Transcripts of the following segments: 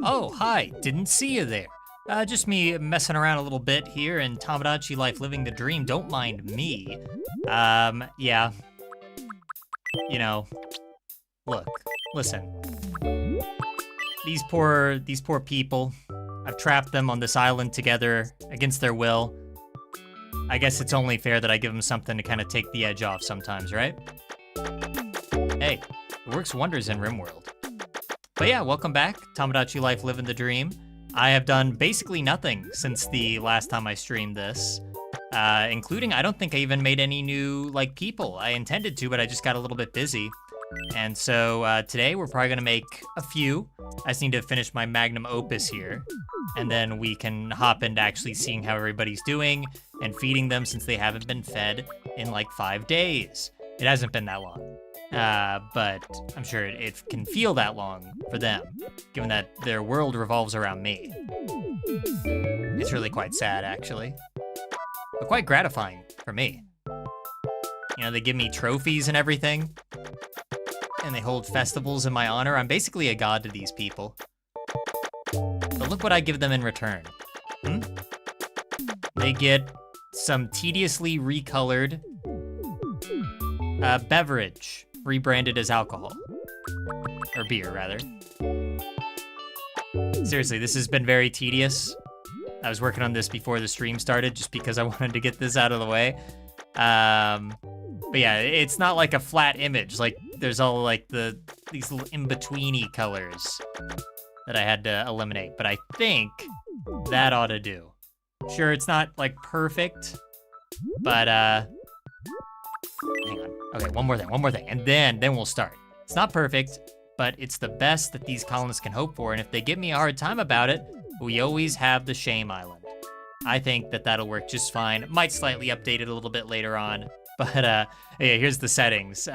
Oh, hi, didn't see you there. Just me messing around a little bit here in Tomodachi life, living the dream. Don't mind me. Yeah. You know, look, listen. These poor people, I've trapped them on this island together against their will. I guess it's only fair that I give them something to kind of take the edge off sometimes, right? Hey, it works wonders in RimWorld. But yeah, welcome back. Tomodachi life, living the dream. I have done basically nothing since the last time I streamed this, including I don't think I even made any new like people. I intended to, but I just got a little bit busy. And so today we're probably gonna make a few. I just need to finish my magnum opus here, and then we can hop into actually seeing how everybody's doing and feeding them since they haven't been fed in like 5 days. It hasn't been that long. But I'm sure it can feel that long for them, given that their world revolves around me. It's really quite sad, actually, but quite gratifying for me. You know, they give me trophies and everything, and they hold festivals in my honor. I'm basically a god to these people. But look what I give them in return. They get some tediously recolored beverage, rebranded as alcohol. Or beer, rather. Seriously, this has been very tedious. I was working on this before the stream started just because I wanted to get this out of the way. But yeah, it's not like a flat image. Like, there's all like these little in-betweeny colors that I had to eliminate. But I think that ought to do. Sure, it's not like perfect, but hang on. Okay, one more thing, and then we'll start. It's not perfect, but it's the best that these colonists can hope for, and if they give me a hard time about it, we always have the Shame Island. I think that that'll work just fine. Might slightly update it a little bit later on, but yeah, here's the settings.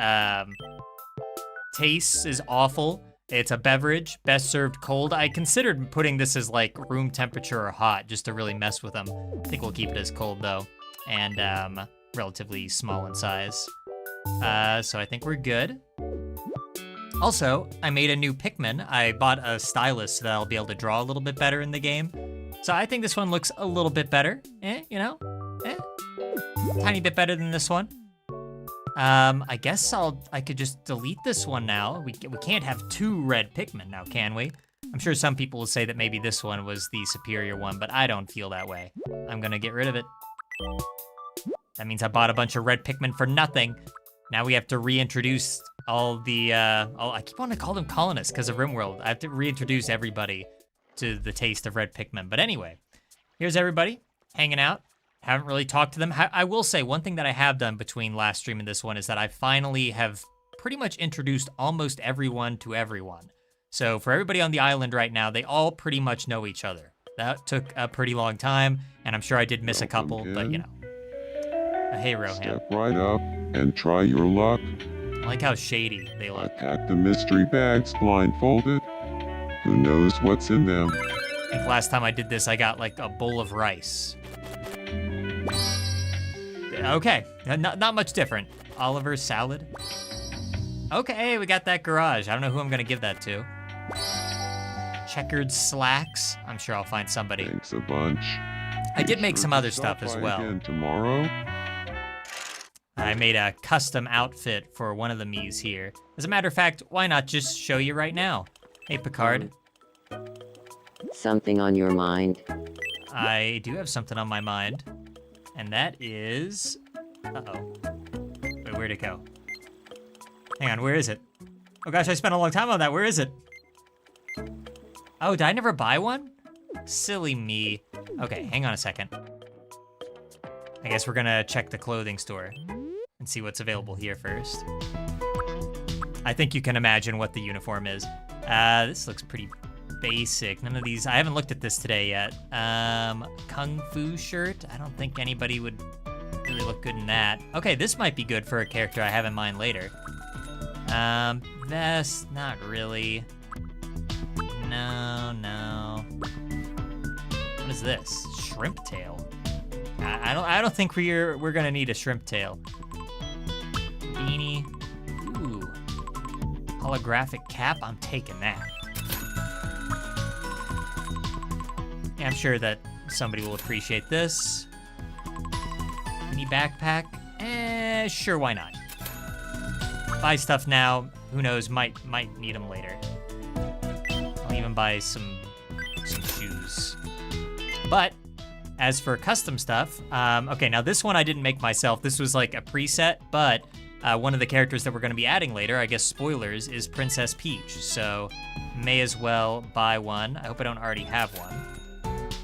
Taste is awful. It's a beverage, best served cold. I considered putting this as like room temperature or hot just to really mess with them. I think we'll keep it as cold though, and relatively small in size. So I think we're good. Also, I made a new Pikmin. I bought a stylus so that I'll be able to draw a little bit better in the game. So I think this one looks a little bit better. You know? Tiny bit better than this one. I guess I could just delete this one now. We can't have 2 red Pikmin now, can we? I'm sure some people will say that maybe this one was the superior one, but I don't feel that way. I'm gonna get rid of it. That means I bought a bunch of red Pikmin for nothing. Now we have to reintroduce all the, I keep wanting to call them colonists because of RimWorld. I have to reintroduce everybody to the taste of red Pikmin. But anyway, here's everybody hanging out. Haven't really talked to them. I will say one thing that I have done between last stream and this one is that I finally have pretty much introduced almost everyone to everyone. So for everybody on the island right now, they all pretty much know each other. That took a pretty long time, and I'm sure I did miss a couple, but you know. Hey, Rohan. Step right up and try your luck. I like how shady they look. I packed the mystery bags blindfolded. Who knows what's in them? I think last time I did this, I got like a bowl of rice. Okay, not much different. Oliver's salad. Okay, we got that garage. I don't know who I'm gonna give that to. Checkered slacks. I'm sure I'll find somebody. Thanks a bunch. I did make some other stuff as well. Again tomorrow. I made a custom outfit for one of the Miis here. As a matter of fact, why not just show you right now? Hey, Picard. Something on your mind? I do have something on my mind, and that is... Uh-oh. Wait, where'd it go? Hang on, where is it? Oh gosh, I spent a long time on that. Where is it? Oh, did I never buy one? Silly me. Okay, hang on a second. I guess we're gonna check the clothing store and see what's available here first. I think you can imagine what the uniform is. This looks pretty basic. None of these, I haven't looked at this today yet. Kung Fu shirt. I don't think anybody would really look good in that. Okay, this might be good for a character I have in mind later. Vest, not really. No. What is this? Shrimp tail. I don't think we're gonna need a shrimp tail. Beanie. Ooh. Holographic cap, I'm taking that. Yeah, I'm sure that somebody will appreciate this. Mini backpack, sure, why not? Buy stuff now, who knows, might need them later. I'll even buy some shoes. But as for custom stuff, okay, now this one I didn't make myself. This was like a preset, but one of the characters that we're gonna be adding later, I guess spoilers, is Princess Peach. So may as well buy one. I hope I don't already have one.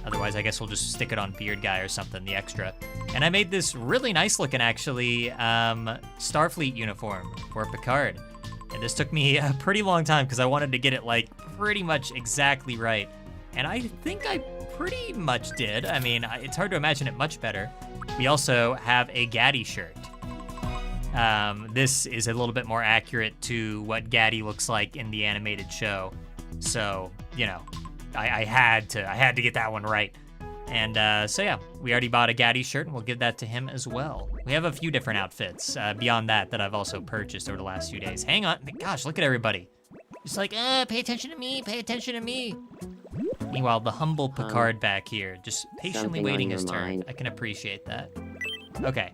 Otherwise, I guess we'll just stick it on Beard Guy or something, the extra. And I made this really nice looking, actually, Starfleet uniform for Picard. And this took me a pretty long time because I wanted to get it like pretty much exactly right. And I think I pretty much did. I mean, it's hard to imagine it much better. We also have a Gaddy shirt. This is a little bit more accurate to what Gaddy looks like in the animated show. So, you know, I had to get that one right. And so yeah, we already bought a Gaddy shirt and we'll give that to him as well. We have a few different outfits beyond that I've also purchased over the last few days. Hang on, gosh, look at everybody. Just like, pay attention to me, pay attention to me. Meanwhile, the humble Picard back here, just patiently waiting his turn. I can appreciate that. Okay,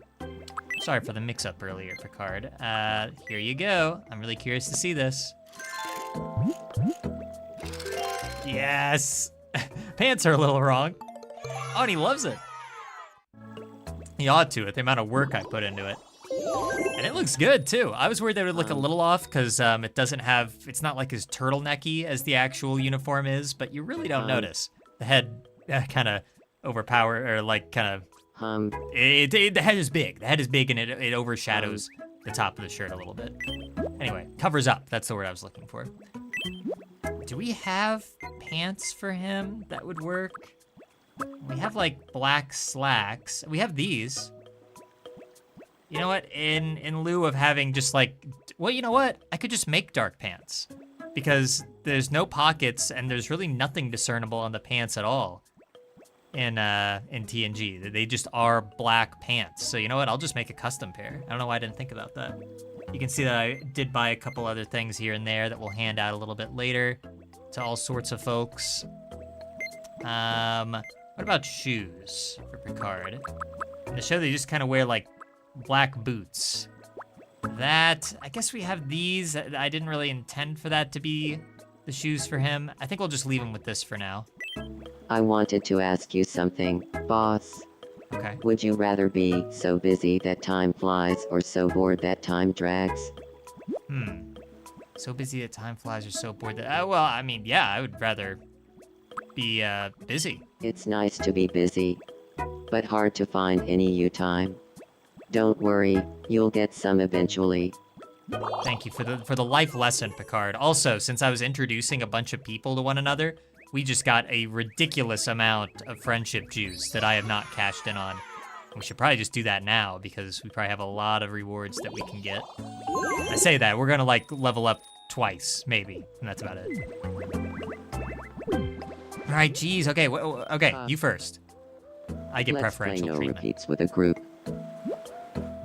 sorry for the mix-up earlier, Picard. Here you go. I'm really curious to see this. Yes! Pants are a little wrong. Oh, and he loves it. He ought to, with the amount of work I put into it. And it looks good, too. I was worried that it would look a little off, because it doesn't have, it's not like as turtlenecky as the actual uniform is, but you really don't notice. The head kind of overpower, or like kind of, the head is big. The head is big and it overshadows the top of the shirt a little bit. Anyway, covers up, that's the word I was looking for. Do we have pants for him that would work? We have like black slacks. We have these. You know what, in lieu of having just like, well, you know what? I could just make dark pants because there's no pockets and there's really nothing discernible on the pants at all in TNG. They just are black pants. So you know what, I'll just make a custom pair. I don't know why I didn't think about that. You can see that I did buy a couple other things here and there that we'll hand out a little bit later to all sorts of folks. What about shoes for Picard? In the show, they just kind of wear like black boots. That, I guess we have these. I didn't really intend for that to be the shoes for him. I think we'll just leave him with this for now. I wanted to ask you something, boss. Okay. Would you rather be so busy that time flies or so bored that time drags? So busy that time flies or so bored that, well, I mean, yeah, I would rather be busy. It's nice to be busy, but hard to find any you time. Don't worry, you'll get some eventually. Thank you for the life lesson, Picard. Also, since I was introducing a bunch of people to one another, we just got a ridiculous amount of friendship juice that I have not cashed in on. We should probably just do that now because we probably have a lot of rewards that we can get. I say that, we're gonna like level up twice, maybe, and that's about it. All right, geez, okay, okay, you first. I get preferential treatment. Repeats with a group.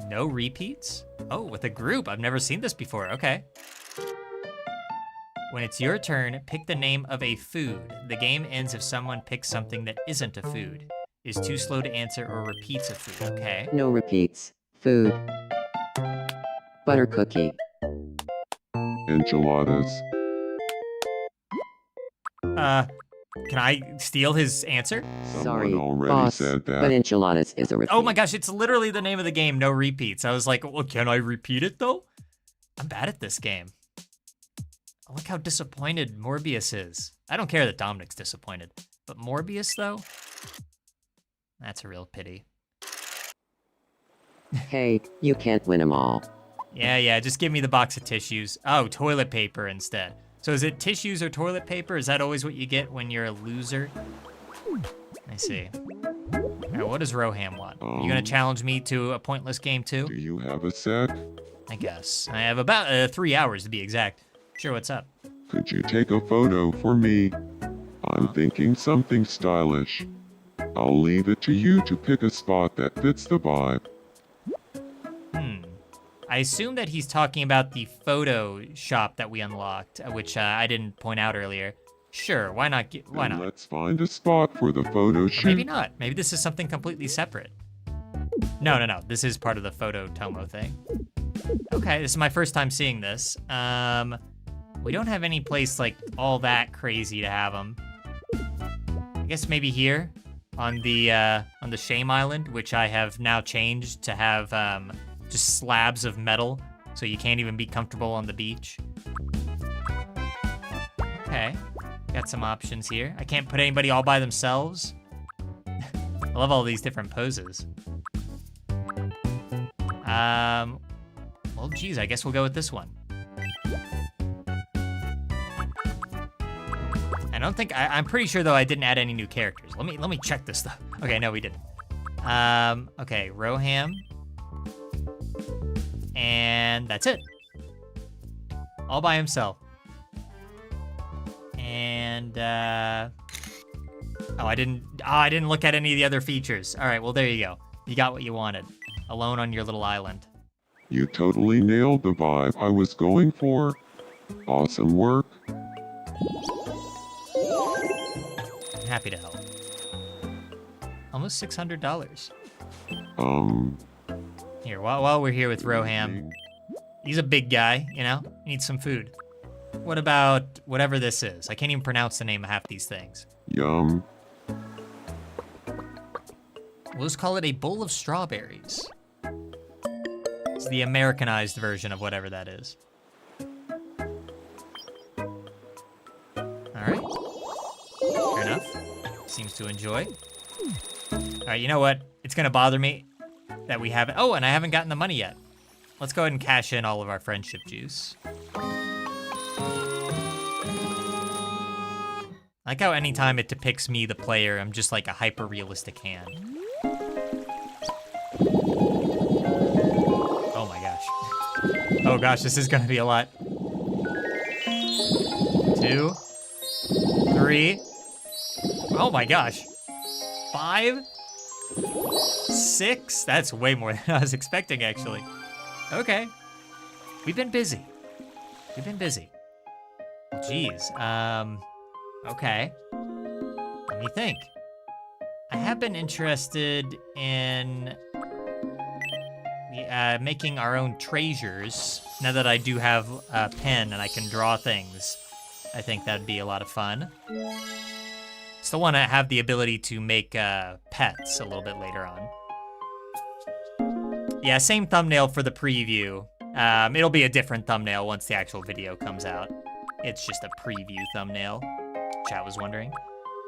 No repeats? Oh, with a group, I've never seen this before, okay. When it's your turn, pick the name of a food. The game ends if someone picks something that isn't a food, is too slow to answer, or repeats a food, okay? No repeats. Food. Butter cookie. Enchiladas. Can I steal his answer? Sorry, Someone already boss, said that. but enchiladas is a repeat. Oh my gosh, it's literally the name of the game, no repeats. I was like, well, can I repeat it though? I'm bad at this game. Look how disappointed Morbius is. I don't care that Dominic's disappointed, but Morbius though? That's a real pity. Hey, you can't win them all. Yeah, just give me the box of tissues. Oh, toilet paper instead. So is it tissues or toilet paper? Is that always what you get when you're a loser? I see. All right, what does Roham want? You gonna challenge me to a pointless game too? Do you have a sec? I guess. I have about 3 hours to be exact. Sure, what's up? Could you take a photo for me? I'm thinking something stylish. I'll leave it to you to pick a spot that fits the vibe. I assume that he's talking about the photo shop that we unlocked, which I didn't point out earlier. Sure, why not? Why Then not? let's find a spot for the photo Or shoot. maybe not. Maybe this is something completely separate. No. This is part of the photo Tomo thing. Okay, this is my first time seeing this. We don't have any place like all that crazy to have them. I guess maybe here on the Shame Island, which I have now changed to have just slabs of metal, so you can't even be comfortable on the beach. Okay, got some options here. I can't put anybody all by themselves. I love all these different poses. Well, geez, I guess we'll go with this one. I don't think, I'm pretty sure though I didn't add any new characters. Let me check this stuff. Okay, no, we didn't. Okay, Roham. And that's it. All by himself. And, I didn't look at any of the other features. All right, well, there you go. You got what you wanted. Alone on your little island. You totally nailed the vibe I was going for. Awesome work. I'm happy to help. Almost $600. Here, while we're here with Roham, he's a big guy, you know? He needs some food. What about whatever this is? I can't even pronounce the name of half these things. Yum. We'll just call it a bowl of strawberries. It's the Americanized version of whatever that is. All right. Fair enough. Seems to enjoy. All right, you know what? It's gonna bother me that we haven't, oh, and I haven't gotten the money yet. Let's go ahead and cash in all of our friendship juice. I like how anytime it depicts me, the player, I'm just like a hyper-realistic hand. Oh my gosh. Oh gosh, this is gonna be a lot. 2, 3. Oh my gosh. 5, 6. That's way more than I was expecting, actually. Okay. We've been busy. We've been busy. Jeez. Okay. Let me think. I have been interested in making our own treasures. Now that I do have a pen and I can draw things, I think that'd be a lot of fun. Still want to have the ability to make pets a little bit later on. Yeah, same thumbnail for the preview. It'll be a different thumbnail once the actual video comes out. It's just a preview thumbnail. Chat was wondering.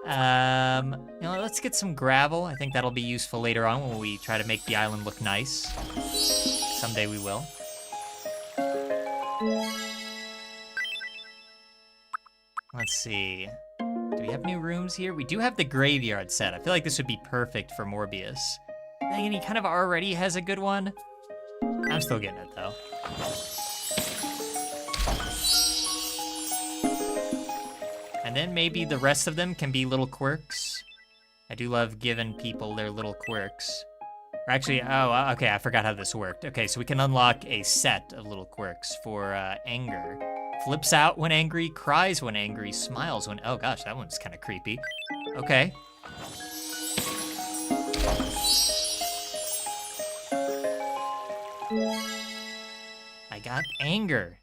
You know, let's get some gravel. I think that'll be useful later on when we try to make the island look nice. Someday we will. Let's see. Do we have new rooms here? We do have the graveyard set. I feel like this would be perfect for Morbius. And he kind of already has a good one. I'm still getting it though. And then maybe the rest of them can be little quirks. I do love giving people their little quirks. Or actually, oh, okay, I forgot how this worked. Okay, so we can unlock a set of little quirks for anger. Flips out when angry, cries when angry, smiles when, oh gosh, that one's kind of creepy. Okay. I got anger.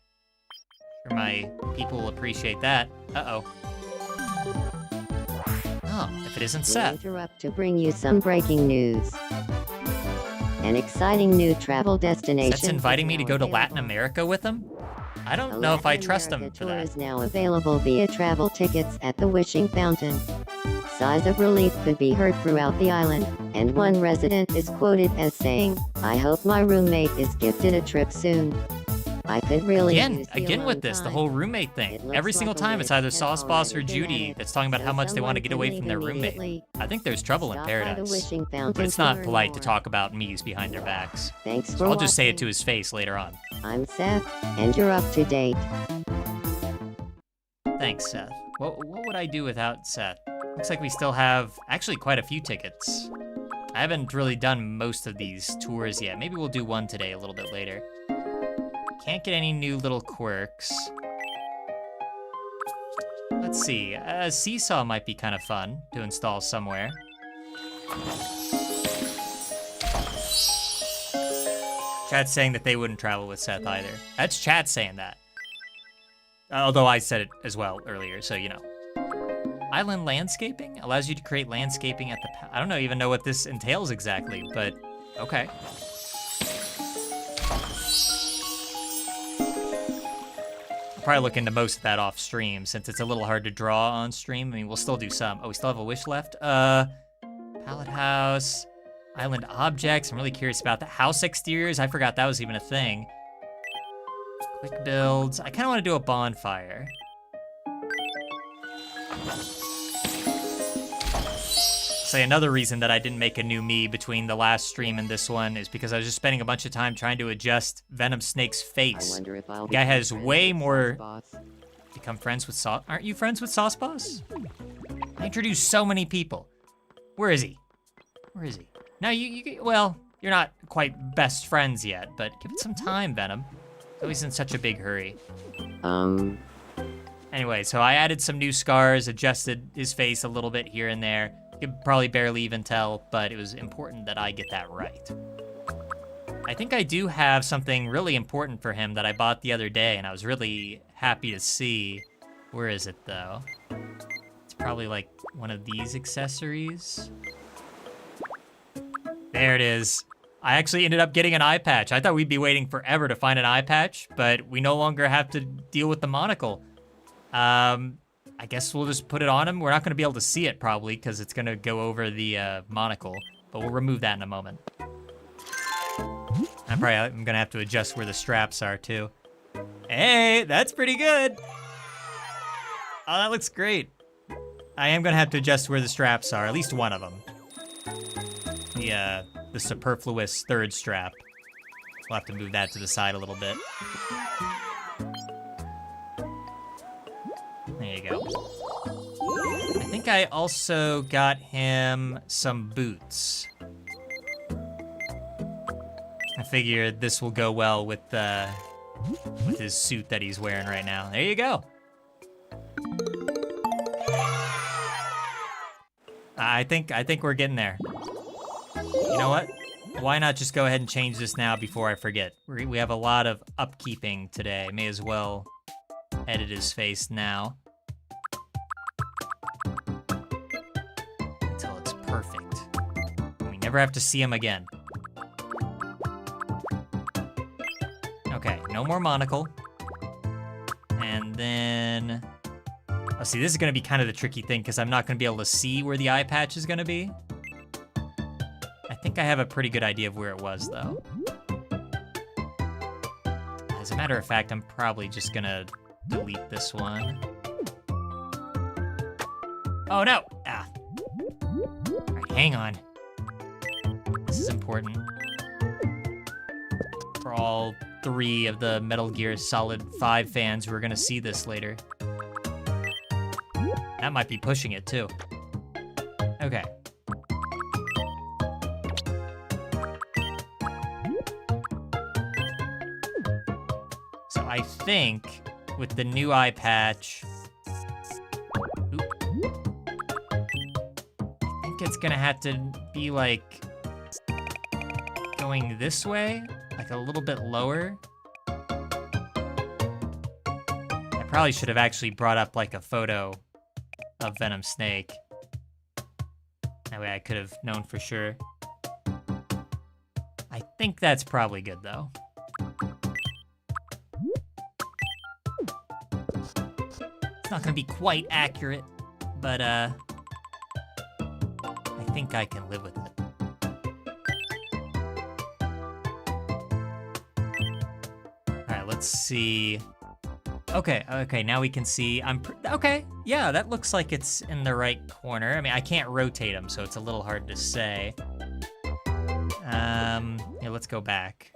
Sure, my people will appreciate that. Uh-oh. Oh, if it isn't Seth. We'll interrupt to bring you some breaking news. An exciting new travel destination. Seth's inviting me to go to Latin America with him? I don't know if I trust him for tour that. is now available via travel tickets at the Wishing Fountain. Sighs of relief could be heard throughout the island, and one resident is quoted as saying, "I hope my roommate is gifted a trip soon. I could really use the Again alone with this, the time." whole roommate thing. It looks Every single like a time it's witch either has Sauce Boss or already been Judy added, that's talking about so how much they want to someone get away can from their leave roommate. immediately. I think there's trouble in Stop by the paradise. Wishing Fountain But it's to not learn polite to more. talk about me's behind their backs. Thanks for So I'll just say it watching. to his face later on. I'm Seth, and you're up to date. Thanks, Seth. What would I do without Seth? Looks like we still have actually quite a few tickets. I haven't really done most of these tours yet. Maybe we'll do one today a little bit later. Can't get any new little quirks. Let's see, a seesaw might be kind of fun to install somewhere. Chat's saying that they wouldn't travel with Seth either. That's chat saying that. Although I said it as well earlier, so you know. Island landscaping allows you to create landscaping at the I don't even know what this entails exactly, but okay. I'll probably look into most of that off stream since it's a little hard to draw on stream. I mean, we'll still do some. Oh, we still have a wish left. Pallet house, island objects. I'm really curious about the house exteriors. I forgot that was even a thing. Quick builds. I kind of want to do a bonfire. Say another reason that I didn't make a new me between the last stream and this one is because I was just spending a bunch of time trying to adjust Venom Snake's face. I wonder if I'll The guy has way more. Boss. Become friends with Sauce. Aren't you friends with Sauce Boss? I introduced so many people. Where is he? Where is he? No, well, you're not quite best friends yet, but give it some time, Venom. He's always in such a big hurry. Anyway, so I added some new scars, adjusted his face a little bit here and there. You could probably barely even tell, but it was important that I get that right. I think I do have something really important for him that I bought the other day, and I was really happy to see. Where is it, though? It's probably like one of these accessories. There it is. I actually ended up getting an eye patch. I thought we'd be waiting forever to find an eye patch, but we no longer have to deal with the monocle. I guess we'll just put it on him. We're not gonna be able to see it probably because it's gonna go over the monocle, but we'll remove that in a moment. I'm gonna have to adjust where the straps are too. Hey, that's pretty good. Oh, that looks great. I am gonna have to adjust where the straps are, at least one of them. The superfluous third strap. We'll have to move that to the side a little bit. There you go. I think I also got him some boots. I figured this will go well with his suit that he's wearing right now. There you go. I think we're getting there. You know what? Why not just go ahead and change this now before I forget? We have a lot of upkeeping today. May as well edit his face now. Until it's perfect. And we never have to see him again. Okay, no more monocle. And then... Oh, see, this is gonna be kind of the tricky thing because I'm not gonna be able to see where the eye patch is gonna be. I think I have a pretty good idea of where it was, though. As a matter of fact, I'm probably just gonna delete this one. Oh, no! Ah. All right, hang on. This is important. For all 3 of the Metal Gear Solid 5 fans who are gonna see this later. That might be pushing it, too. Okay. So I think with the new eye patch, I think it's gonna have to be like going this way, like a little bit lower. I probably should have actually brought up like a photo of Venom Snake. That way I could have known for sure. I think that's probably good though. It's not gonna be quite accurate, but I think I can live with it. All right, let's see. Okay, now we can see. Okay, yeah, that looks like it's in the right corner. I mean, I can't rotate them, so it's a little hard to say. Yeah, let's go back.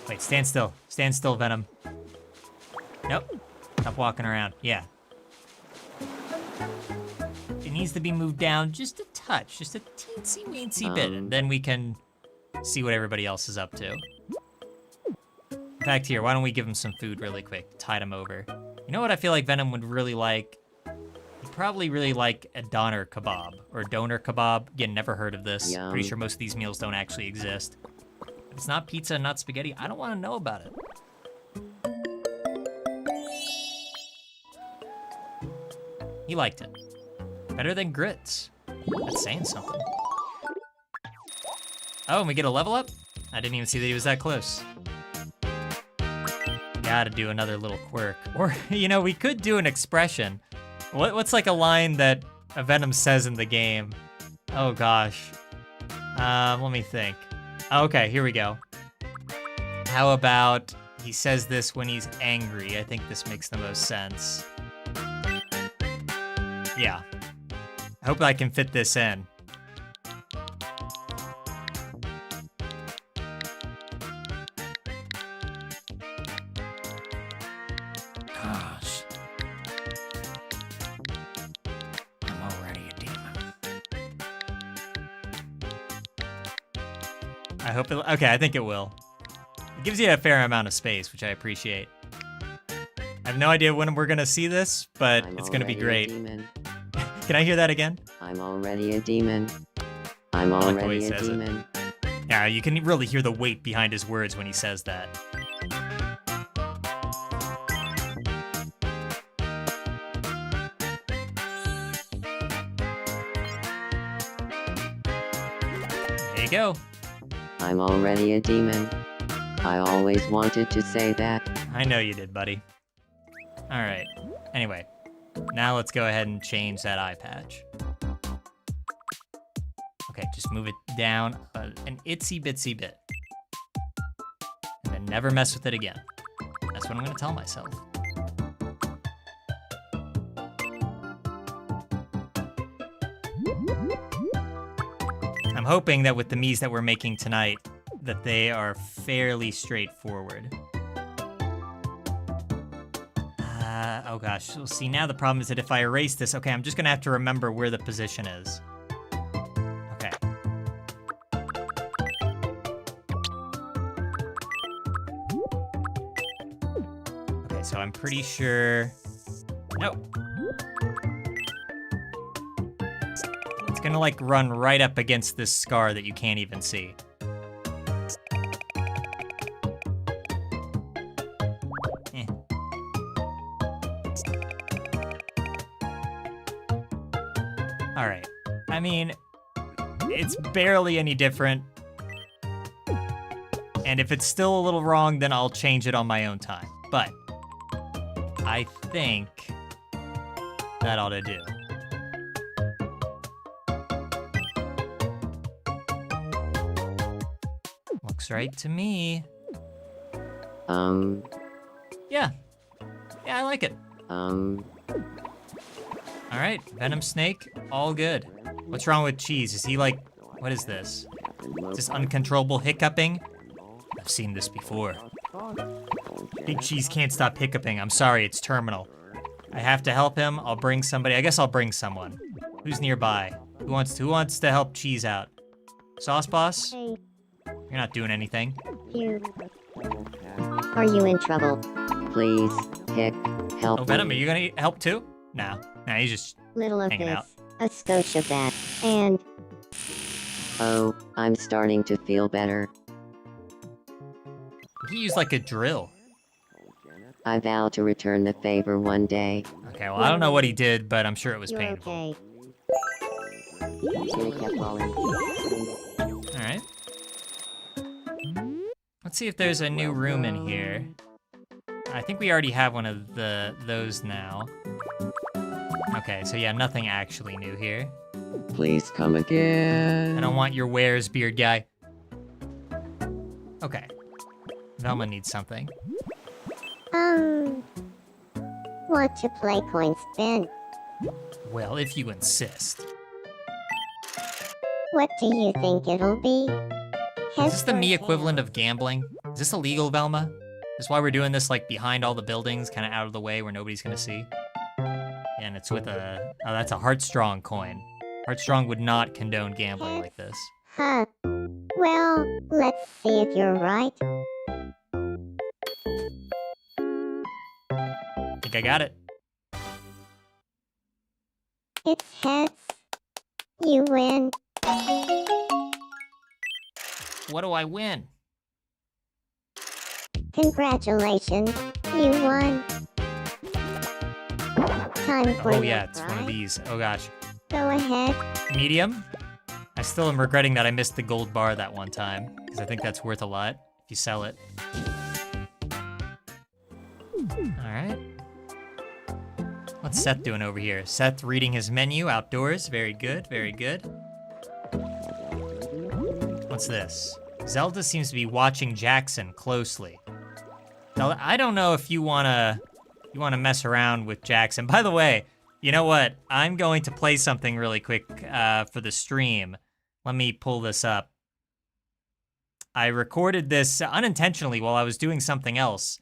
Wait, stand still. Stand still, Venom. Nope. Stop walking around. Yeah. It needs to be moved down just a touch, just a teensy-weensy bit, and then we can see what everybody else is up to. In fact, here, why don't we give him some food really quick, tide him over. You know what I feel like Venom would really like? He'd probably really like a doner kebab, or doner kebab. Again, never heard of this. Yum. Pretty sure most of these meals don't actually exist. If it's not pizza and not spaghetti, I don't want to know about it. He liked it. Better than grits. That's saying something. Oh, and we get a level up? I didn't even see that he was that close. Gotta do another little quirk. Or, you know, we could do an expression. What's like a line that a Venom says in the game? Oh gosh. Let me think. Okay, here we go. How about he says this when he's angry? I think this makes the most sense. Yeah. I hope I can fit this in. Gosh. I'm already a demon. I hope it, okay, I think it will. It gives you a fair amount of space, which I appreciate. I have no idea when we're gonna see this, but it's gonna be great. Can I hear that again? I'm already a demon. I'm I like the way already he a says it. demon. Yeah, you can really hear the weight behind his words when he says that. There you go. I'm already a demon. I always wanted to say that. I know you did, buddy. All right. Anyway, now let's go ahead and change that eye patch. Okay, just move it down an itsy bitsy bit. And then never mess with it again. That's what I'm gonna tell myself. I'm hoping that with the Miis that we're making tonight, that they are fairly straightforward. Oh gosh, we'll see, now the problem is that if I erase this, okay, I'm just gonna have to remember where the position is. Okay. Okay, so I'm pretty sure, no. It's gonna like run right up against this scar that you can't even see. All right. I mean, it's barely any different. And if it's still a little wrong, then I'll change it on my own time. But I think that ought to do. Looks right to me. Yeah. Yeah, I like it. All right, Venom Snake, all good. What's wrong with Cheese? Is he like, what is this? Is this uncontrollable hiccuping? I've seen this before. Big Cheese can't stop hiccuping. I'm sorry, it's terminal. I have to help him. I'll bring somebody. I guess I'll bring someone. Who's nearby? Who wants to help Cheese out? Sauce Boss? Hey, You're not doing anything. you. Are you in trouble? Please, Hick, help Oh, Venom, are me. you gonna help too? No. Nah, he's just Little of hanging this, out. a skosh of that, and Oh, I'm starting to feel better. He used like a drill. I vow to return the favor one day. Okay, well, I don't know what he did, but I'm sure it was you're painful. okay. It kept falling. All right. Let's see if there's a new room in here. I think we already have one of those now. Okay, so yeah, nothing actually new here. Please come again. I don't want your wares, beard guy. Okay. Velma needs something. Want to play coin spin? Well, if you insist. What do you think it'll be? Is this the Heads or me equivalent tails? of gambling? Is this illegal, Velma? Is why we're doing this like behind all the buildings, kind of out of the way where nobody's gonna see? And it's with a, oh, that's a Heartstrong coin. Heartstrong would not condone gambling like this. Huh. Well, let's see if you're right. I think I got it. It's heads. You win. What do I win? Congratulations. You won. Time for Oh your yeah, it's one of prize. these. Oh gosh. Go ahead. Medium? I still am regretting that I missed the gold bar that one time, because I think that's worth a lot if you sell it. Alright. What's Seth doing over here? Seth reading his menu outdoors. Very good, very good. What's this? Zelda seems to be watching Jackson closely. Now, I don't know if you wanna mess around with Jackson. By the way, you know what? I'm going to play something really quick for the stream. Let me pull this up. I recorded this unintentionally while I was doing something else.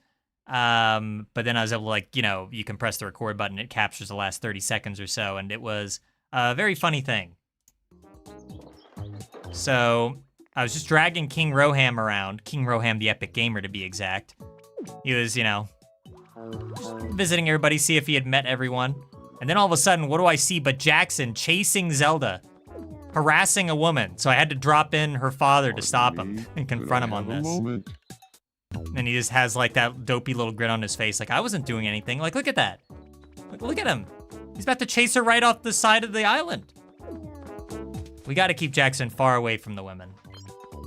But then I was able to, like, you know, you can press the record button, it captures the last 30 seconds or so, and it was a very funny thing. So, I was just dragging King Roham around, King Roham the Epic Gamer to be exact. He was, you know, just visiting everybody, see if he had met everyone. And then all of a sudden, what do I see but Jackson chasing Zelda, harassing a woman. So I had to drop in her father to stop him and confront him on this. And he just has like that dopey little grin on his face, like I wasn't doing anything. Like, look at that. Look at him. He's about to chase her right off the side of the island. We gotta keep Jackson far away from the women.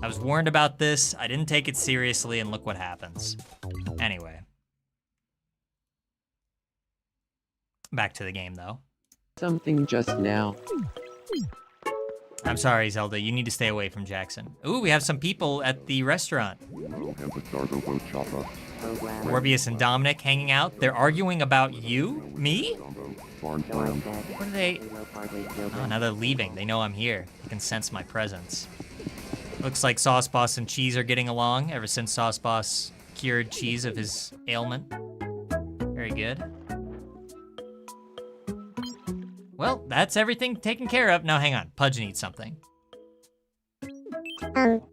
I was warned about this, I didn't take it seriously, and look what happens. Anyway. Back to the game, though. Something just now. I'm sorry, Zelda, you need to stay away from Jackson. Ooh, we have some people at the restaurant. Morbius and Dominic hanging out. They're arguing about you? Me? What are they? Oh, now they're leaving. They know I'm here. They can sense my presence. Looks like Sauce Boss and Cheese are getting along ever since Sauce Boss cured Cheese of his ailment. Very good. Well, that's everything taken care of. Now, hang on. Pudge needs something. And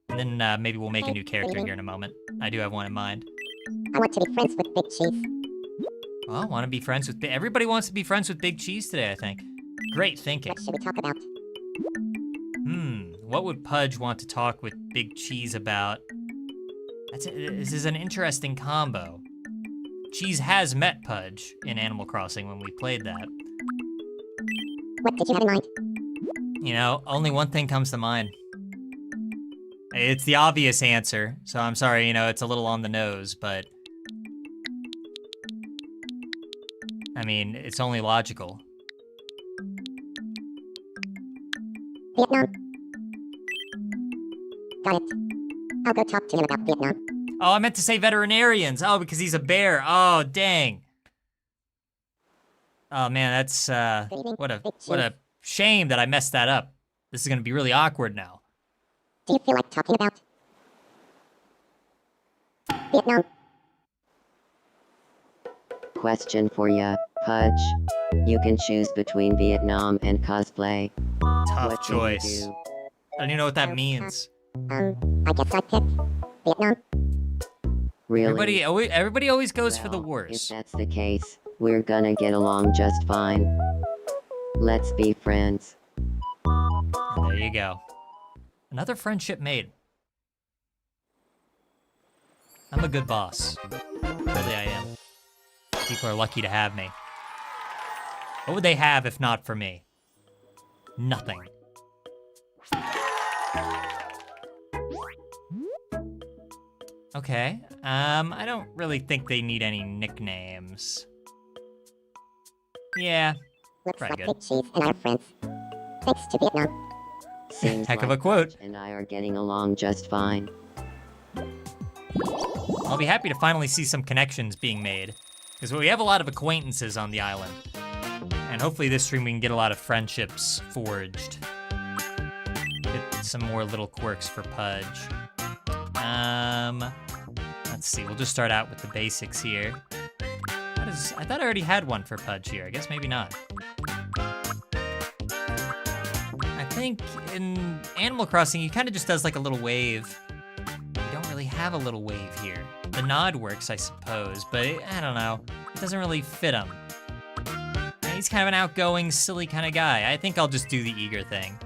then maybe we'll make a new character here in a moment. I do have one in mind. I want to be friends with Big Cheese. Oh, want to be friends with... Everybody wants to be friends with Big Cheese today, I think. Great thinking. What should we talk about? What would Pudge want to talk with Big Cheese about? This is an interesting combo. Cheese has met Pudge in Animal Crossing when we played that. What did you have in mind? You know, only one thing comes to mind. It's the obvious answer, so I'm sorry, you know, it's a little on the nose, but... I mean, it's only logical. Vietnam. Got it. I'll go talk to him about Vietnam. Oh, I meant to say veterinarians. Oh, because he's a bear. Oh, dang. Oh man, that's what a shame that I messed that up. This is gonna be really awkward now. Do you feel like talking about Vietnam? Question for ya, Pudge. You can choose between Vietnam and cosplay. Tough What do you choice. do? I don't even know what that means. I guess I pick Vietnam. Really? Everybody always goes for the Well, worst. If that's the case, we're gonna get along just fine. Let's be friends. And there you go. Another friendship made. I'm a good boss. Really, I am. People are lucky to have me. What would they have if not for me? Nothing. Okay, I don't really think they need any nicknames. Yeah, Looks Pretty like good. Big Cheese and I are friends. Thanks to Vietnam. Seems Heck of like a quote. Pudge and I are getting along just fine. I'll be happy to finally see some connections being made, because we have a lot of acquaintances on the island. And hopefully this stream we can get a lot of friendships forged. Get some more little quirks for Pudge. Let's see, we'll just start out with the basics here. I thought I already had one for Pudge here. I guess maybe not. I think in Animal Crossing, he kind of just does like a little wave. We don't really have a little wave here. The nod works, I suppose, but I don't know. It doesn't really fit him. He's kind of an outgoing, silly kind of guy. I think I'll just do the eager thing.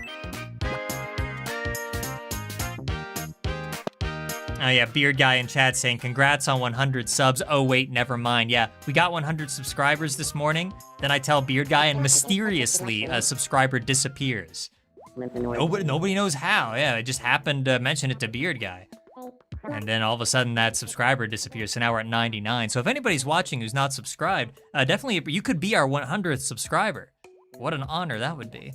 Oh yeah, Beard Guy in chat saying, congrats on 100 subs. Oh wait, never mind. Yeah, we got 100 subscribers this morning. Then I tell Beard Guy and mysteriously a subscriber disappears. Nobody knows how. Yeah, I just happened to mention it to Beard Guy. And then all of a sudden that subscriber disappears. So now we're at 99. So if anybody's watching who's not subscribed, definitely you could be our 100th subscriber. What an honor that would be.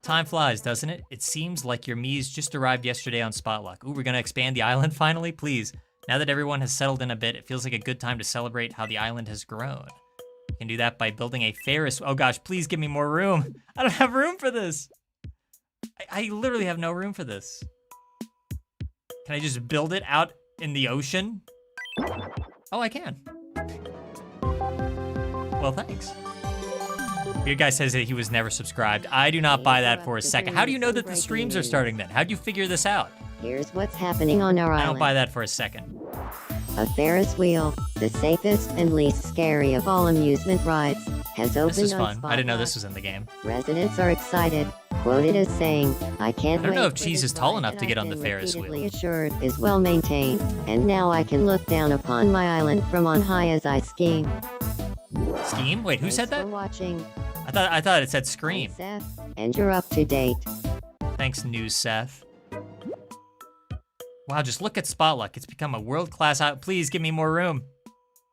Time flies, doesn't it? It seems like your Mii's just arrived yesterday on Spotluck. Ooh, we're gonna expand the island finally? Please. Now that everyone has settled in a bit, it feels like a good time to celebrate how the island has grown. You can do that by building a Ferris. Oh gosh, please give me more room. I don't have room for this. I literally have no room for this. Can I just build it out in the ocean? Oh, I can. Well, thanks. Your guy says that he was never subscribed. I do not buy that for a second. How do you know that the streams are starting then? How'd you figure this out? Here's what's happening on our I island. don't buy that for a second. A Ferris wheel, the safest and least scary of all amusement rides, has opened This is on fun. I didn't know Spotluck. this was in the game. Residents are excited, quoted as saying, I can't I don't wait know if for Cheese this is tall ride enough that to get I've on the been Ferris wheel." repeatedly assured is well maintained, and now I can look down upon my island from on high as I scheme. Scheme? Wait, who said Thanks that? for watching. I thought it said scream. I'm Seth, and you're up to date. Thanks, News Seth. Wow, just look at Spotluck. It's become a world-class out. Please give me more room.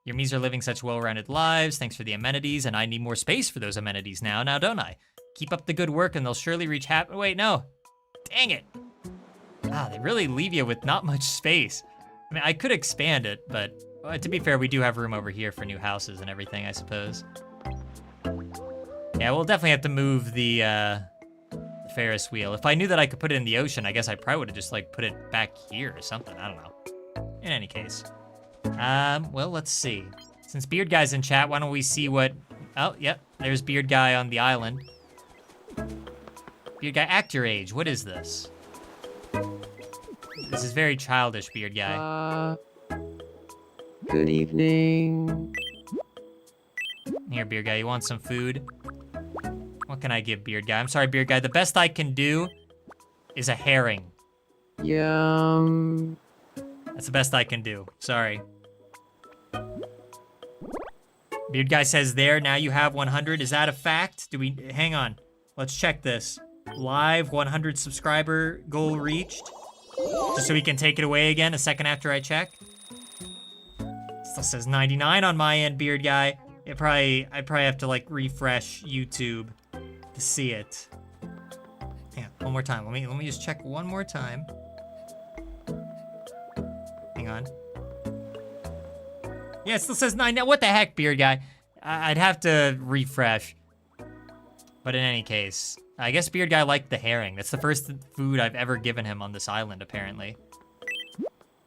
Your Mii's are living such well-rounded lives. Thanks for the amenities, and I need more space for those amenities now, don't I? Keep up the good work, and they'll surely reach happy. Wait, no. Dang it. Ah, they really leave you with not much space. I mean, I could expand it, but to be fair, we do have room over here for new houses and everything, I suppose. Yeah, we'll definitely have to move the Ferris wheel. If I knew that I could put it in the ocean, I guess I probably would have just like put it back here or something. I don't know. In any case. Well, let's see. Since Beard Guy's in chat, why don't we see what... Oh, yep, there's Beard Guy on the island. Beard Guy, act your age. What is this? This is very childish, Beard Guy. Good evening. Here, Beard Guy, you want some food? What can I give Beard Guy? I'm sorry, Beard Guy. The best I can do is a herring. Yum. That's the best I can do. Sorry. Beard Guy says there, now you have 100. Is that a fact? Hang on. Let's check this. Live 100 subscriber goal reached. Just so we can take it away again a second after I check. Still says 99 on my end, Beard Guy. I probably have to like refresh YouTube to see it. Yeah, one more time. Let me just check one more time. Hang on. Yeah, it still says 9. What the heck, Beard Guy? I'd have to refresh. But in any case, I guess Beard Guy liked the herring. That's the first food I've ever given him on this island, apparently.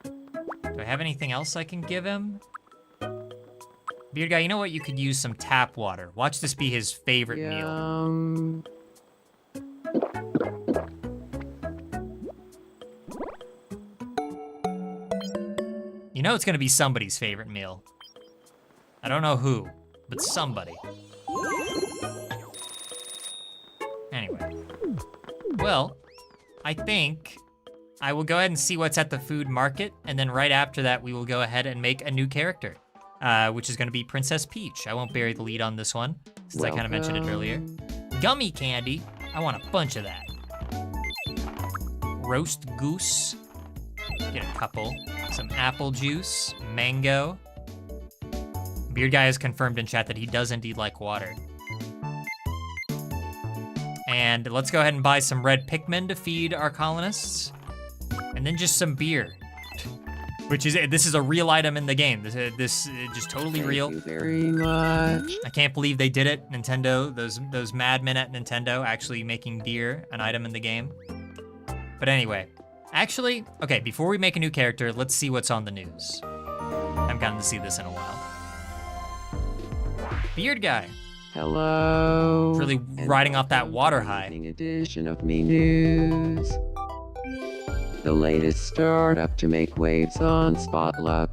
Do I have anything else I can give him? Beard Guy, you know what? You could use some tap water. Watch this be his favorite meal. Yum. You know it's gonna be somebody's favorite meal. I don't know who, but somebody. Anyway. Well, I think I will go ahead and see what's at the food market, and then right after that, we will go ahead and make a new character, which is gonna be Princess Peach. I won't bury the lead on this one, since I kind of mentioned it earlier. Gummy candy, I want a bunch of that. Roast goose, get a couple. Some apple juice, mango. Beard Guy has confirmed in chat that he does indeed like water. And let's go ahead and buy some red Pikmin to feed our colonists. And then just some beer. This is a real item in the game. This is just totally real. Thank you very much. I can't believe they did it, Nintendo. Those madmen at Nintendo actually making beer an item in the game. But anyway. Actually, okay, before we make a new character, let's see what's on the news. I haven't gotten to see this in a while. Beard Guy. Hello. Really and riding off that welcome water to the high. evening edition of Me News. The latest startup to make waves on Spotluck.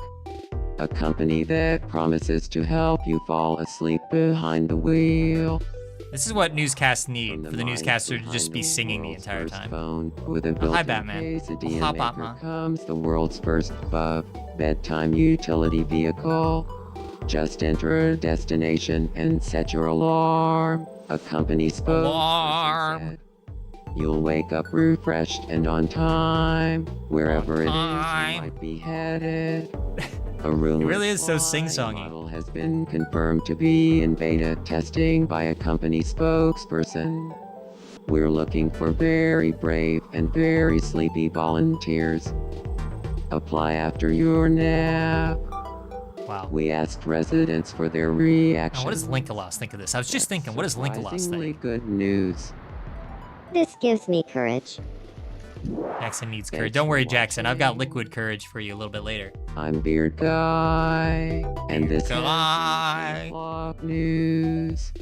A company that promises to help you fall asleep behind the wheel. This is what newscasts need, From for the minds newscaster to behind just be singing the world's entire first time. phone with a Oh, hi, built-in Batman. quesadilla Oh, hi, maker Batman. comes the world's first bedtime utility vehicle. Just enter a destination and set your alarm. A company spokesperson Alarm. said. You'll wake up refreshed and on time, wherever it is time. you might be headed. A rumored really is so flying sing-songy. model has been confirmed to be in beta testing by a company spokesperson. We're looking for very brave and very sleepy volunteers. Apply after your nap. Wow. We asked residents for their reaction. Now, what does Linkalos think of this? I was just thinking, what does Linkalos Surprisingly think? good news. This gives me courage. Jackson needs Thanks courage. Don't for worry, Jackson. I've got watching. liquid courage for you a little bit later. I'm Beard Guy, and this Guy. is Spotluck News.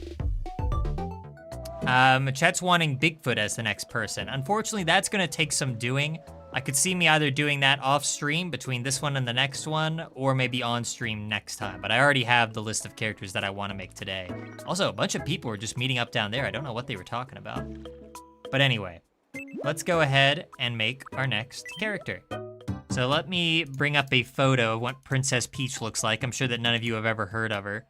Chet's wanting Bigfoot as the next person. Unfortunately, that's gonna take some doing. I could see me either doing that off stream between this one and the next one, or maybe on stream next time. But I already have the list of characters that I want to make today. Also, a bunch of people were just meeting up down there. I don't know what they were talking about. But anyway, let's go ahead and make our next character. So let me bring up a photo of what Princess Peach looks like. I'm sure that none of you have ever heard of her.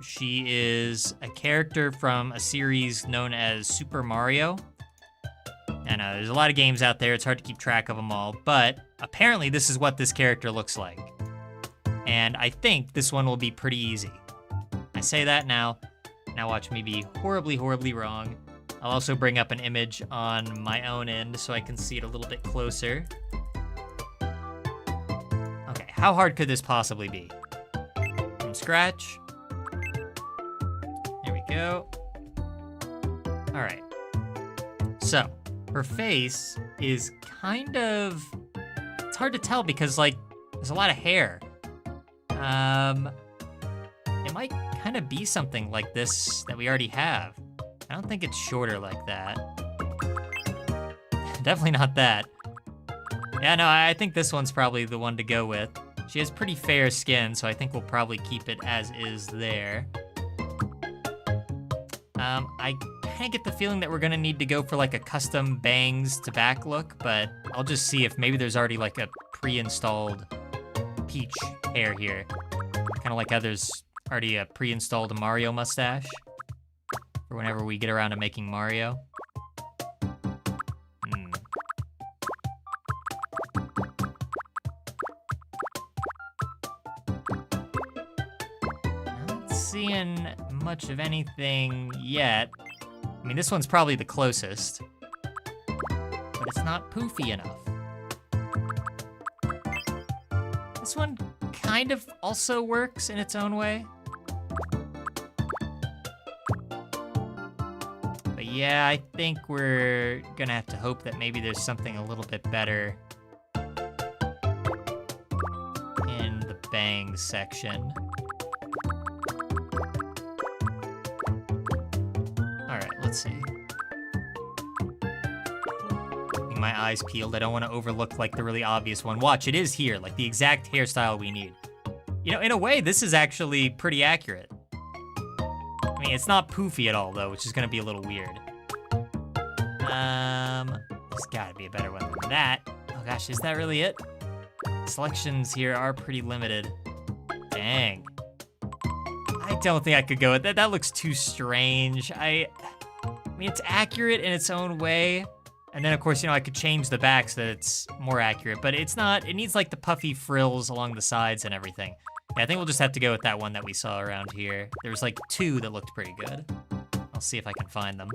She is a character from a series known as Super Mario. And there's a lot of games out there. It's hard to keep track of them all. But apparently this is what this character looks like. And I think this one will be pretty easy. I say that now. Now watch me be horribly, horribly wrong. I'll also bring up an image on my own end so I can see it a little bit closer. Okay, how hard could this possibly be? From scratch. There we go. All right. So, her face is kind of, it's hard to tell because like, there's a lot of hair. It might kind of be something like this that we already have. I don't think it's shorter like that. Definitely not that. Yeah, no, I think this one's probably the one to go with. She has pretty fair skin, so I think we'll probably keep it as is there. I kind of get the feeling that we're gonna need to go for like a custom bangs to back look, but I'll just see if maybe there's already like a pre-installed Peach hair here. Kind of like how there's already a pre-installed Mario mustache for whenever we get around to making Mario. Not seeing much of anything yet. I mean, this one's probably the closest, but it's not poofy enough. This one kind of also works in its own way. But yeah, I think we're gonna have to hope that maybe there's something a little bit better in the bangs section. Let's see. Keeping my eyes peeled. I don't want to overlook like the really obvious one. Watch, it is here, like the exact hairstyle we need. You know, in a way, this is actually pretty accurate. I mean, it's not poofy at all, though, which is going to be a little weird. There's got to be a better one than that. Oh gosh, is that really it? Selections here are pretty limited. Dang. I don't think I could go with that. That looks too strange. I mean, it's accurate in its own way. And then, of course, you know, I could change the back so that it's more accurate. But it's not, it needs, like, the puffy frills along the sides and everything. Yeah, I think we'll just have to go with that one that we saw around here. There was, like, two that looked pretty good. I'll see if I can find them.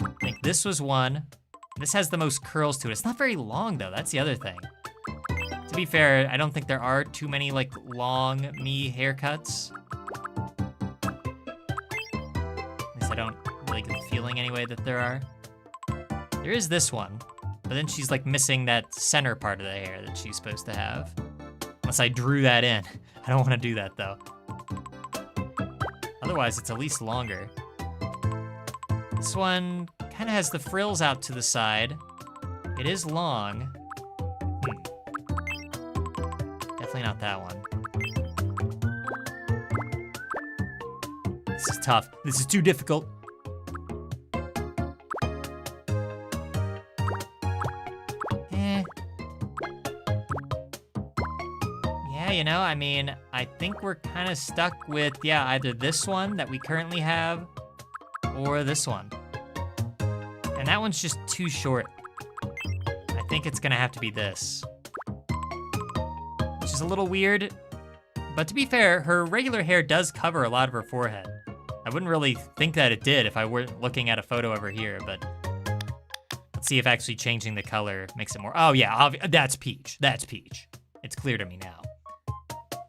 I think this was one. This has the most curls to it. It's not very long, though. That's the other thing. To be fair, I don't think there are too many, like, long me haircuts. I don't really get the feeling anyway that there are. There is this one, but then she's like missing that center part of the hair that she's supposed to have. Unless I drew that in. I don't want to do that though. Otherwise, it's at least longer. This one kind of has the frills out to the side. It is long. Definitely not that one. This is tough. This is too difficult. Yeah, you know, I mean, I think we're kind of stuck with, yeah, either this one that we currently have or this one. And that one's just too short. I think it's gonna have to be this. Which is a little weird, but to be fair, her regular hair does cover a lot of her forehead. I wouldn't really think that it did if I weren't looking at a photo over here, but let's see if actually changing the color makes it more, oh yeah, that's peach, that's peach. It's clear to me now.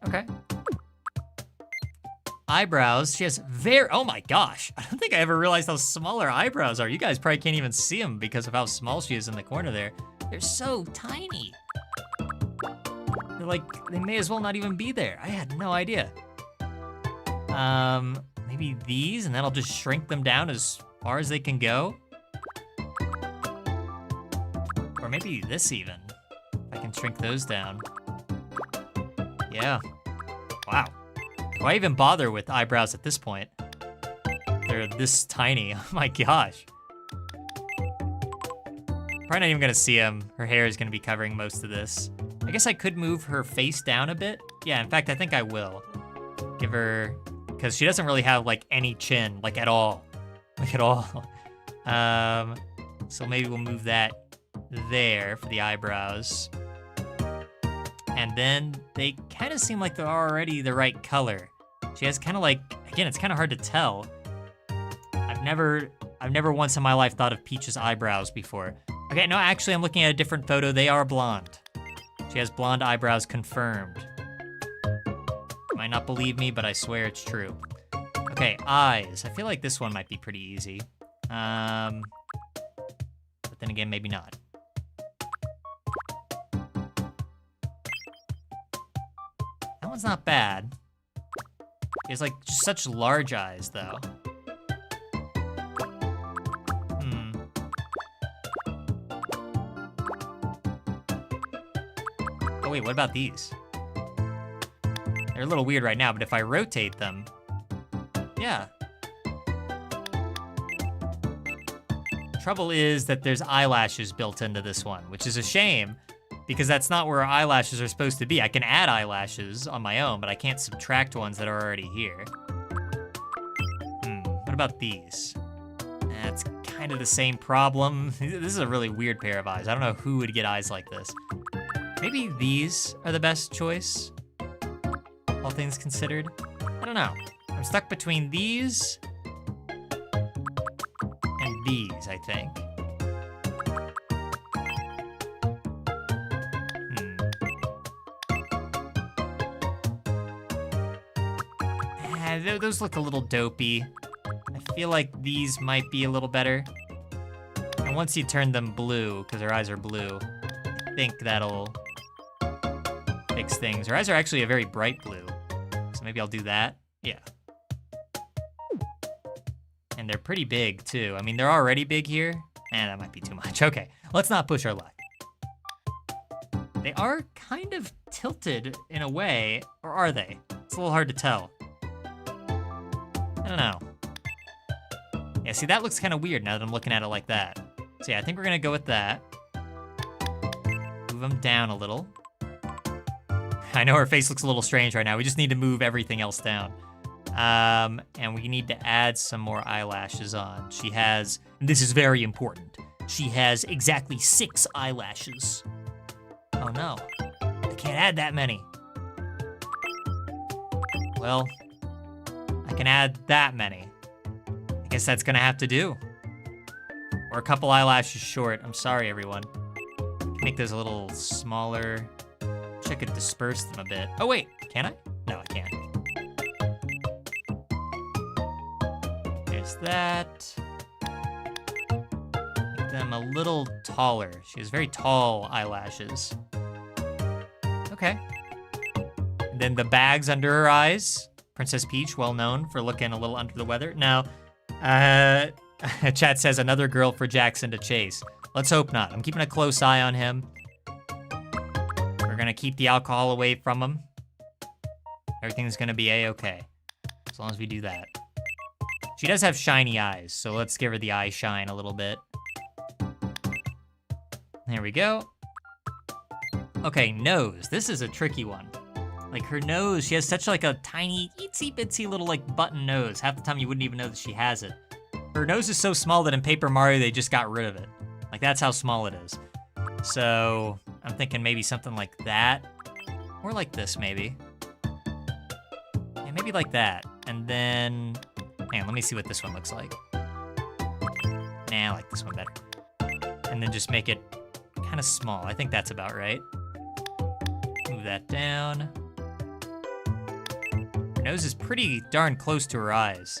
Okay. Eyebrows, she has oh my gosh. I don't think I ever realized how small her eyebrows are. You guys probably can't even see them because of how small she is in the corner there. They're so tiny. They're like, they may as well not even be there. I had no idea. Maybe these, and then I'll just shrink them down as far as they can go. Or maybe this even. I can shrink those down. Yeah. Wow. Do I even bother with eyebrows at this point? They're this tiny. Oh my gosh. Probably not even gonna see them. Her hair is gonna be covering most of this. I guess I could move her face down a bit. Yeah, in fact, I think I will. Give her, because she doesn't really have like any chin, like at all. Like at all. So maybe we'll move that there for the eyebrows. And then they kind of seem like they're already the right color. She has kind of like, again, it's kind of hard to tell. I've never once in my life thought of Peach's eyebrows before. Okay, no, actually I'm looking at a different photo. They are blonde. She has blonde eyebrows confirmed. You might not believe me, but I swear it's true. Okay, eyes. I feel like this one might be pretty easy. But then again, maybe not. That one's not bad. She has like just such large eyes though. Oh wait, what about these? They're a little weird right now, but if I rotate them, yeah. Trouble is that there's eyelashes built into this one, which is a shame because that's not where eyelashes are supposed to be. I can add eyelashes on my own, but I can't subtract ones that are already here. What about these? That's kind of the same problem. This is a really weird pair of eyes. I don't know who would get eyes like this. Maybe these are the best choice, all things considered. I don't know. I'm stuck between these and these, I think. Those look a little dopey. I feel like these might be a little better. And once you turn them blue, because her eyes are blue, I think that'll fix things. Her eyes are actually a very bright blue, so maybe I'll do that. Yeah. And they're pretty big, too. I mean, they're already big here. That might be too much. Okay, let's not push our luck. They are kind of tilted in a way, or are they? It's a little hard to tell. I don't know. Yeah, see, that looks kind of weird now that I'm looking at it like that. So yeah, I think we're gonna go with that. Move them down a little. I know her face looks a little strange right now. We just need to move everything else down. And we need to add some more eyelashes on. She has, and this is very important, she has exactly 6 eyelashes. Oh no, I can't add that many. Well, I can add that many. I guess that's gonna have to do. Or a couple eyelashes short. I'm sorry, everyone. Make those a little smaller. Wish I could disperse them a bit. Oh wait, can I? No, I can't. There's that. Make them a little taller. She has very tall eyelashes. Okay. And then the bags under her eyes. Princess Peach, well known for looking a little under the weather. Now, chat says another girl for Jackson to chase. Let's hope not. I'm keeping a close eye on him. We're gonna keep the alcohol away from him. Everything's gonna be a-okay, as long as we do that. She does have shiny eyes, so let's give her the eye shine a little bit. There we go. Okay, nose. This is a tricky one. Like her nose, she has such like a tiny, itsy bitsy little like button nose. Half the time you wouldn't even know that she has it. Her nose is so small that in Paper Mario they just got rid of it. Like that's how small it is. So I'm thinking maybe something like that. Or like this maybe. Yeah, maybe like that. And then, hang on, let me see what this one looks like. Nah, I like this one better. And then just make it kind of small. I think that's about right. Move that down. Her nose is pretty darn close to her eyes.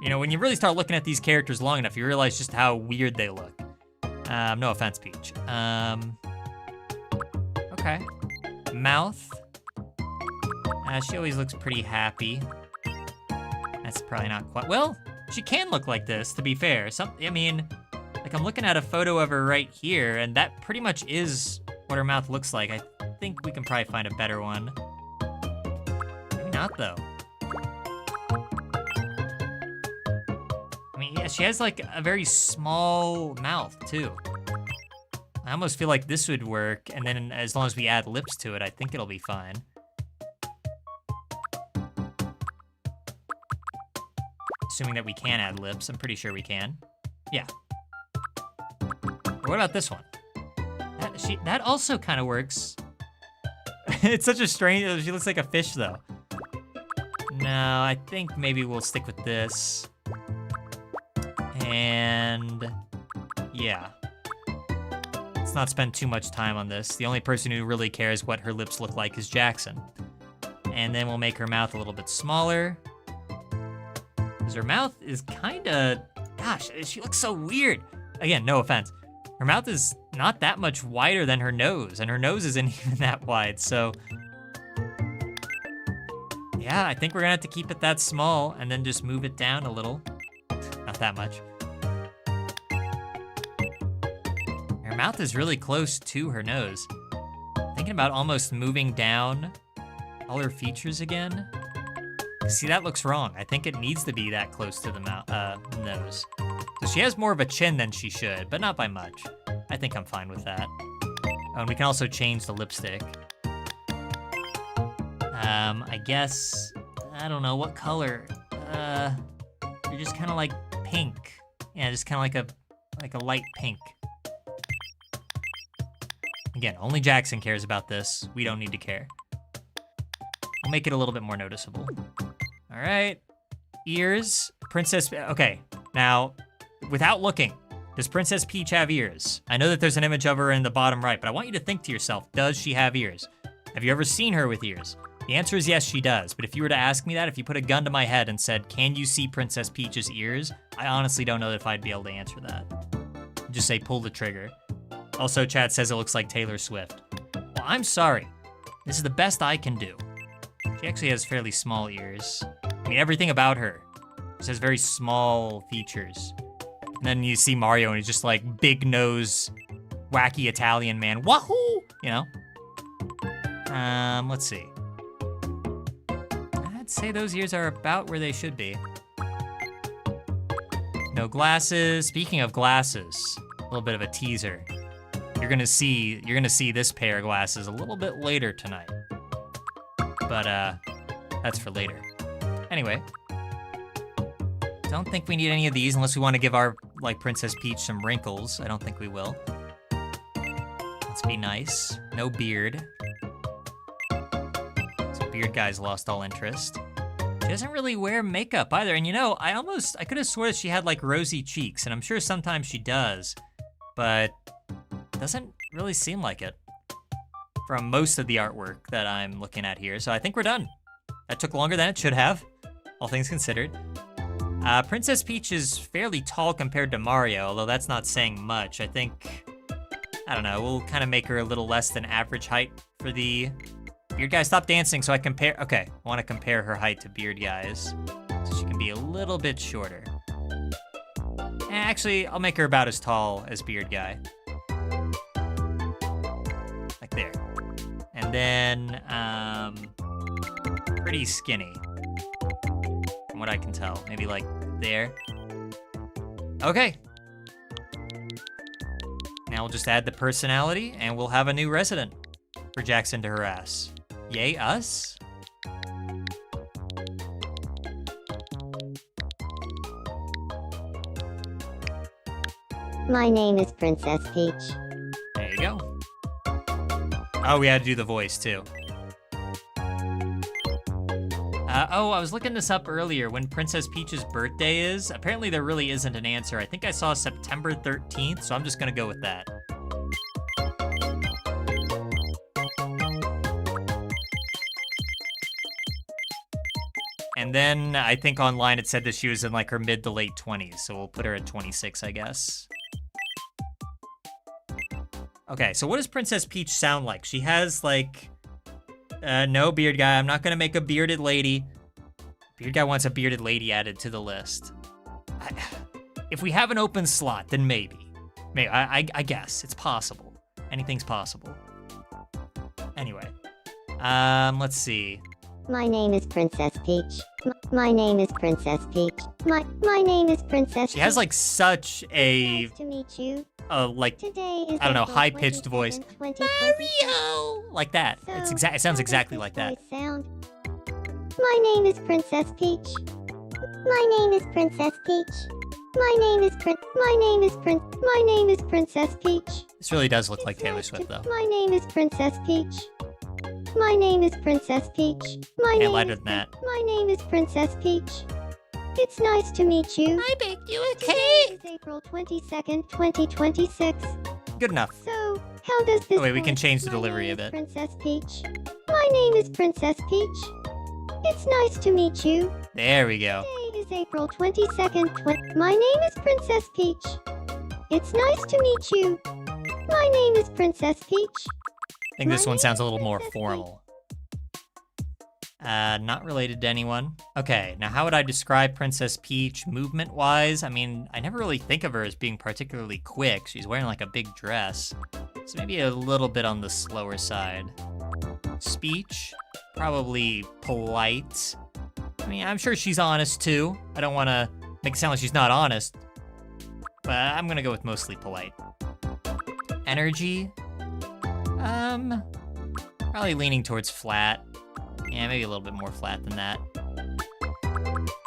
You know, when you really start looking at these characters long enough, you realize just how weird they look. No offense, Peach. Okay. Mouth. She always looks pretty happy. That's probably not quite, well, she can look like this, to be fair. I mean, like I'm looking at a photo of her right here, and that pretty much is what her mouth looks like. I think we can probably find a better one. Maybe not, though. I mean, yeah, she has like a very small mouth, too. I almost feel like this would work, and then as long as we add lips to it, I think it'll be fine. Assuming that we can add lips, I'm pretty sure we can. Yeah. What about this one? That also kind of works. It's such a strange, she looks like a fish though. No, I think maybe we'll stick with this. And yeah. Let's not spend too much time on this. The only person who really cares what her lips look like is Jackson. And then we'll make her mouth a little bit smaller. Because her mouth is kind of, gosh, she looks so weird. Again, no offense. Her mouth is not that much wider than her nose, and her nose isn't even that wide, so. Yeah, I think we're gonna have to keep it that small and then just move it down a little. Not that much. Her mouth is really close to her nose. Thinking about almost moving down all her features again. See, that looks wrong. I think it needs to be that close to the nose. So she has more of a chin than she should, but not by much. I think I'm fine with that. Oh, and we can also change the lipstick. I guess, I don't know, what color? You're just kind of like pink. Yeah, just kind of like a light pink. Again, only Jackson cares about this. We don't need to care. We'll make it a little bit more noticeable. All right, ears, Princess, okay. Now, without looking, does Princess Peach have ears? I know that there's an image of her in the bottom right, but I want you to think to yourself, does she have ears? Have you ever seen her with ears? The answer is yes, she does. But if you were to ask me that, if you put a gun to my head and said, can you see Princess Peach's ears? I honestly don't know if I'd be able to answer that. Just say pull the trigger. Also, chat says it looks like Taylor Swift. Well, I'm sorry. This is the best I can do. She actually has fairly small ears. I mean, everything about her just has very small features. And then you see Mario and he's just like big nose, wacky Italian man. Wahoo! You know? Let's see. I'd say those ears are about where they should be. No glasses. Speaking of glasses, a little bit of a teaser. You're gonna see this pair of glasses a little bit later tonight. But that's for later. Anyway, don't think we need any of these unless we want to give our, like, Princess Peach some wrinkles. I don't think we will. Let's be nice. No beard. So beard guy's lost all interest. She doesn't really wear makeup either. And you know, I could have sworn she had like rosy cheeks, and I'm sure sometimes she does, but doesn't really seem like it from most of the artwork that I'm looking at here. So I think we're done. That took longer than it should have, all things considered. Princess Peach is fairly tall compared to Mario, although that's not saying much. I don't know, we'll kind of make her a little less than average height for the Beard Guy, stop dancing so I compare. Okay, I want to compare her height to Beard Guy's. So she can be a little bit shorter. Actually, I'll make her about as tall as Beard Guy. Like there. And then, pretty skinny. From what I can tell. Maybe like there. Okay. Now we'll just add the personality, and we'll have a new resident for Jackson to harass. Yay, us? My name is Princess Peach. There you go. Oh, we had to do the voice, too. Oh, I was looking this up earlier, when Princess Peach's birthday is. Apparently there really isn't an answer. I think I saw September 13th, so I'm just gonna go with that. And then I think online it said that she was in like her mid to late 20s, so we'll put her at 26, I guess. Okay, so what does Princess Peach sound like? She has like, no, Beard Guy, I'm not gonna make a bearded lady. Beard Guy wants a bearded lady added to the list. If we have an open slot, then maybe. I guess, it's possible. Anything's possible. Anyway, let's see. My name is Princess Peach. My name is Princess Peach. My name is Princess. She has like such a Nice to meet you. like Today is I don't know, April high-pitched 22nd, voice. 2020. Mario, like that. So, It how sounds does exactly this like that. voice sound? My name is Princess Peach. My name is Princess Peach. My name is Princess Peach. This really does look like It's Taylor nice Swift, to- though. My name is Princess Peach. My name is Princess Peach. My And name lighter is than that. My name is Princess Peach. It's nice to meet you. I baked you a Today is April 22nd, 2026. Good enough. So, how does this Oh, wait, we can voice- change the My delivery name a is bit. Princess Peach. My name is Princess Peach. It's nice to meet you. There we go. Today is April 22nd. My name is Princess Peach. It's nice to meet you. My name is Princess Peach. I think this My one sounds a name little is more Princess formal. Not related to anyone. Okay, now how would I describe Princess Peach movement-wise? I mean, I never really think of her as being particularly quick. She's wearing like a big dress. So maybe a little bit on the slower side. Speech, probably polite. I mean, I'm sure she's honest too. I don't want to make it sound like she's not honest, but I'm gonna go with mostly polite. Energy, probably leaning towards flat. Yeah, maybe a little bit more flat than that.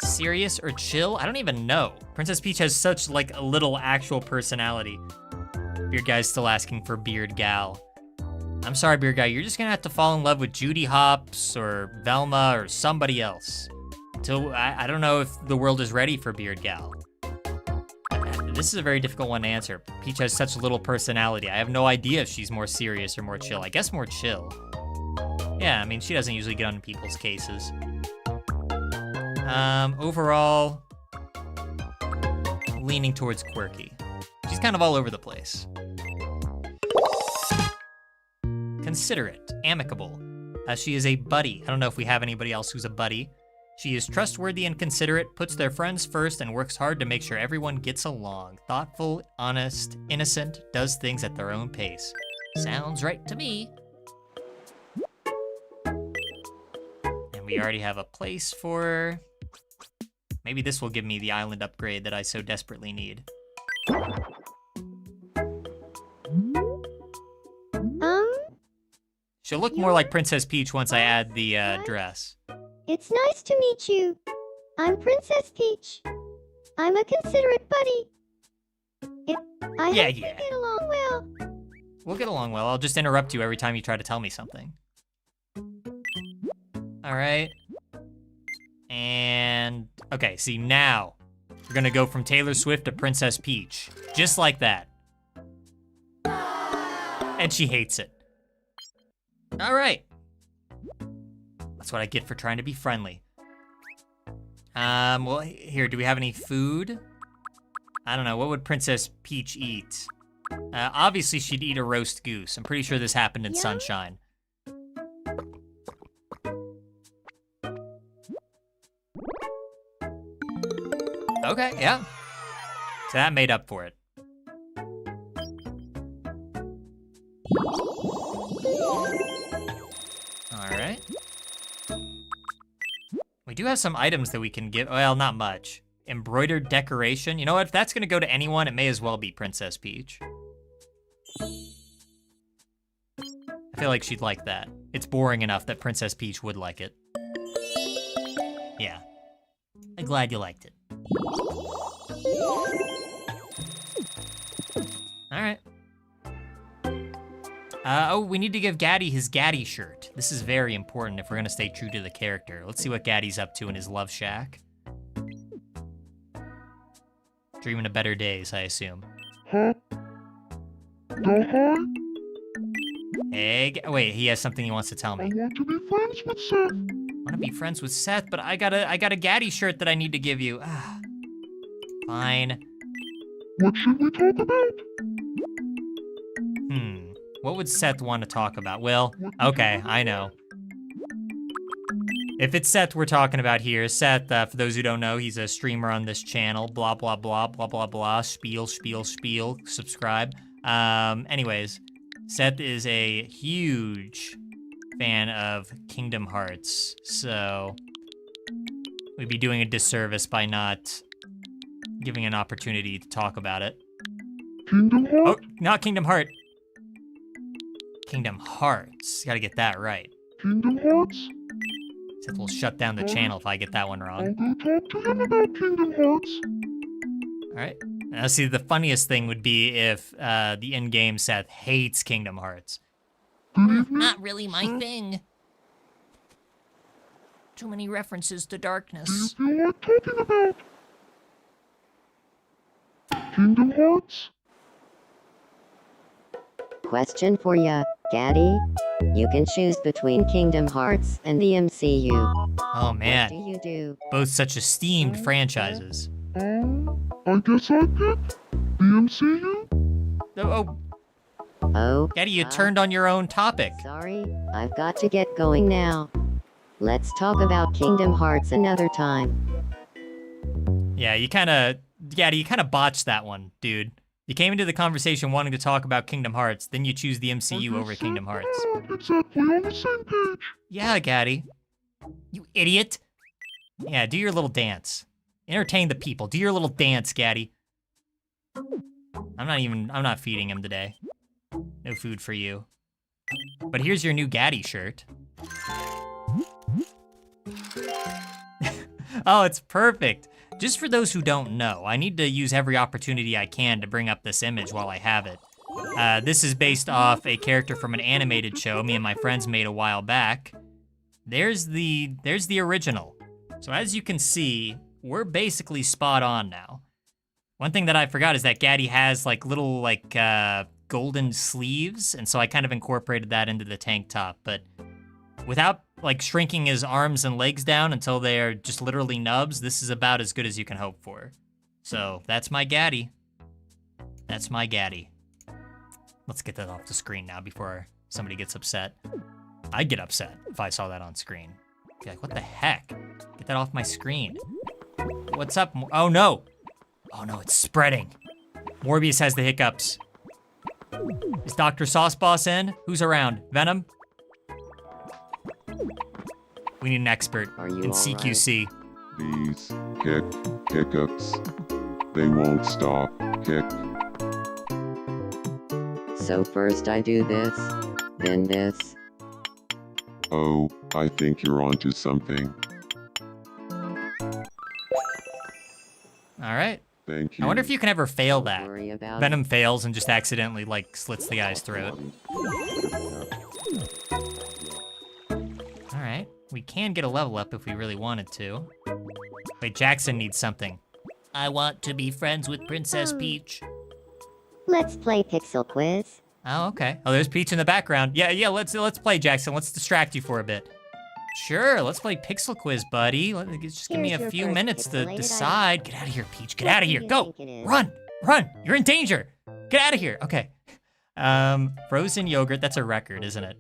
Serious or chill? I don't even know. Princess Peach has such like a little actual personality. Beard Guy's still asking for Beard Gal. I'm sorry, Beard Guy, you're just gonna have to fall in love with Judy Hopps or Velma or somebody else. Until, I don't know if the world is ready for Beard Gal. This is a very difficult one to answer. Peach has such little personality. I have no idea if she's more serious or more chill. I guess more chill. Yeah, I mean, she doesn't usually get on people's cases. Overall, leaning towards quirky. She's kind of all over the place. Considerate, amicable. She is a buddy. I don't know if we have anybody else who's a buddy. She is trustworthy and considerate, puts their friends first, and works hard to make sure everyone gets along. Thoughtful, honest, innocent, does things at their own pace. Sounds right to me. And we already have a place for her. Maybe this will give me the island upgrade that I so desperately need. She'll look more like Princess Peach once I add the dress. It's nice to meet you. I'm Princess Peach. I'm a considerate buddy. I Yeah, hope yeah. we get along well. We'll get along well. I'll just interrupt you every time you try to tell me something. All right. And, okay, see now, we're gonna go from Taylor Swift to Princess Peach. Just like that. And she hates it. All right. That's what I get for trying to be friendly. Well, here, do we have any food? I don't know, what would Princess Peach eat? Obviously she'd eat a roast goose. I'm pretty sure this happened in Yum. Sunshine. Okay, yeah. So that made up for it. All right. We do have some items that we can give. Well, not much. Embroidered decoration. You know what? If that's gonna go to anyone, it may as well be Princess Peach. I feel like she'd like that. It's boring enough that Princess Peach would like it. Yeah. I'm glad you liked it. All right. Oh, we need to give Gaddy his Gaddy shirt. This is very important if we're gonna stay true to the character. Let's see what Gaddy's up to in his love shack. Dreaming of better days, I assume. Hey, wait, he has something he wants to tell me. I want to be friends with Seth. Want to be friends with Seth, but I got a Gaddy shirt that I need to give you. Ah, fine. What should we talk about? What would Seth want to talk about? Well, okay, I know. If it's Seth we're talking about here, Seth, for those who don't know, he's a streamer on this channel. Blah, blah, blah, blah, blah, blah. Spiel, spiel, spiel. Subscribe. Anyways, Seth is a huge fan of Kingdom Hearts, so we'd be doing a disservice by not giving an opportunity to talk about it. Kingdom Hearts? Oh, not Kingdom Heart. Kingdom Hearts. Gotta get that right. Kingdom Hearts? Seth will shut down the channel if I get that one wrong. I'll go talk to him about Kingdom Hearts. All right. Now, see, the funniest thing would be if the in-game Seth hates Kingdom Hearts. Not really my thing. Too many references to darkness. Do you like talking about? Kingdom Hearts? Question for ya, Gaddy. You can choose between Kingdom Hearts and the MCU. Oh, What do man. you do? Both such esteemed franchises. I guess I pick the MCU? Oh, Oh, Gaddy, you turned on your own topic. sorry, I've got to get going now. Let's talk about Kingdom Hearts another time. Yeah, Gaddy, you kind of botched that one, dude. You came into the conversation wanting to talk about Kingdom Hearts, then you choose the MCU over Kingdom Hearts. Exactly on the same page. Yeah, Gaddy. You idiot. Yeah, do your little dance. Entertain the people. Do your little dance, Gaddy. I'm not feeding him today. No food for you. But here's your new Gaddy shirt. Oh, it's perfect. Just for those who don't know, I need to use every opportunity I can to bring up this image while I have it. This is based off a character from an animated show me and my friends made a while back. There's the original. So as you can see, we're basically spot on now. One thing that I forgot is that Gaddy has like little golden sleeves, and so I kind of incorporated that into the tank top, but without like shrinking his arms and legs down until they're just literally nubs, this is about as good as you can hope for. So that's my Gaddy. That's my Gaddy. Let's get that off the screen now before somebody gets upset. I'd get upset if I saw that on screen. Be like, what the heck? Get that off my screen. What's up? Oh no. Oh no, it's spreading. Morbius has the hiccups. Is Dr. Sauce Boss in? Who's around? Venom? We need an expert Are you in all CQC. These hiccups. They won't stop. Hic. So first I do this, then this. Oh, I think you're onto something. All right. Thank you. I wonder if you can ever fail Don't that. worry about Venom fails and just accidentally like slits the guy's throat. All right. We can get a level up if we really wanted to. Wait, Jackson needs something. I want to be friends with Princess Peach. Let's play Pixel Quiz. Oh, okay. Oh, there's Peach in the background. Yeah, let's play, Jackson. Let's distract you for a bit. Sure, let's play Pixel Quiz, buddy. Just give me Here's a your few first minutes to pixelated decide. Get out of here, Peach. Get What out of do here. you Go. think it is? Run. You're in danger. Get out of here. Okay. Frozen yogurt. That's a record, isn't it?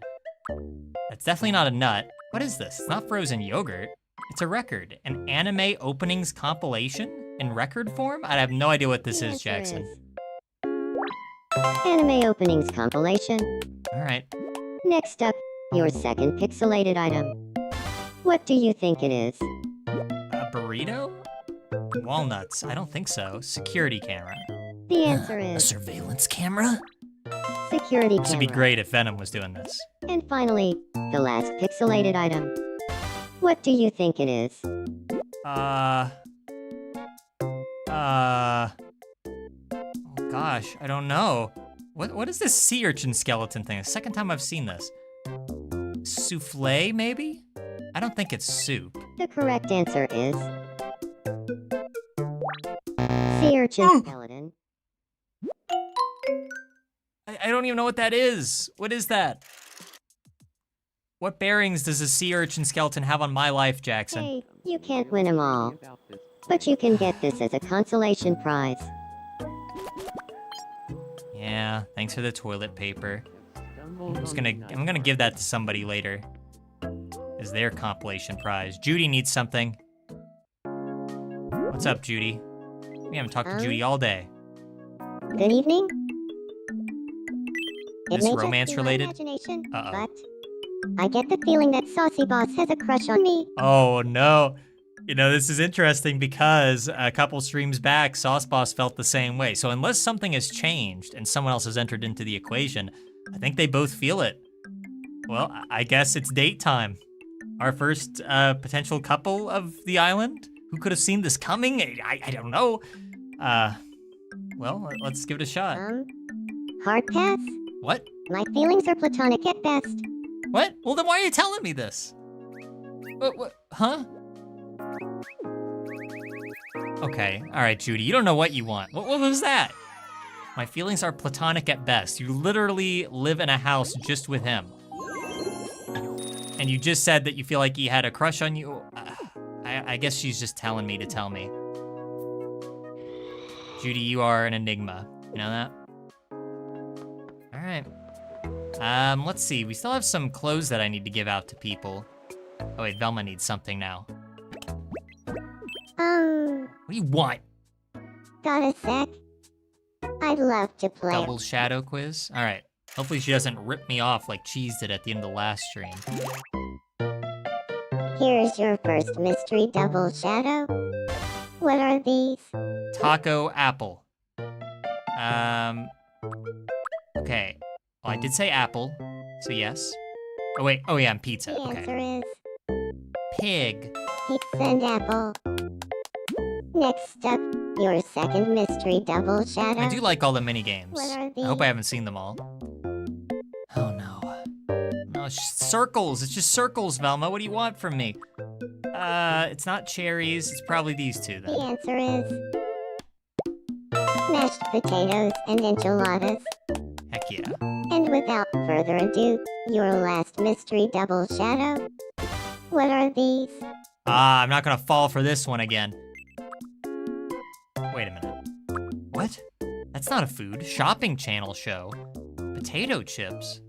That's definitely not a nut. What is this? It's not frozen yogurt. It's a record. An anime openings compilation? in record form? I have no idea what this The is, answer Jackson. Anime openings compilation. All right. Next up, your second pixelated item. What do you think it is? A burrito? Walnuts? I don't think so. Security camera. The answer A is surveillance camera? security This would be camera. great if Venom was doing this. And finally, the last pixelated item. What do you think it is? Oh gosh, I don't know. What is this sea urchin skeleton thing? The second time I've seen this. Souffle, maybe? I don't think it's soup. The correct answer is sea urchin skeleton. I don't even know what that is. What is that? What bearings does a sea urchin skeleton have on my life, Jackson? Hey, you can't win them all, but you can get this as a consolation prize. Yeah, thanks for the toilet paper. I'm gonna give that to somebody later. As their compilation prize. Judy needs something. What's up, Judy? We haven't talked to Judy all day. Good evening. It This may just romance be my related? imagination, Uh-oh. but I get the feeling that Saucy Boss has a crush on me. Oh no. You know, this is interesting because a couple streams back, Sauce Boss felt the same way. So unless something has changed and someone else has entered into the equation, I think they both feel it. Well, I guess it's date time. Our first potential couple of the island? Who could have seen this coming? I don't know. Well, let's give it a shot. Hard pass? What? My feelings are platonic at best. What? Well, then why are you telling me this? What? Huh? Okay, all right, Judy, you don't know what you want. What was that? My feelings are platonic at best. You literally live in a house just with him. And you just said that you feel like he had a crush on you. I guess she's just telling me to tell me. Judy, you are an enigma. You know that? All right. Let's see. We still have some clothes that I need to give out to people. Oh wait, Velma needs something now. What do you want? Got a sec? I'd love to play. Double shadow quiz? All right. Hopefully she doesn't rip me off like Cheese did at the end of the last stream. Here's your first mystery double shadow. What are these? Taco apple. Okay. Well, I did say apple, so yes. Oh wait, oh yeah, I'm pizza, The okay. answer is Pig. pizza and apple. Next up, your second mystery double shadow. I do like all the mini games. What are I hope I these? haven't seen them all. Oh no. No, it's just circles. It's just circles, Velma. What do you want from me? It's not cherries. It's probably these two The then. answer is mashed potatoes and enchiladas. Heck yeah. And without further ado, your last mystery double shadow. What are these? I'm not gonna fall for this one again. Wait a minute. What? That's not a food. Shopping channel show. Potato chips.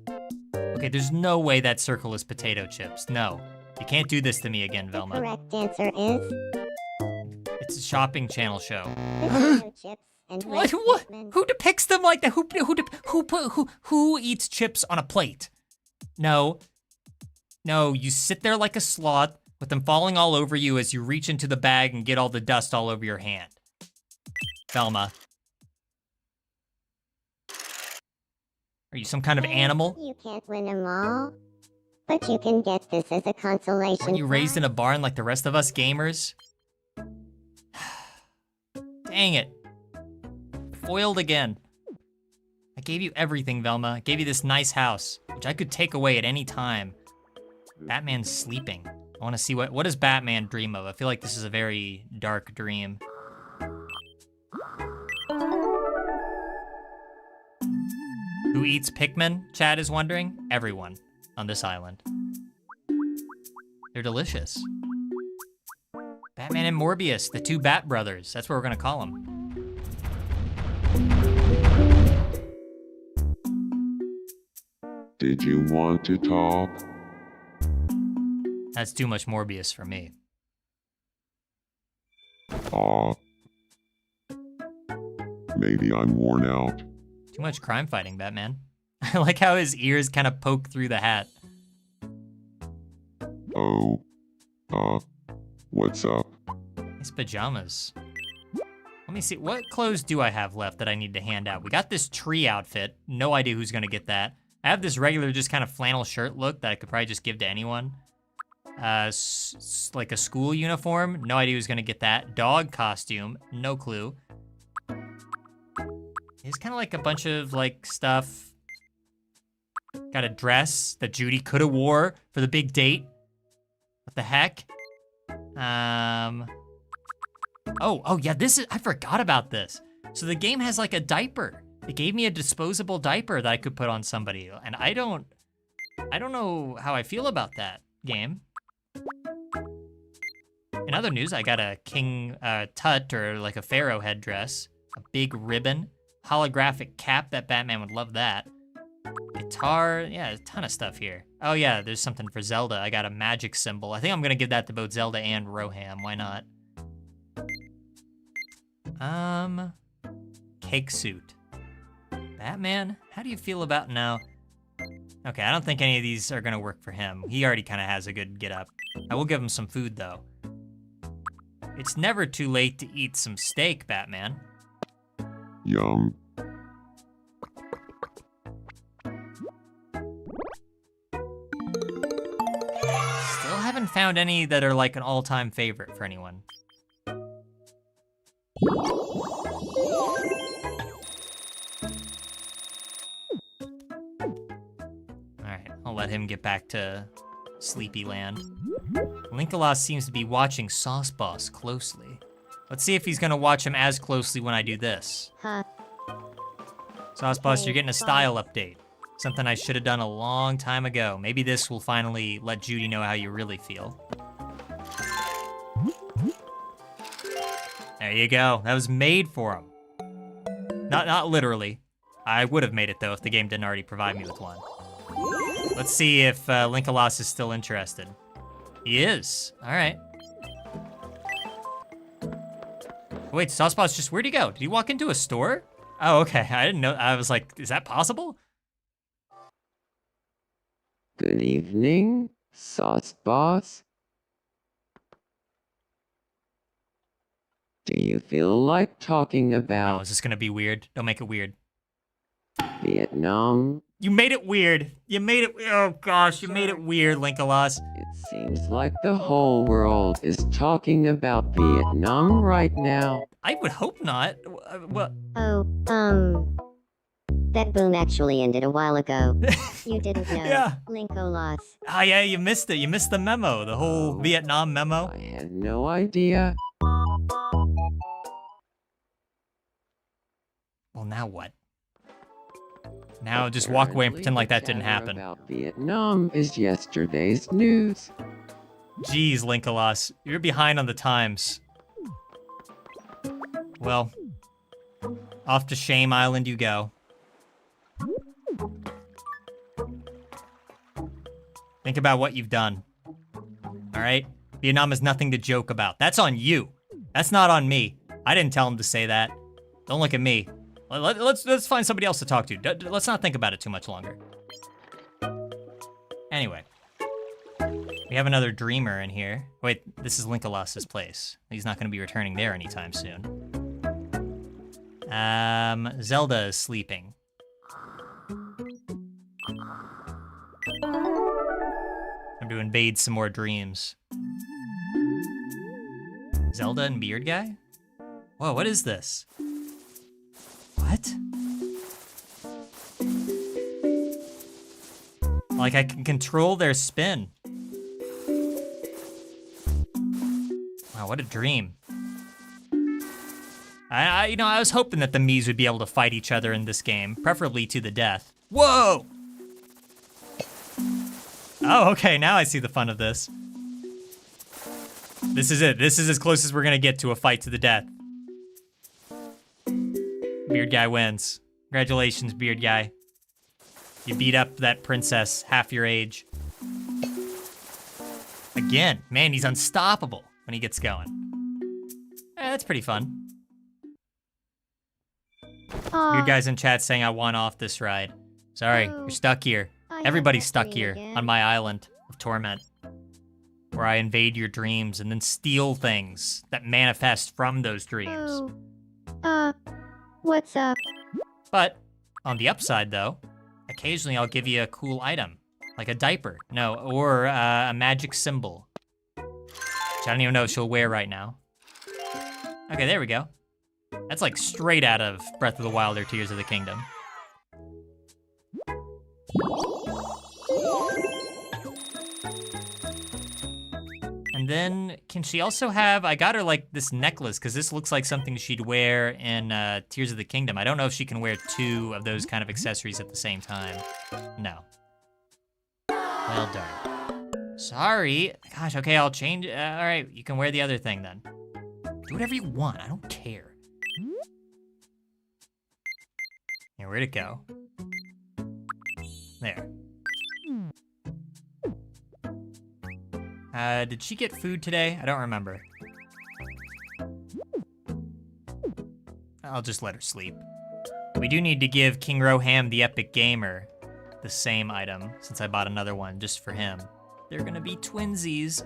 Okay, there's no way that circle is potato chips. No. You can't do this to me again, Velma. Correct answer is It's a shopping channel show. potato chips and What? red What? pigment. Who depicts them like that? Who eats chips on a plate? No. No, you sit there like a sloth with them falling all over you as you reach into the bag and get all the dust all over your hand. Velma. Are you some kind of animal? You can't win them all, but you can get this as a consolation. Weren't you raised in a barn like the rest of us gamers? Dang it. Foiled again. I gave you everything, Velma. I gave you this nice house, which I could take away at any time. Batman's sleeping. I want to see what does Batman dream of? I feel like this is a very dark dream. Who eats Pikmin? Chad is wondering. Everyone on this island. They're delicious. Batman and Morbius, the two Bat brothers. That's what we're gonna call them. Did you want to talk? That's too much Morbius for me. Aw, maybe I'm worn out. Too much crime fighting, Batman. I like how his ears kind of poke through the hat. Oh. What's up? His pajamas. Let me see, what clothes do I have left that I need to hand out? We got this tree outfit. No idea who's gonna get that. I have this regular just kind of flannel shirt look that I could probably just give to anyone. Like a school uniform. No idea who's gonna get that. Dog costume. No clue. It's kind of like a bunch of like stuff. Got a dress that Judy could have wore for the big date. What the heck? Oh yeah, I forgot about this. So the game has like a diaper. It gave me a disposable diaper that I could put on somebody, and I don't know how I feel about that game. In other news, I got a King Tut, or like a pharaoh headdress, a big ribbon, holographic cap, that Batman would love that. Guitar, yeah, a ton of stuff here. Oh yeah, there's something for Zelda. I got a magic symbol. I think I'm gonna give that to both Zelda and Roham, why not? Cake suit. Batman, how do you feel about now? Okay, I don't think any of these are gonna work for him. He already kind of has a good get up. I will give him some food though. It's never too late to eat some steak, Batman. Yum. Still haven't found any that are like an all-time favorite for anyone. Alright, I'll let him get back to Sleepy Land. Linkalos seems to be watching Sauce Boss closely. Let's see if he's gonna watch him as closely when I do this. Huh. Sauce Boss, you're getting a style update. Something I should have done a long time ago. Maybe this will finally let Judy know how you really feel. There you go. That was made for him. Not literally. I would have made it though if the game didn't already provide me with one. Let's see if Linkalos is still interested. He is. All right. Wait, Sauceboss just, where'd he go? Did he walk into a store? Oh, okay. I didn't know. I was like, is that possible? Good evening, Sauce Boss. Do you feel like talking Oh, about is this gonna be weird? Don't make it weird. Vietnam? You made it weird. You made it, oh gosh, you made it weird, Linkalos. It seems like the whole world is talking about Vietnam right now. I would hope not. Well, Oh, that boom actually ended a while ago. You didn't know. Yeah. Linkolos. oh yeah, you missed it. You missed the memo, the whole Vietnam memo. I had no idea. Well, now what? Now just walk away and pretend like that didn't happen. About Vietnam is yesterday's news. Jeez, Linkalos, you're behind on the times. Well, off to Shame Island you go. Think about what you've done. All right? Vietnam is nothing to joke about. That's on you. That's not on me. I didn't tell him to say that. Don't look at me. Let's find somebody else to talk to. Let's not think about it too much longer. Anyway. We have another dreamer in here. Wait, this is Linkalos's place. He's not going to be returning there anytime soon. Zelda is sleeping. I'm to invade some more dreams. Zelda and Beard Guy? Whoa, what is this? What? Like I can control their spin. Wow, what a dream. I was hoping that the Miis would be able to fight each other in this game, preferably to the death. Whoa! Oh, okay, now I see the fun of this. This is it. This is as close as we're gonna get to a fight to the death. Beard Guy wins. Congratulations, Beard Guy. You beat up that princess half your age. Again, man, he's unstoppable when he gets going. That's pretty fun. You guys in chat saying I want off this ride. Sorry, Oh. you're stuck here. I have Everybody's that stuck dream here again. on my island of torment, where I invade your dreams and then steal things that manifest from those dreams. Oh. What's up? But on the upside, though, occasionally I'll give you a cool item, like a diaper, no, or a magic symbol, which I don't even know if she'll wear right now. Okay, there we go. That's like straight out of Breath of the Wild or Tears of the Kingdom. And then, can she also have, I got her like this necklace, because this looks like something she'd wear in Tears of the Kingdom. I don't know if she can wear 2 of those kind of accessories at the same time. No. Well done. Sorry. Gosh, okay, I'll change. All right, you can wear the other thing then. Do whatever you want, I don't care. Here, where'd it go? There. Did she get food today? I don't remember. I'll just let her sleep. We do need to give King Roham the Epic Gamer the same item, since I bought another one just for him. They're gonna be twinsies.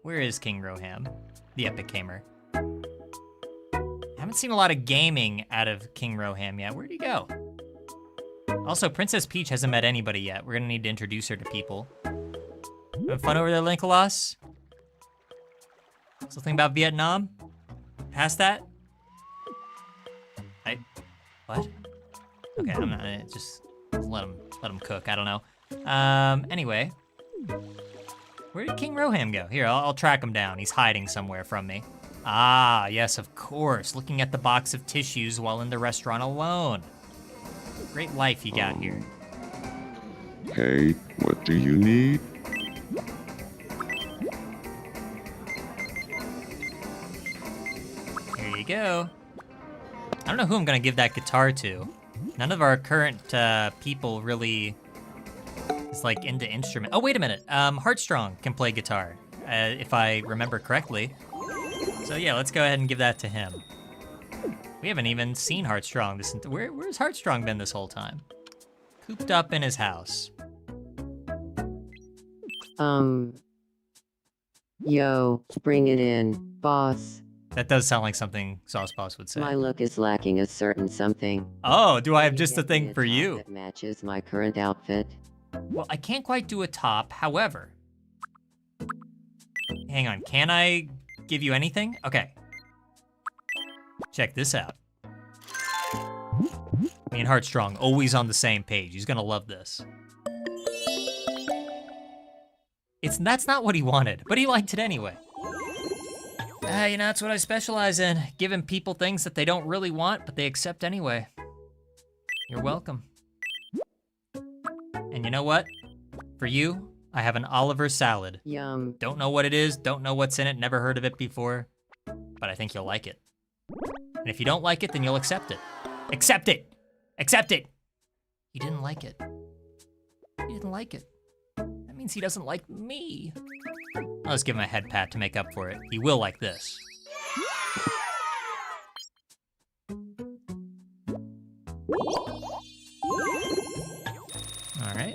Where is King Roham? The Epic Gamer. Haven't seen a lot of gaming out of King Roham yet. Where'd he go? Also, Princess Peach hasn't met anybody yet. We're gonna need to introduce her to people. Having fun over there, Linkolas? Something about Vietnam? Past that? What? Okay, I'm not, just let him cook, I don't know. Anyway. Where did King Roham go? Here, I'll track him down. He's hiding somewhere from me. Ah, yes, of course. Looking at the box of tissues while in the restaurant alone. Great life you got here. Hey, what do you need? Here you go. I don't know who I'm gonna give that guitar to. None of our current people really is like into instrument. Oh, wait a minute. Heartstrong can play guitar, if I remember correctly. So yeah, let's go ahead and give that to him. We haven't even seen Heartstrong where's Heartstrong been this whole time? Cooped up in his house. Yo, bring it in, boss. That does sound like something Sauce Boss would say. My look is lacking a certain something. Oh, do I have Can you just the get me thing a for top you? that matches my current outfit. Well, I can't quite do a top, however. Hang on, can I give you anything? Okay. Check this out. Me and Heartstrong, always on the same page. He's gonna love this. That's not what he wanted, but he liked it anyway. You know, that's what I specialize in. Giving people things that they don't really want, but they accept anyway. You're welcome. And you know what? For you, I have an Oliver salad. Yum. Don't know what it is, don't know what's in it, never heard of it before, but I think you'll like it. And if you don't like it, then you'll accept it. Accept it! Accept it! He didn't like it. He didn't like it. That means he doesn't like me. I'll just give him a head pat to make up for it. He will like this. All right.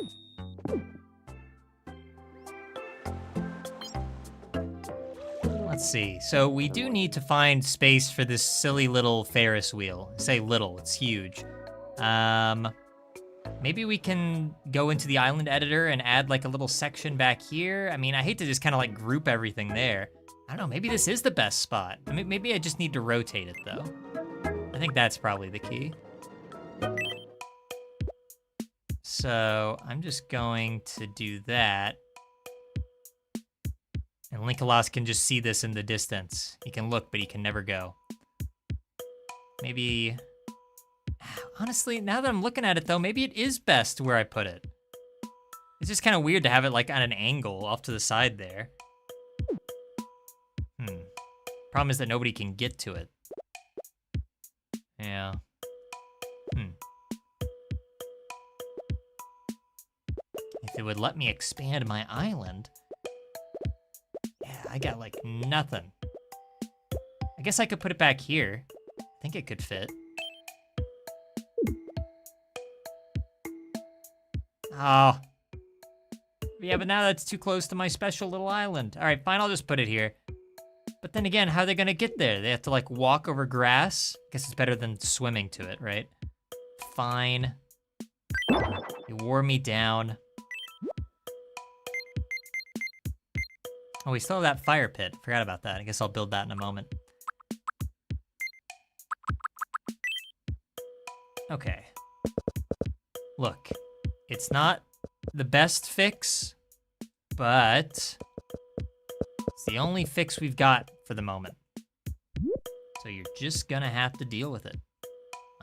Let's see. So we do need to find space for this silly little Ferris wheel. I say little, it's huge. Maybe we can go into the island editor and add like a little section back here. I mean, I hate to just kind of like group everything there. I don't know, maybe this is the best spot. I mean, maybe I just need to rotate it though. I think that's probably the key. So I'm just going to do that. And Linkolas can just see this in the distance. He can look, but he can never go. Maybe, honestly, now that I'm looking at it though, maybe it is best where I put it. It's just kind of weird to have it like on an angle off to the side there. Problem is that nobody can get to it. Yeah. If it would let me expand my island. Yeah, I got like nothing. I guess I could put it back here. I think it could fit. Oh. Yeah, but now that's too close to my special little island. All right, fine, I'll just put it here. But then again, how are they gonna get there? They have to like walk over grass? Guess it's better than swimming to it, right? Fine. You wore me down. Oh, we still have that fire pit. Forgot about that. I guess I'll build that in a moment. Okay. Look, it's not the best fix, but it's the only fix we've got for the moment. So you're just gonna have to deal with it.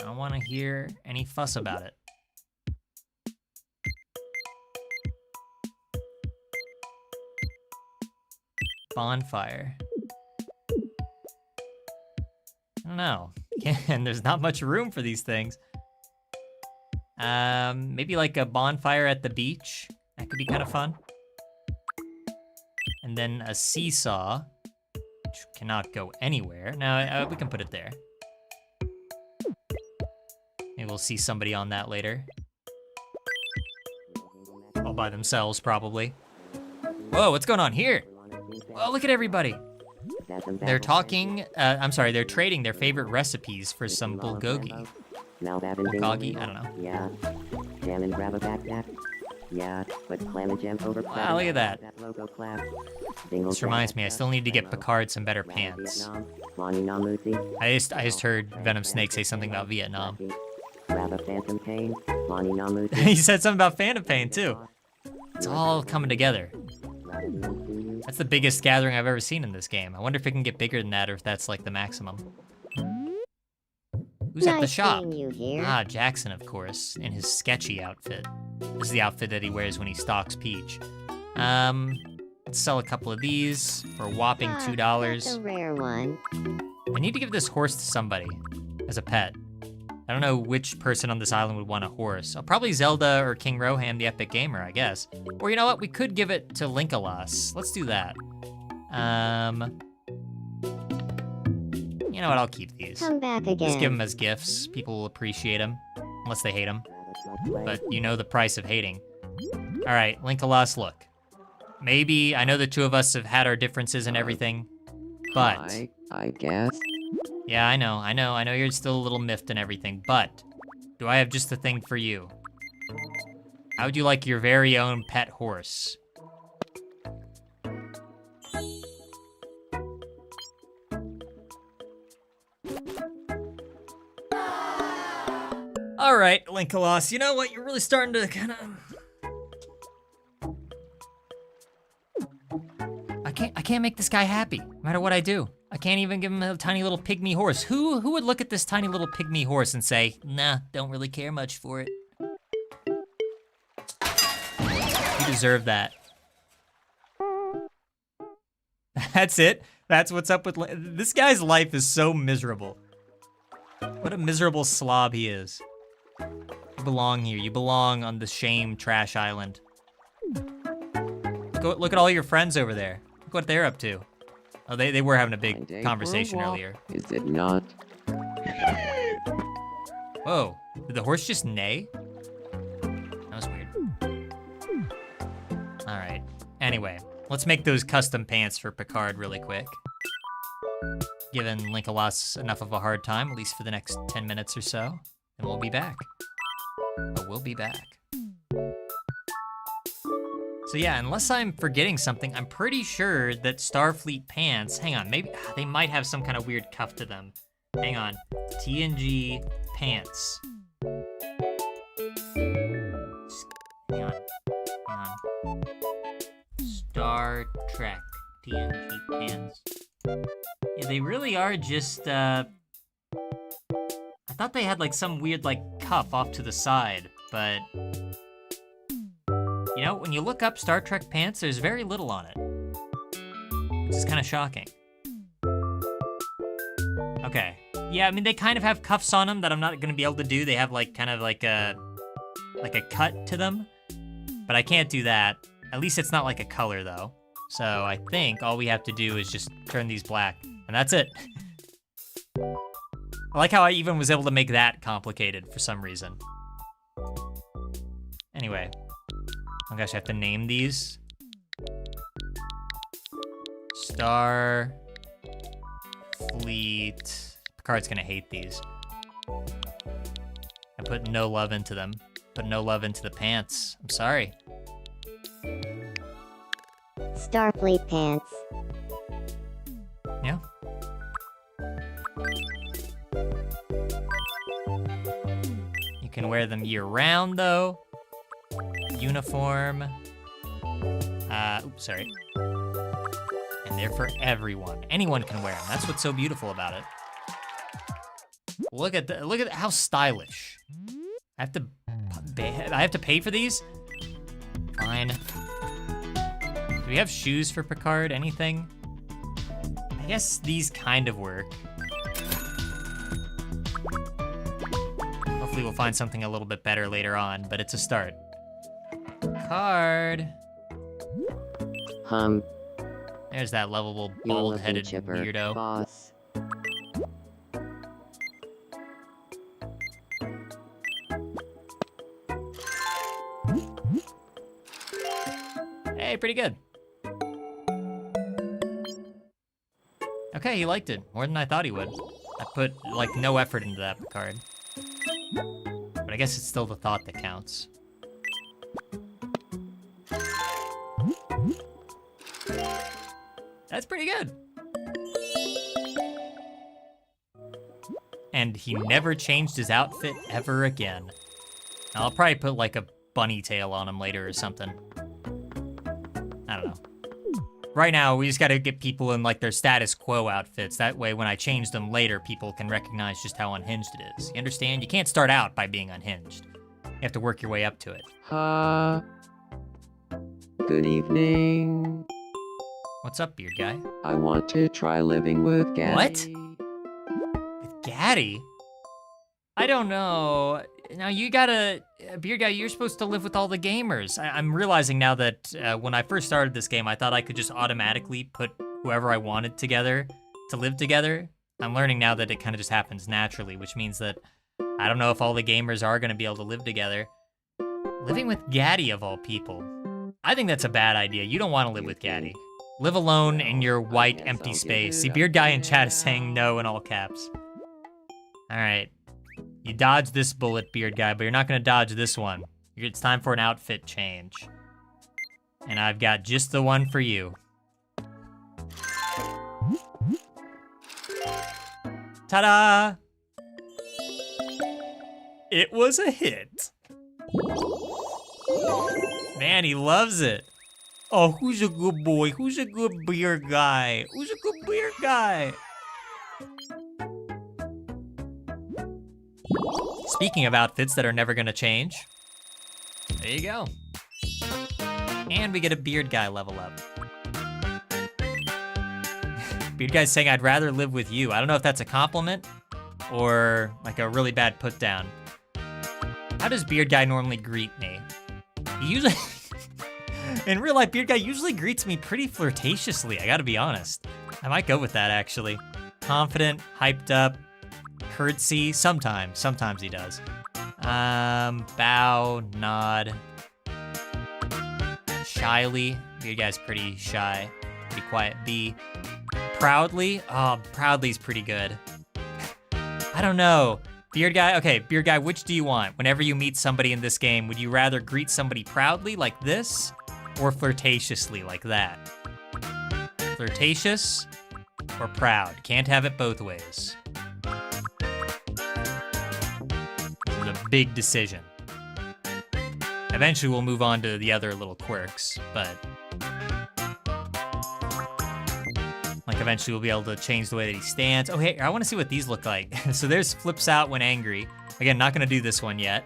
I don't want to hear any fuss about it. Bonfire. I don't know. And there's not much room for these things. Maybe like a bonfire at the beach. That could be kind of fun. And then a seesaw, which cannot go anywhere. No, we can put it there. Maybe we'll see somebody on that later. All by themselves, probably. Whoa, what's going on here? Well, look at everybody. They're talking, I'm sorry, they're trading their favorite recipes for some bulgogi. Bulgogi? I don't know. Yeah. Jam and grab a backpack. Yeah, put clam and jam over. Wow, look at that. Logo clap. This reminds me, I still need to get Picard some better pants. I just heard Venom Snake say something about Vietnam. Grab a phantom pain. He said something about Phantom Pain, too. It's all coming together. That's the biggest gathering I've ever seen in this game. I wonder if it can get bigger than that or if that's like the maximum. Who's at the shop? Seeing you here. Ah, Jackson, of course, in his sketchy outfit. This is the outfit that he wears when he stalks Peach. Let's sell a couple of these for a whopping That's $2. a rare one. I need to give this horse to somebody as a pet. I don't know which person on this island would want a horse. Probably Zelda or King Rohan, the epic gamer, I guess. Or you know what? We could give it to Linkalas. Let's do that. You know what? I'll keep these. Come back again. Just give them as gifts. People will appreciate them, unless they hate them. But you know the price of hating. All right, Linkalas, look. Maybe, I know the two of us have had our differences and everything, but... I guess. Yeah, I know you're still a little miffed and everything, but do I have just the thing for you? How would you like your very own pet horse? All right, Linkalas, you know what? You're really starting to kind of... I can't make this guy happy, no matter what I do. I can't even give him a tiny little pygmy horse. Who would look at this tiny little pygmy horse and say, nah, don't really care much for it? You deserve that. That's it? That's what's up with... This guy's life is so miserable. What a miserable slob he is. You belong here. You belong on the shame trash island. Look at all your friends over there. Look what they're up to. Oh, they were having a big conversation earlier. Is it not? Whoa, did the horse just neigh? That was weird. All right, anyway, let's make those custom pants for Picard really quick. Giving Linkalas enough of a hard time, at least for the next 10 minutes or so, and we'll be back. But we'll be back. So yeah, unless I'm forgetting something, I'm pretty sure that Starfleet pants, hang on, maybe they might have some kind of weird cuff to them. Hang on, TNG pants. Hang on. Star Trek TNG pants. Yeah, they really are just, I thought they had like some weird like cuff off to the side, but you know, when you look up Star Trek pants, there's very little on it, which is kind of shocking. Okay, yeah, I mean, they kind of have cuffs on them that I'm not gonna be able to do. They have like kind of like a cut to them, but I can't do that. At least it's not like a color though. So I think all we have to do is just turn these black, and that's it. I like how I even was able to make that complicated for some reason. Anyway, Oh gosh, I have to name these. Star Fleet. Picard's gonna hate these. I put no love into them. Put no love into the pants. I'm sorry. Starfleet pants. Yeah. You can wear them year round though. Uniform. Oops, sorry. And they're for everyone. Anyone can wear them. That's what's so beautiful about it. Look at how stylish. I have to pay for these? Fine. Do we have shoes for Picard? Anything? I guess these kind of work. Hopefully we'll find something a little bit better later on, but it's a start. Picard. There's that lovable bald-headed weirdo. Boss. Hey, pretty good. Okay, he liked it more than I thought he would. I put, like, no effort into that Picard. But I guess it's still the thought that counts. That's pretty good. And he never changed his outfit ever again. I'll probably put, like, a bunny tail on him later or something. I don't know. Right now, we just gotta get people in like their status quo outfits. That way, when I change them later, people can recognize just how unhinged it is. You understand? You can't start out by being unhinged. You have to work your way up to it. Good evening. What's up, beard guy? I want to try living with Gaddy. What? With Gaddy? I don't know. Now you gotta, beard guy, you're supposed to live with all the gamers. I'm realizing now that when I first started this game, I thought I could just automatically put whoever I wanted together to live together. I'm learning now that it kind of just happens naturally, which means that I don't know if all the gamers are gonna be able to live together. Living with Gaddy of all people. I think that's a bad idea. You don't wanna live with Gaddy. Live alone in your white empty space. See, beard guy in chat is saying no in all caps. All right. You dodged this bullet, beard guy, but you're not gonna dodge this one. It's time for an outfit change. And I've got just the one for you. Ta-da! It was a hit. Man, he loves it. Oh, who's a good boy? Who's a good beard guy? Who's a good beard guy? Speaking of outfits that are never gonna change, there you go. And we get a beard guy level up. Beard guy's saying, I'd rather live with you. I don't know if that's a compliment or like a really bad put down. How does beard guy normally greet me? He usually, in real life, beard guy usually greets me pretty flirtatiously, I gotta be honest. I might go with that actually. Confident, hyped up, curtsy, sometimes he does. Bow, nod. Shyly, beard guy's pretty shy, pretty quiet. B. Proudly, oh, proudly's pretty good. I don't know. Beard guy, okay, beard guy, which do you want? Whenever you meet somebody in this game, would you rather greet somebody proudly like this or flirtatiously like that? Flirtatious or proud? Can't have it both ways. This is a big decision. Eventually we'll move on to the other little quirks, but like eventually we'll be able to change the way that he stands. Oh, hey, I want to see what these look like. So there's flips out when angry. Again, not gonna do this one yet.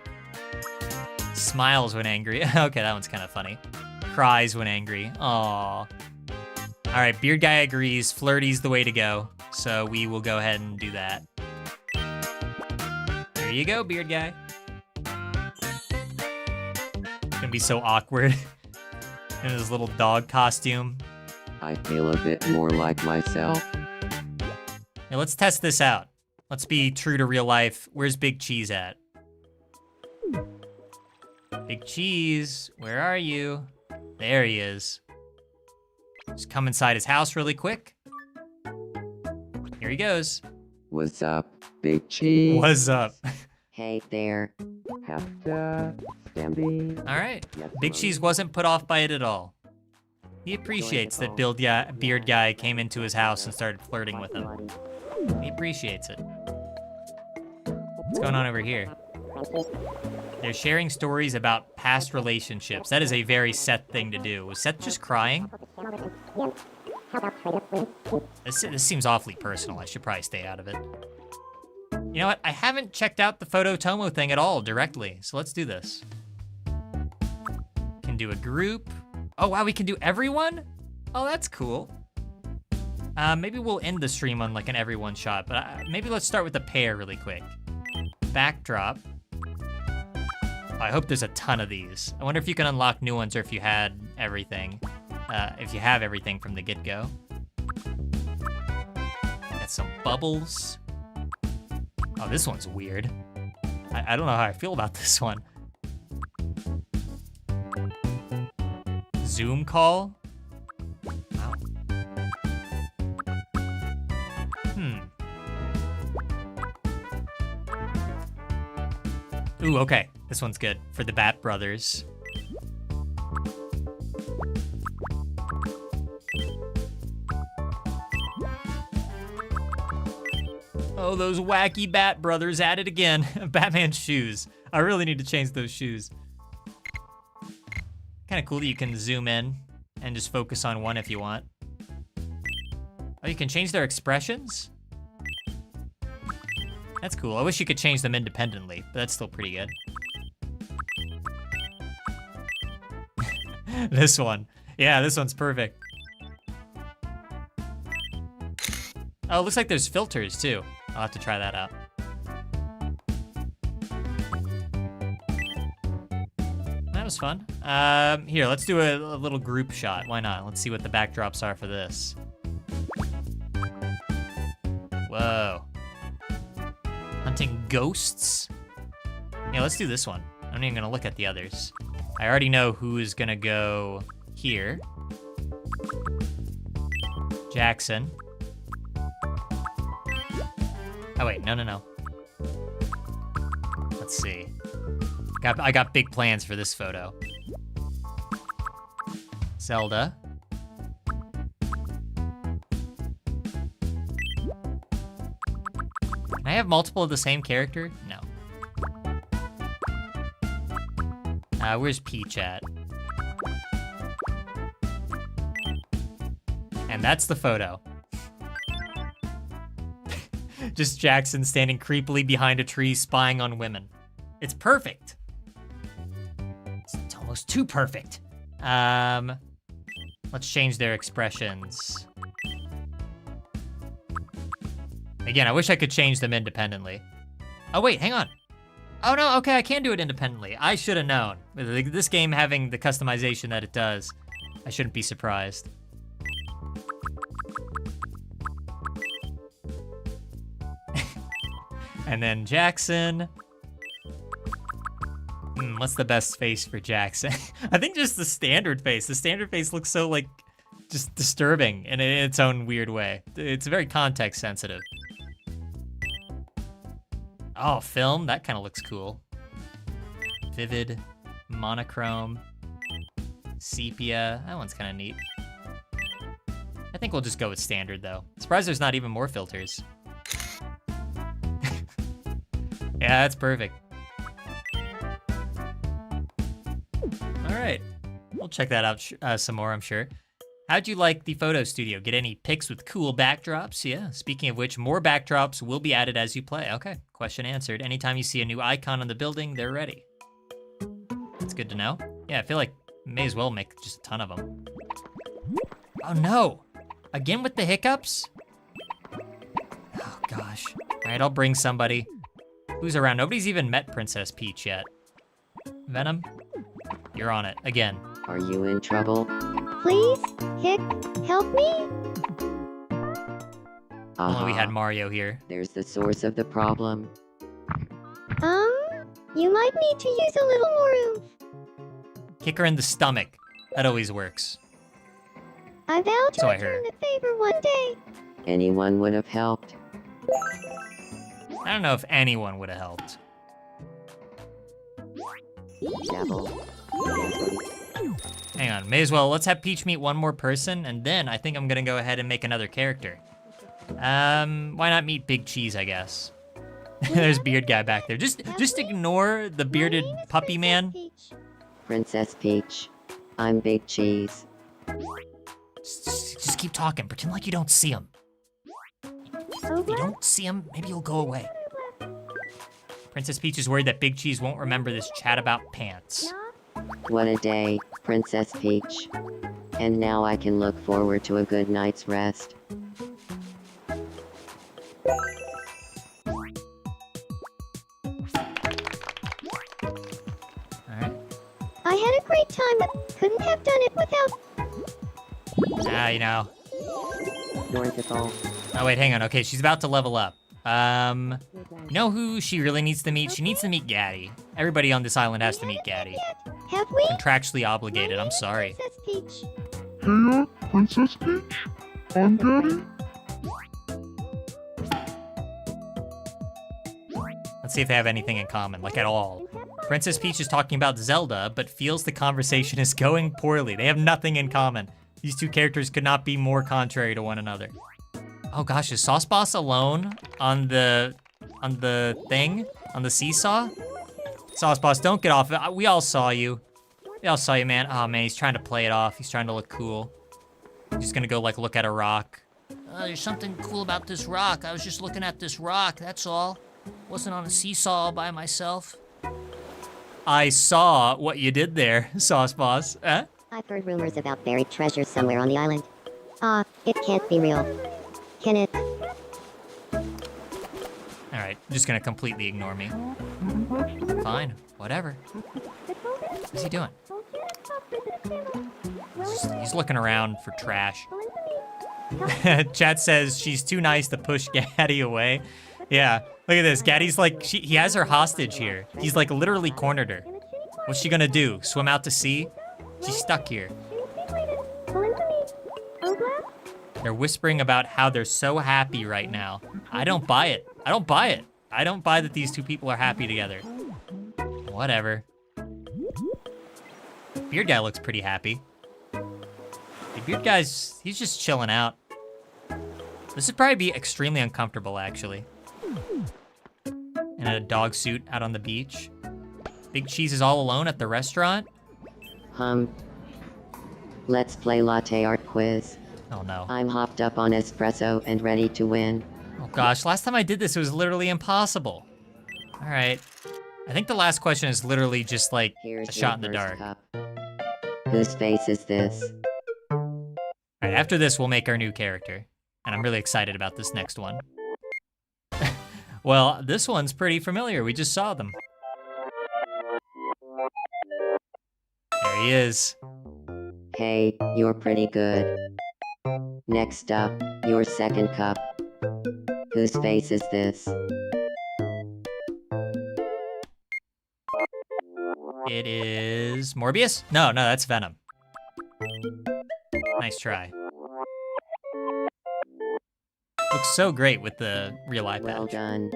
Smiles when angry. Okay, that one's kind of funny. Cries when angry. Aww. All right, beard guy agrees. Flirty's the way to go. So we will go ahead and do that. Here you go, beard guy. It's gonna be so awkward in his little dog costume. I feel a bit more like myself. Now let's test this out. Let's be true to real life. Where's Big Cheese at? Big Cheese, where are you? There he is. Just come inside his house really quick. Here he goes. What's up, Big Cheese? What's up? Hey there. Hafta, Stampy. All right. Big Cheese wasn't put off by it at all. He appreciates that Beard Guy came into his house and started flirting with him. He appreciates it. What's going on over here? They're sharing stories about past relationships. That is a very Seth thing to do. Was Seth just crying? This seems awfully personal. I should probably stay out of it. You know what? I haven't checked out the Photo Tomo thing at all directly, so let's do this. Can do a group. Oh, wow, we can do everyone? Oh, that's cool. Maybe we'll end the stream on like an everyone shot, but maybe let's start with the pair really quick. Backdrop. Oh, I hope there's a ton of these. I wonder if you can unlock new ones or if you had everything. If you have everything from the get-go. Got some bubbles. Oh, this one's weird. I don't know how I feel about this one. Zoom call? Wow. Ooh, okay. This one's good. For the Bat Brothers. Oh, those wacky Bat Brothers at it again. Batman's shoes. I really need to change those shoes. Kind of cool that you can zoom in and just focus on one if you want. Oh, you can change their expressions? That's cool. I wish you could change them independently, but that's still pretty good. This one. Yeah, this one's perfect. Oh, it looks like there's filters too. I'll have to try that out. That was fun. Here, let's do a little group shot. Why not? Let's see what the backdrops are for this. Whoa. Hunting ghosts? Yeah, let's do this one. I'm not even gonna look at the others. I already know who is gonna go here. Jackson. Oh wait, no. Let's see. I got big plans for this photo. Zelda. Can I have multiple of the same character? No. Where's Peach at? And that's the photo. Just Jackson standing creepily behind a tree spying on women. It's perfect. It's almost too perfect. Let's change their expressions. Again, I wish I could change them independently. Oh wait, hang on. Oh no, okay, I can do it independently. I should have known. With this game having the customization that it does, I shouldn't be surprised. And then Jackson. What's the best face for Jackson? I think just the standard face. The standard face looks so like just disturbing in its own weird way. It's very context sensitive. Oh, film? That kind of looks cool. Vivid, monochrome, sepia. That one's kind of neat. I think we'll just go with standard though. Surprised there's not even more filters. Yeah, that's perfect. All right, we'll check that out some more, I'm sure. How'd you like the photo studio? Get any pics with cool backdrops? Yeah, speaking of which, more backdrops will be added as you play. Okay, question answered. Anytime you see a new icon on the building, they're ready. That's good to know. Yeah, I feel like may as well make just a ton of them. Oh no, again with the hiccups? Oh gosh. All right, I'll bring somebody. Who's around? Nobody's even met Princess Peach yet. Venom, you're on it again. Are you in trouble? Please, Hick, help me? Only we had Mario here. There's the source of the problem. You might need to use a little more oomph. Kick her in the stomach. That always works. I vow to So I return heard. the favor one day. Anyone would have helped. I don't know if anyone would have helped. Devil. Hang on, may as well. Let's have Peach meet one more person, and then I think I'm gonna go ahead and make another character. Why not meet Big Cheese, I guess? There's Beard Guy back there. Just ignore the bearded My name is puppy Princess man. Peach. Princess Peach. I'm Big Cheese. Just keep talking. Pretend like you don't see him. Oh, If you don't see him, maybe he'll go away. Princess Peach is worried that Big Cheese won't remember this chat about pants. What a day, Princess Peach. And now I can look forward to a good night's rest. Alright. I had a great time, but couldn't have done it without. You know. Wonderful. Oh, wait, hang on. Okay, she's about to level up. You know who she really needs to meet? She needs to meet Gaddy. Everybody on this island has to meet Gaddy. Have we? Contractually obligated, I'm sorry. Princess Peach. Hey, Princess Peach? I'm Daddy. Let's see if they have anything in common, like at all. Princess Peach is talking about Zelda, but feels the conversation is going poorly. They have nothing in common. These two characters could not be more contrary to one another. Oh gosh, is Sauce Boss alone on the thing? On the seesaw? Sauce Boss, don't get off it. We all saw you. We all saw you, man. Oh man, he's trying to play it off. He's trying to look cool. He's just gonna go like look at a rock. There's something cool about this rock. I was just looking at this rock, that's all. Wasn't on a seesaw all by myself. I saw what you did there, Sauce Boss. Eh? I've heard rumors about buried treasure somewhere on the island. It can't be real. Can it? Alright, just gonna completely ignore me. Fine, whatever. What's he doing? He's looking around for trash. Chat says she's too nice to push Gaddy away. Yeah, look at this. Gaddy's like, he has her hostage here. He's like literally cornered her. What's she gonna do? Swim out to sea? She's stuck here. They're whispering about how they're so happy right now. I don't buy it. I don't buy it. I don't buy that these two people are happy together. Whatever. Beard Guy looks pretty happy. The Beard Guy's, he's just chilling out. This would probably be extremely uncomfortable, actually. In a dog suit out on the beach. Big Cheese is all alone at the restaurant. Let's play latte art quiz. Oh no. I'm hopped up on espresso and ready to win. Oh gosh, last time I did this, it was literally impossible. All right. I think the last question is literally just like Here's a shot in your the first dark. cup. Whose face is this? All right, after this, we'll make our new character. And I'm really excited about this next one. Well, this one's pretty familiar. We just saw them. There he is. Hey, you're pretty good. Next up, your second cup. Whose face is this? It is Morbius? No, that's Venom. Nice try. Looks so great with the real eye Well patch. done.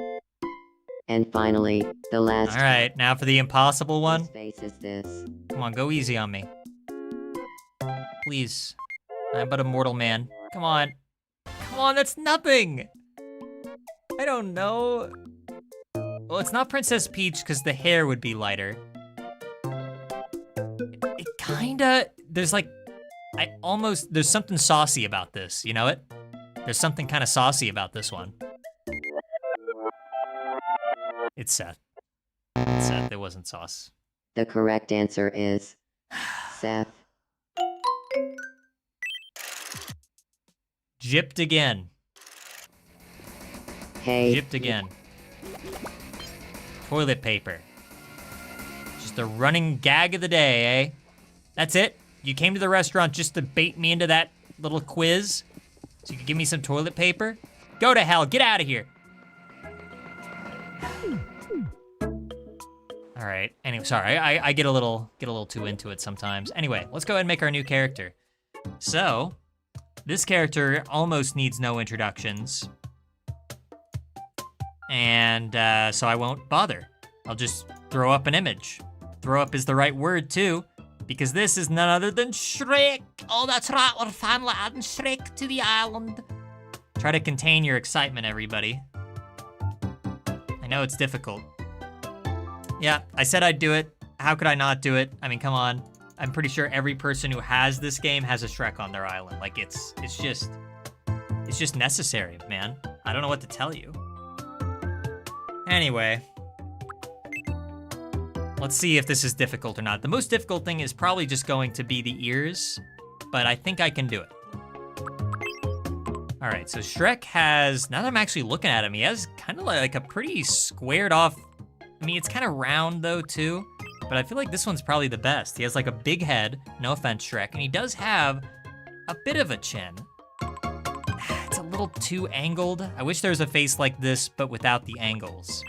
And finally, the last All right, now for the impossible one. Whose face is this? Come on, go easy on me. Please. I'm but a mortal man. Come on. Come on, that's nothing! I don't know. Well, it's not Princess Peach because the hair would be lighter. It kinda, there's like, there's something saucy about this, you know it? There's something kind of saucy about this one. It's Seth. It's Seth, it wasn't sauce. The correct answer is Seth. Gypped again. Hey, Gypped again. Toilet paper. Just a running gag of the day, eh? That's it? You came to the restaurant just to bait me into that little quiz? So you could give me some toilet paper? Go to hell, get out of here. All All right. Anyway, sorry, I get a little too into it sometimes. Anyway, let's go ahead and make our new character. So, this character almost needs no introductions. And so I won't bother. I'll just throw up an image. Throw up is the right word too, because this is none other than Shrek. Oh, that's right, we're finally adding Shrek to the island. Try to contain your excitement, everybody. I know it's difficult. Yeah, I said I'd do it. How could I not do it? I mean, come on. I'm pretty sure every person who has this game has a Shrek on their island. Like, it's just necessary, man. I don't know what to tell you. Anyway, let's see if this is difficult or not. The most difficult thing is probably just going to be the ears, but I think I can do it. All right, so Shrek has, now that I'm actually looking at him, he has kind of like a pretty squared off, I mean, it's kind of round though too, but I feel like this one's probably the best. He has like a big head, no offense Shrek, and he does have a bit of a chin. It's a little too angled. I wish there was a face like this, but without the angles.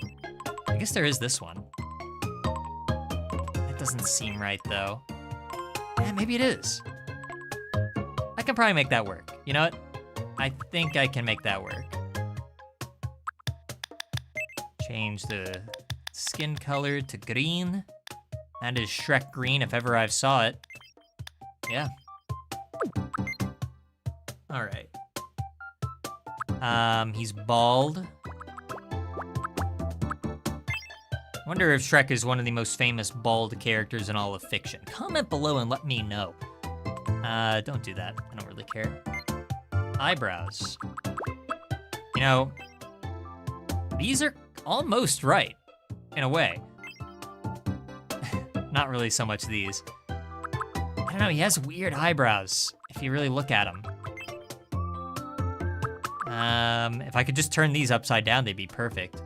I guess there is this one. That doesn't seem right though. Yeah, maybe it is. I can probably make that work. You know what? I think I can make that work. Change the skin color to green. That is Shrek green if ever I've saw it. Yeah. All right. He's bald. Wonder if Shrek is one of the most famous bald characters in all of fiction. Comment below and let me know. Don't do that. I don't really care. Eyebrows. You know, these are almost right, in a way. Not really so much these. I don't know, he has weird eyebrows, if you really look at him. If I could just turn these upside down, they'd be perfect.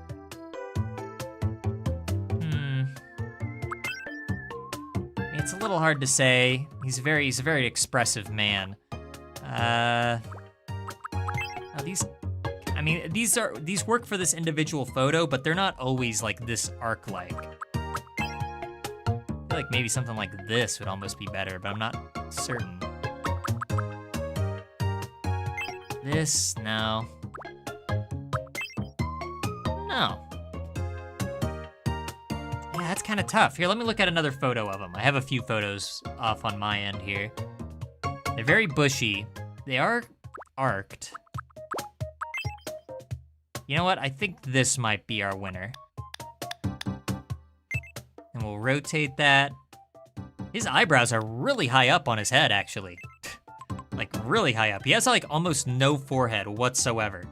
It's a little hard to say. He's a very expressive man. These work for this individual photo, but they're not always like this arc-like. I feel like maybe something like this would almost be better, but I'm not certain. This, no. No. Yeah, that's kind of tough. Here, let me look at another photo of him. I have a few photos off on my end here. They're very bushy. They are arced. You know what? I think this might be our winner. And we'll rotate that. His eyebrows are really high up on his head, actually. Like, really high up. He has, like, almost no forehead whatsoever.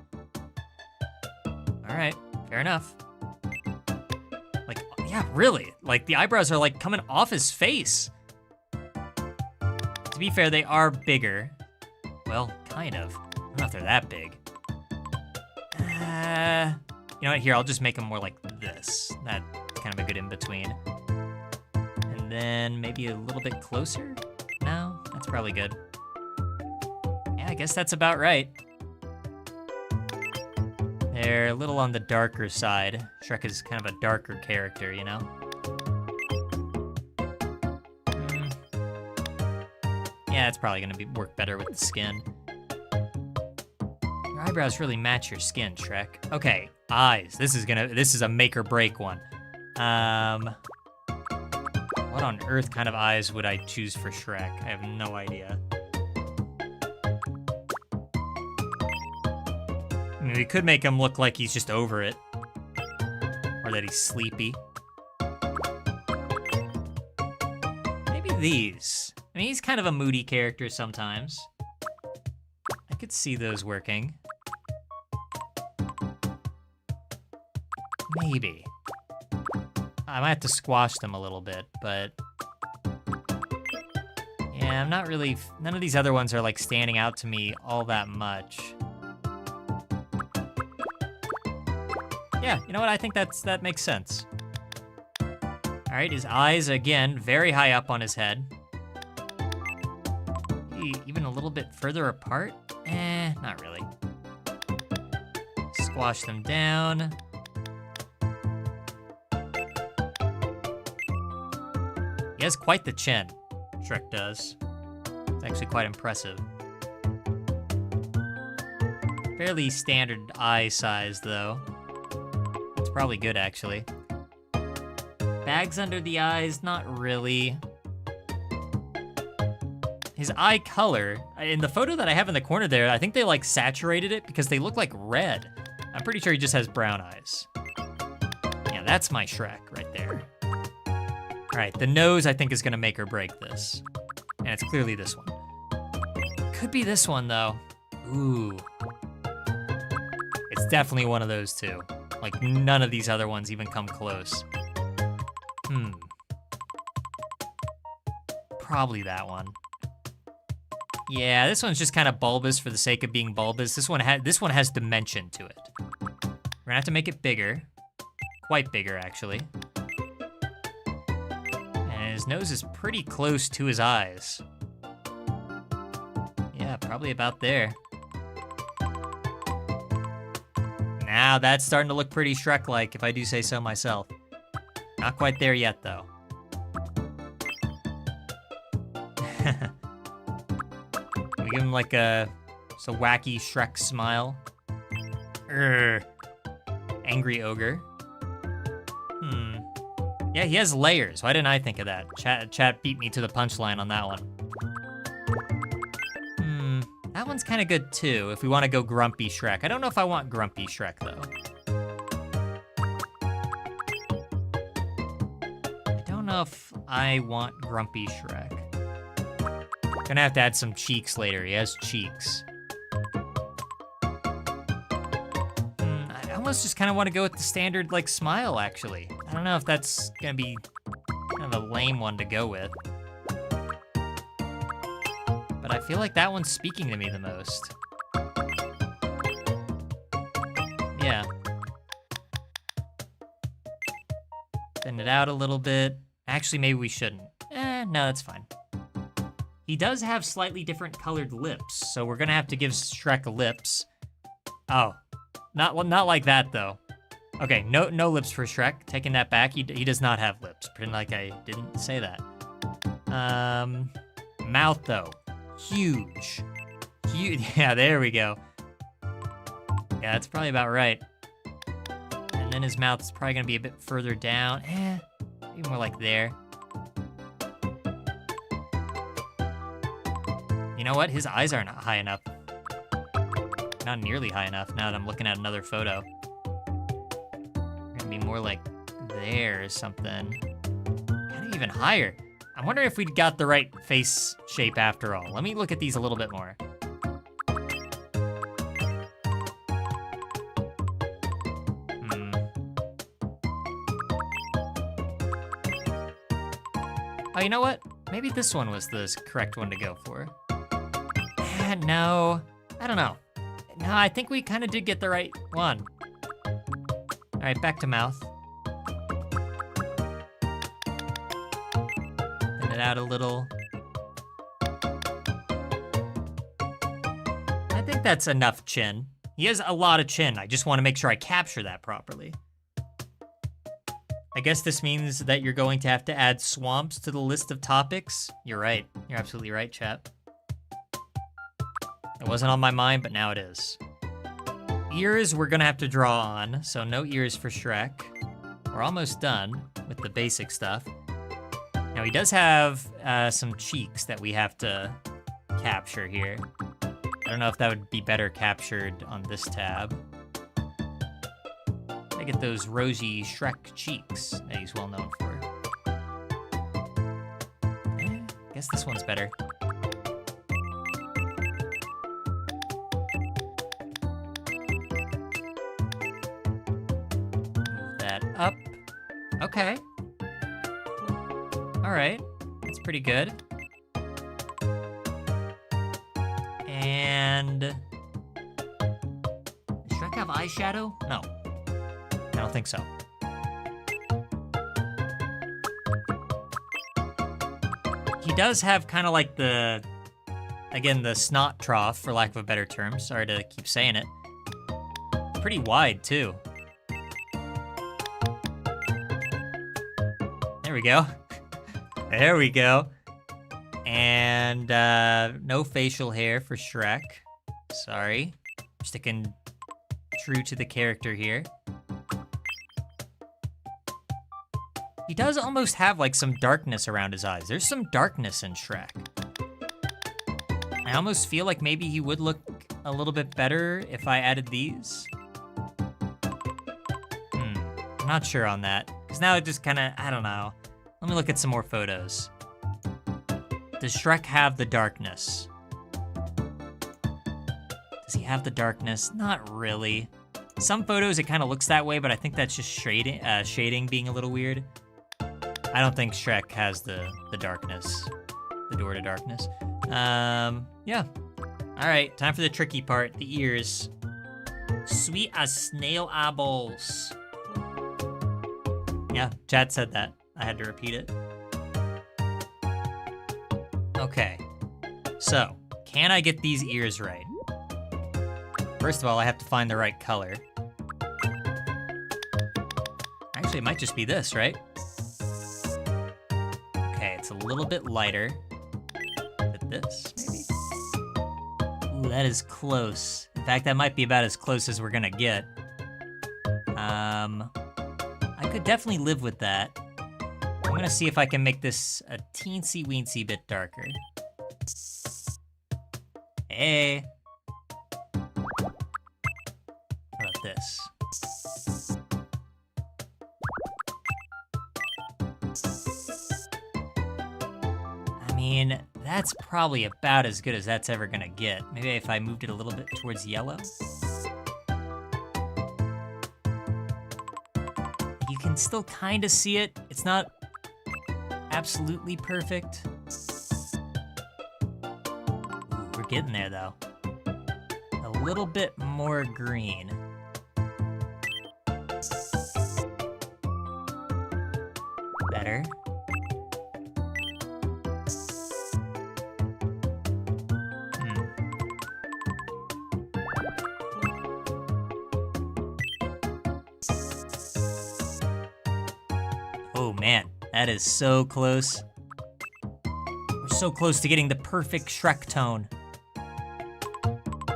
All right, fair enough. Like, yeah, really. Like, the eyebrows are, like, coming off his face. To be fair, they are bigger. Well, kind of. I don't know if they're that big. You know what, here, I'll just make them more like this. That's kind of a good in-between. And then maybe a little bit closer? No, that's probably good. Yeah, I guess that's about right. They're a little on the darker side. Shrek is kind of a darker character, you know? Yeah, it's probably gonna work better with the skin. Your eyebrows really match your skin, Shrek. Okay, eyes. This is a make or break one. What on earth kind of eyes would I choose for Shrek? I have no idea. I mean, we could make him look like he's just over it. Or that he's sleepy. Maybe these. I mean, he's kind of a moody character sometimes. I could see those working. Maybe. I might have to squash them a little bit, but... yeah, I'm not really... none of these other ones are, like, standing out to me all that much. Yeah, you know what? I think that makes sense. All right, his eyes, again, very high up on his head. Maybe even a little bit further apart? Not really. Squash them down. has quite the chin, Shrek does. It's actually quite impressive. Fairly standard eye size, though. It's probably good, actually. Bags under the eyes, not really. His eye color, in the photo that I have in the corner there, I think they like saturated it because they look like red. I'm pretty sure he just has brown eyes. Yeah, that's my Shrek right there. All right, the nose I think is gonna make or break this. And it's clearly this one. Could be this one though. Ooh. It's definitely one of those two. Like none of these other ones even come close. Probably that one. Yeah, this one's just kind of bulbous for the sake of being bulbous. This one has dimension to it. We're gonna have to make it bigger. Quite bigger, actually. And his nose is pretty close to his eyes. Yeah, probably about there. Now that's starting to look pretty Shrek-like, if I do say so myself. Not quite there yet, though. We give him like a wacky Shrek smile. Angry ogre. Yeah, he has layers. Why didn't I think of that? Chat beat me to the punchline on that one. That one's kind of good too, if we want to go grumpy Shrek. I don't know if I want grumpy Shrek, though. I don't know if I want grumpy Shrek. Gonna have to add some cheeks later. He has cheeks. I almost just kind of want to go with the standard, like, smile, actually. I don't know if that's gonna be kind of a lame one to go with. But I feel like that one's speaking to me the most. Yeah. Thin it out a little bit. Actually, maybe we shouldn't. No, that's fine. He does have slightly different colored lips, so we're gonna have to give Shrek lips. Oh, not like that though. Okay, no lips for Shrek. Taking that back, he does not have lips. Pretend like I didn't say that. Mouth though, huge. Yeah, there we go. Yeah, that's probably about right. And then his mouth's probably gonna be a bit further down. Maybe more like there. You know what? His eyes aren't high enough. Not nearly high enough now that I'm looking at another photo. Gonna be more like there or something. Kind of even higher. I'm wondering if we got the right face shape after all. Let me look at these a little bit more. Oh, you know what? Maybe this one was the correct one to go for. No, I don't know. No, I think we kind of did get the right one. All right, back to mouth. Thin it out a little. I think that's enough chin. He has a lot of chin. I just want to make sure I capture that properly. I guess this means that you're going to have to add swamps to the list of topics. You're right. You're absolutely right, chat. It wasn't on my mind, but now it is. Ears we're gonna have to draw on, so no ears for Shrek. We're almost done with the basic stuff. Now he does have some cheeks that we have to capture here. I don't know if that would be better captured on this tab. I get those rosy Shrek cheeks that he's well known for. I guess this one's better. Up. Okay. All right. That's pretty good. And... does Shrek have eyeshadow? No. I don't think so. He does have kind of like the... again, the snot trough, for lack of a better term. Sorry to keep saying it. It's pretty wide, too. There we go. There we go. And no facial hair for Shrek. Sorry. Sticking true to the character here. He does almost have like some darkness around his eyes. There's some darkness in Shrek. I almost feel like maybe he would look a little bit better if I added these. I'm not sure on that. Because now it just kind of, I don't know. Let me look at some more photos. Does Shrek have the darkness? Does he have the darkness? Not really. Some photos it kind of looks that way, but I think that's just shading being a little weird. I don't think Shrek has the darkness. The door to darkness. Yeah. All right, time for the tricky part, the ears. Sweet as snail eyeballs. Yeah, Chad said that. I had to repeat it. Okay, so can I get these ears right? First of all, I have to find the right color. Actually, it might just be this, right? Okay, it's a little bit lighter. Is it this, maybe? Ooh, that is close. In fact, that might be about as close as we're gonna get. I could definitely live with that. I'm gonna see if I can make this a teensy-weensy bit darker. Hey. How about this? I mean, that's probably about as good as that's ever gonna get. Maybe if I moved it a little bit towards yellow. You can still kind of see it. It's not absolutely perfect. Ooh, we're getting there though. A little bit more green. Better. Oh man, that is so close. We're so close to getting the perfect Shrek tone.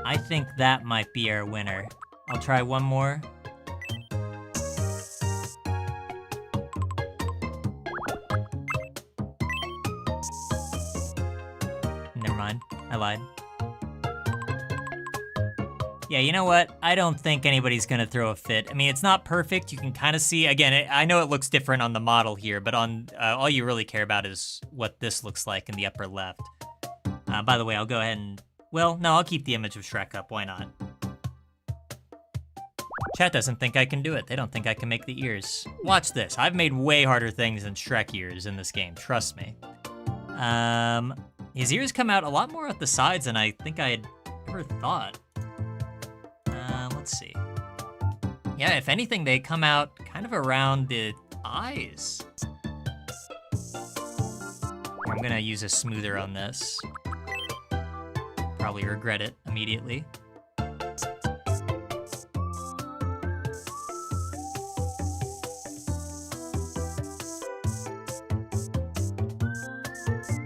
I think that might be our winner. I'll try one more. Never mind, I lied. Yeah, you know what? I don't think anybody's gonna throw a fit. I mean, it's not perfect. You can kind of see, again, I know it looks different on the model here, but on all you really care about is what this looks like in the upper left. By the way, I'll go ahead and, well, no, I'll keep the image of Shrek up. Why not? Chat doesn't think I can do it. They don't think I can make the ears. Watch this. I've made way harder things than Shrek ears in this game. Trust me. His ears come out a lot more at the sides than I think I had ever thought. Let's see. Yeah, if anything, they come out kind of around the eyes. I'm gonna use a smoother on this. Probably regret it immediately.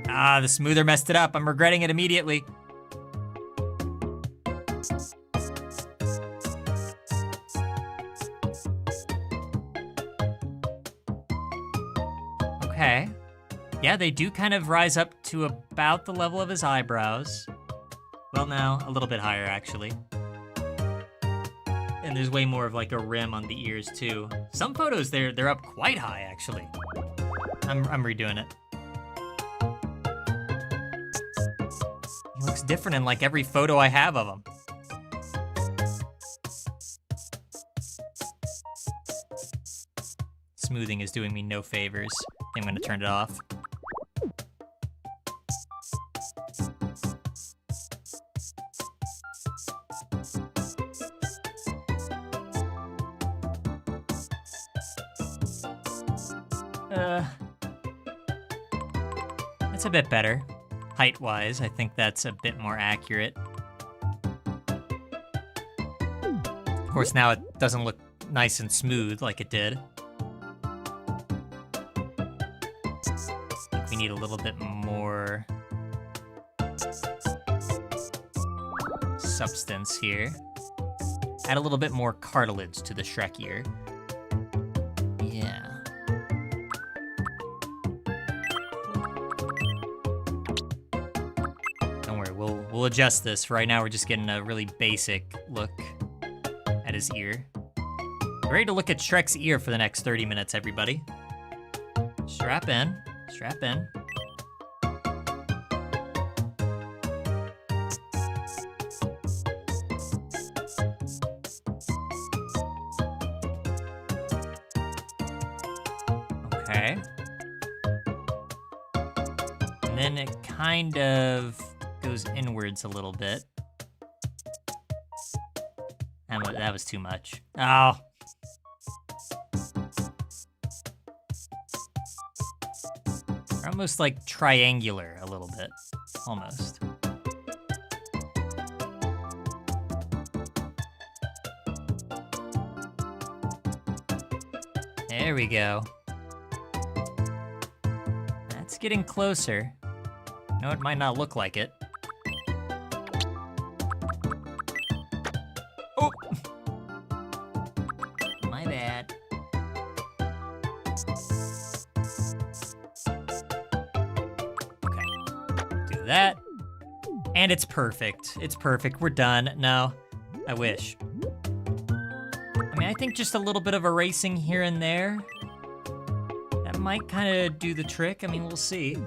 Ah, the smoother messed it up. I'm regretting it immediately. Okay. Yeah, they do kind of rise up to about the level of his eyebrows. Well, now, a little bit higher, actually. And there's way more of like a rim on the ears, too. Some photos, they're up quite high, actually. I'm redoing it. He looks different in like every photo I have of him. Smoothing is doing me no favors. I'm gonna turn it off. That's a bit better. Height-wise, I think that's a bit more accurate. Of course, now it doesn't look nice and smooth like it did. I think we need a little bit more substance here. Add a little bit more cartilage to the Shrek ear. Yeah. Don't worry, we'll adjust this. Right now we're just getting a really basic look at his ear. Ready to look at Shrek's ear for the next 30 minutes, everybody. Strap in, strap in. Okay. And then it kind of goes inwards a little bit. That was too much. Oh. Almost like triangular a little bit, almost. There we go. That's getting closer. No, it might not look like it. Oh! My bad. That, and it's perfect. It's perfect. We're done. No, I wish. I mean, I think just a little bit of erasing here and there, that might kind of do the trick. I mean, we'll see.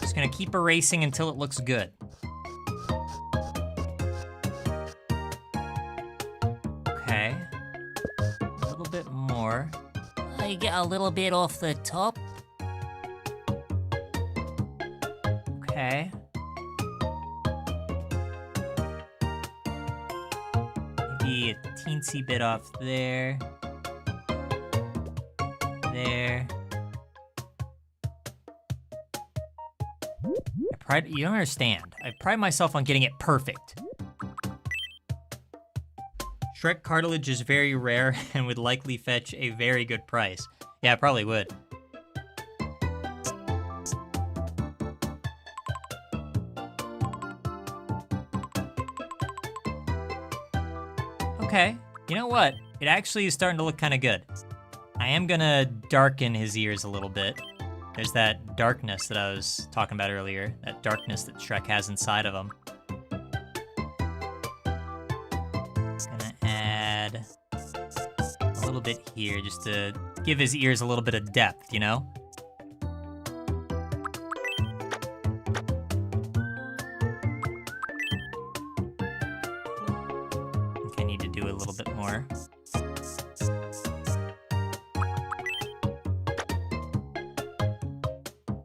Just gonna keep erasing until it looks good. Okay. A little bit more. I get a little bit off the top. Okay. Maybe a teensy bit off there. There. You don't understand. I pride myself on getting it perfect. Shrek cartilage is very rare and would likely fetch a very good price. Yeah, it probably would. Okay, you know what? It actually is starting to look kind of good. I am gonna darken his ears a little bit. There's that darkness that I was talking about earlier, that darkness that Shrek has inside of him. Gonna add a little bit here just to give his ears a little bit of depth, you know? Do a little bit more.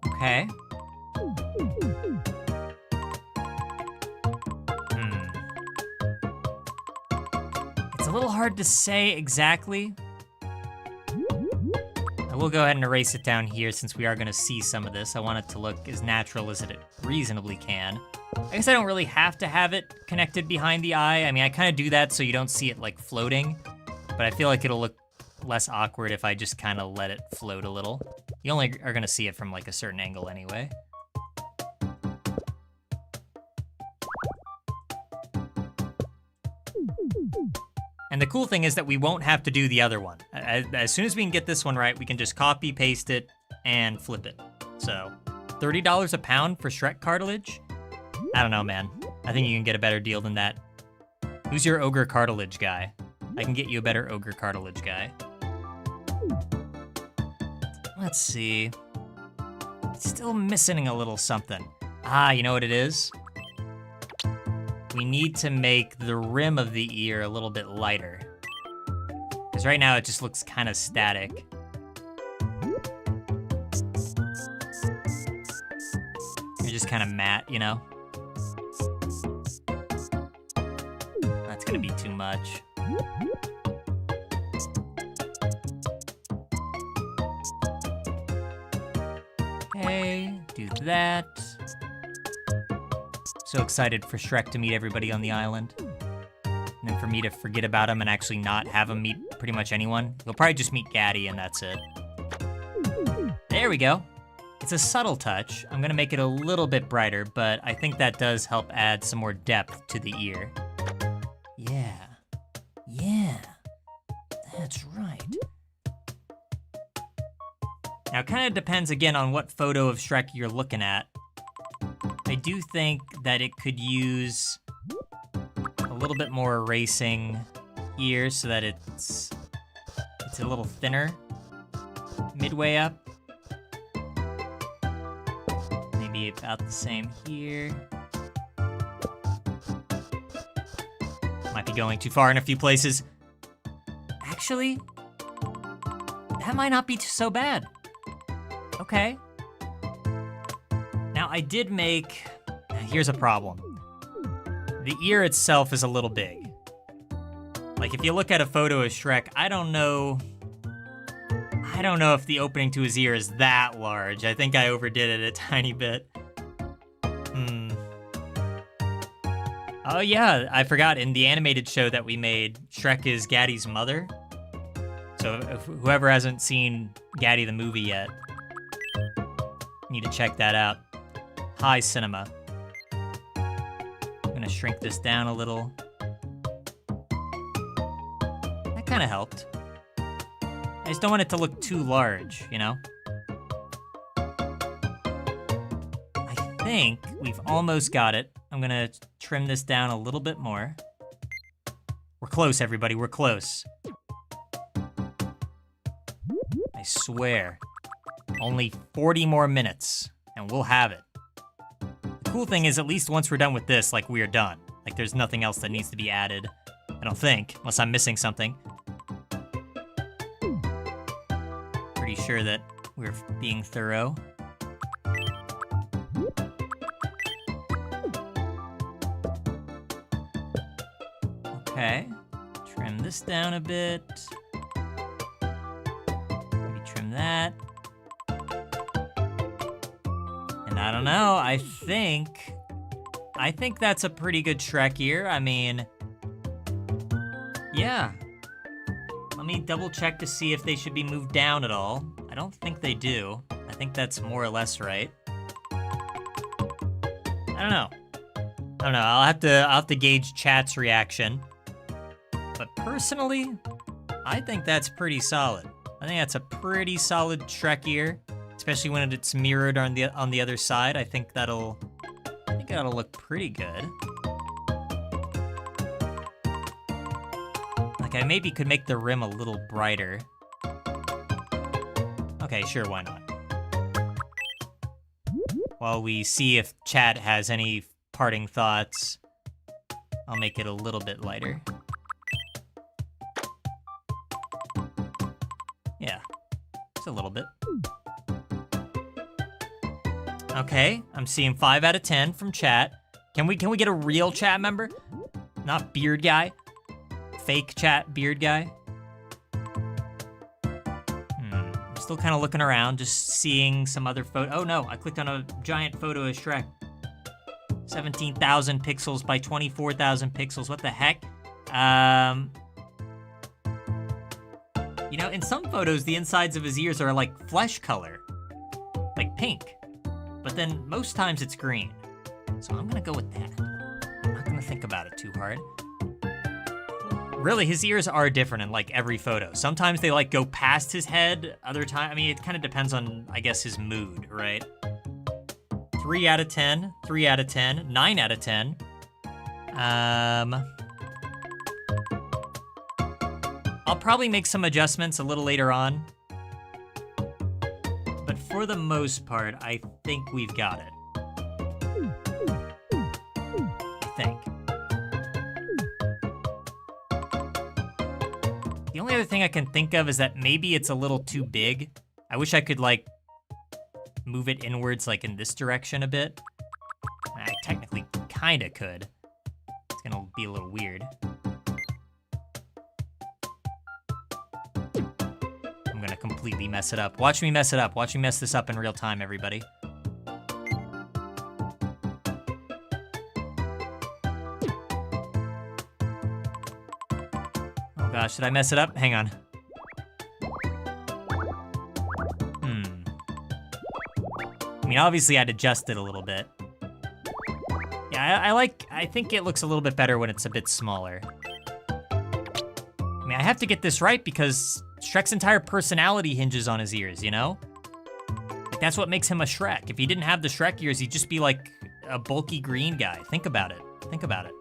Okay. It's a little hard to say exactly. I will go ahead and erase it down here since we are going to see some of this. I want it to look as natural as it reasonably can. I guess I don't really have to have it connected behind the eye. I mean, I kind of do that so you don't see it like floating, but I feel like it'll look less awkward if I just kind of let it float a little. You only are gonna see it from like a certain angle anyway. And the cool thing is that we won't have to do the other one. As soon as we can get this one right, we can just copy, paste it, and flip it. So, $30 a pound for Shrek cartilage? I don't know, man. I think you can get a better deal than that. Who's your ogre cartilage guy? I can get you a better ogre cartilage guy. Let's see. Still missing a little something. Ah, you know what it is? We need to make the rim of the ear a little bit lighter. Because right now it just looks kind of static. You're just kind of matte, you know? That's gonna be too much. Okay, do that. So excited for Shrek to meet everybody on the island. And then for me to forget about him and actually not have him meet pretty much anyone. He'll probably just meet Gaddy and that's it. there we go. It's a subtle touch. I'm gonna make it a little bit brighter, but I think that does help add some more depth to the ear. Yeah. Yeah. That's right. Now, it kind of depends again on what photo of Shrek you're looking at. I do think that it could use a little bit more erasing here so that it's a little thinner midway up. Maybe about the same here. Might be going too far in a few places. Actually, that might not be so bad. Okay. Now, I did make... Here's a problem. The ear itself is a little big. Like, if you look at a photo of Shrek, I don't know if the opening to his ear is that large. I think I overdid it a tiny bit. Oh yeah, I forgot, in the animated show that we made, Shrek is Gaddy's mother. So if whoever hasn't seen Gaddy the movie yet, need to check that out. Hi, cinema. I'm gonna shrink this down a little. That kind of helped. I just don't want it to look too large, you know? I think we've almost got it. I'm gonna trim this down a little bit more. We're close, everybody, we're close. I swear. Only 40 more minutes, and we'll have it. The cool thing is, at least once we're done with this, like, we are done. Like, there's nothing else that needs to be added. I don't think, unless I'm missing something. Pretty sure that we're being thorough. Okay, trim this down a bit. Maybe trim that. And I don't know, I think that's a pretty good Shrek ear. I mean, yeah. Let me double check to see if they should be moved down at all. I don't think they do. I think that's more or less right. I don't know. I'll have to gauge chat's reaction. But personally, I think that's pretty solid. I think that's a pretty solid Shrek ear, especially when it's mirrored on the other side. I think that'll look pretty good. Like, I maybe could make the rim a little brighter. Okay, sure, why not? While we see if chat has any parting thoughts, I'll make it a little bit lighter. Yeah, just a little bit. Okay, I'm seeing 5 out of 10 from chat. Can we get a real chat member? Not beard guy. Fake chat beard guy. I'm still kind of looking around, just seeing some other photo. Oh no, I clicked on a giant photo of Shrek. 17,000 pixels by 24,000 pixels. What the heck? You know, in some photos, the insides of his ears are like flesh color, like pink. But then most times it's green. So I'm gonna go with that. I'm not gonna think about it too hard. Really, his ears are different in like every photo. Sometimes they like go past his head, other time, I mean, it kind of depends on, I guess, his mood, right? 3 out of 10, 3 out of 10, 9 out of 10. I'll probably make some adjustments a little later on. But for the most part, I think we've got it. I think. The only other thing I can think of is that maybe it's a little too big. I wish I could, like, move it inwards, like, in this direction a bit. I technically kinda could. It's gonna be a little weird. I'm gonna completely mess it up. Watch me mess it up. Watch me mess this up in real time, everybody. Oh gosh, did I mess it up? Hang on. mean, obviously I'd adjust it a little bit. Yeah, I think it looks a little bit better when it's a bit smaller. I mean, I have to get this right because Shrek's entire personality hinges on his ears, you know? Like, that's what makes him a Shrek. If he didn't have the Shrek ears, he'd just be like a bulky green guy. Think about it. Think about it.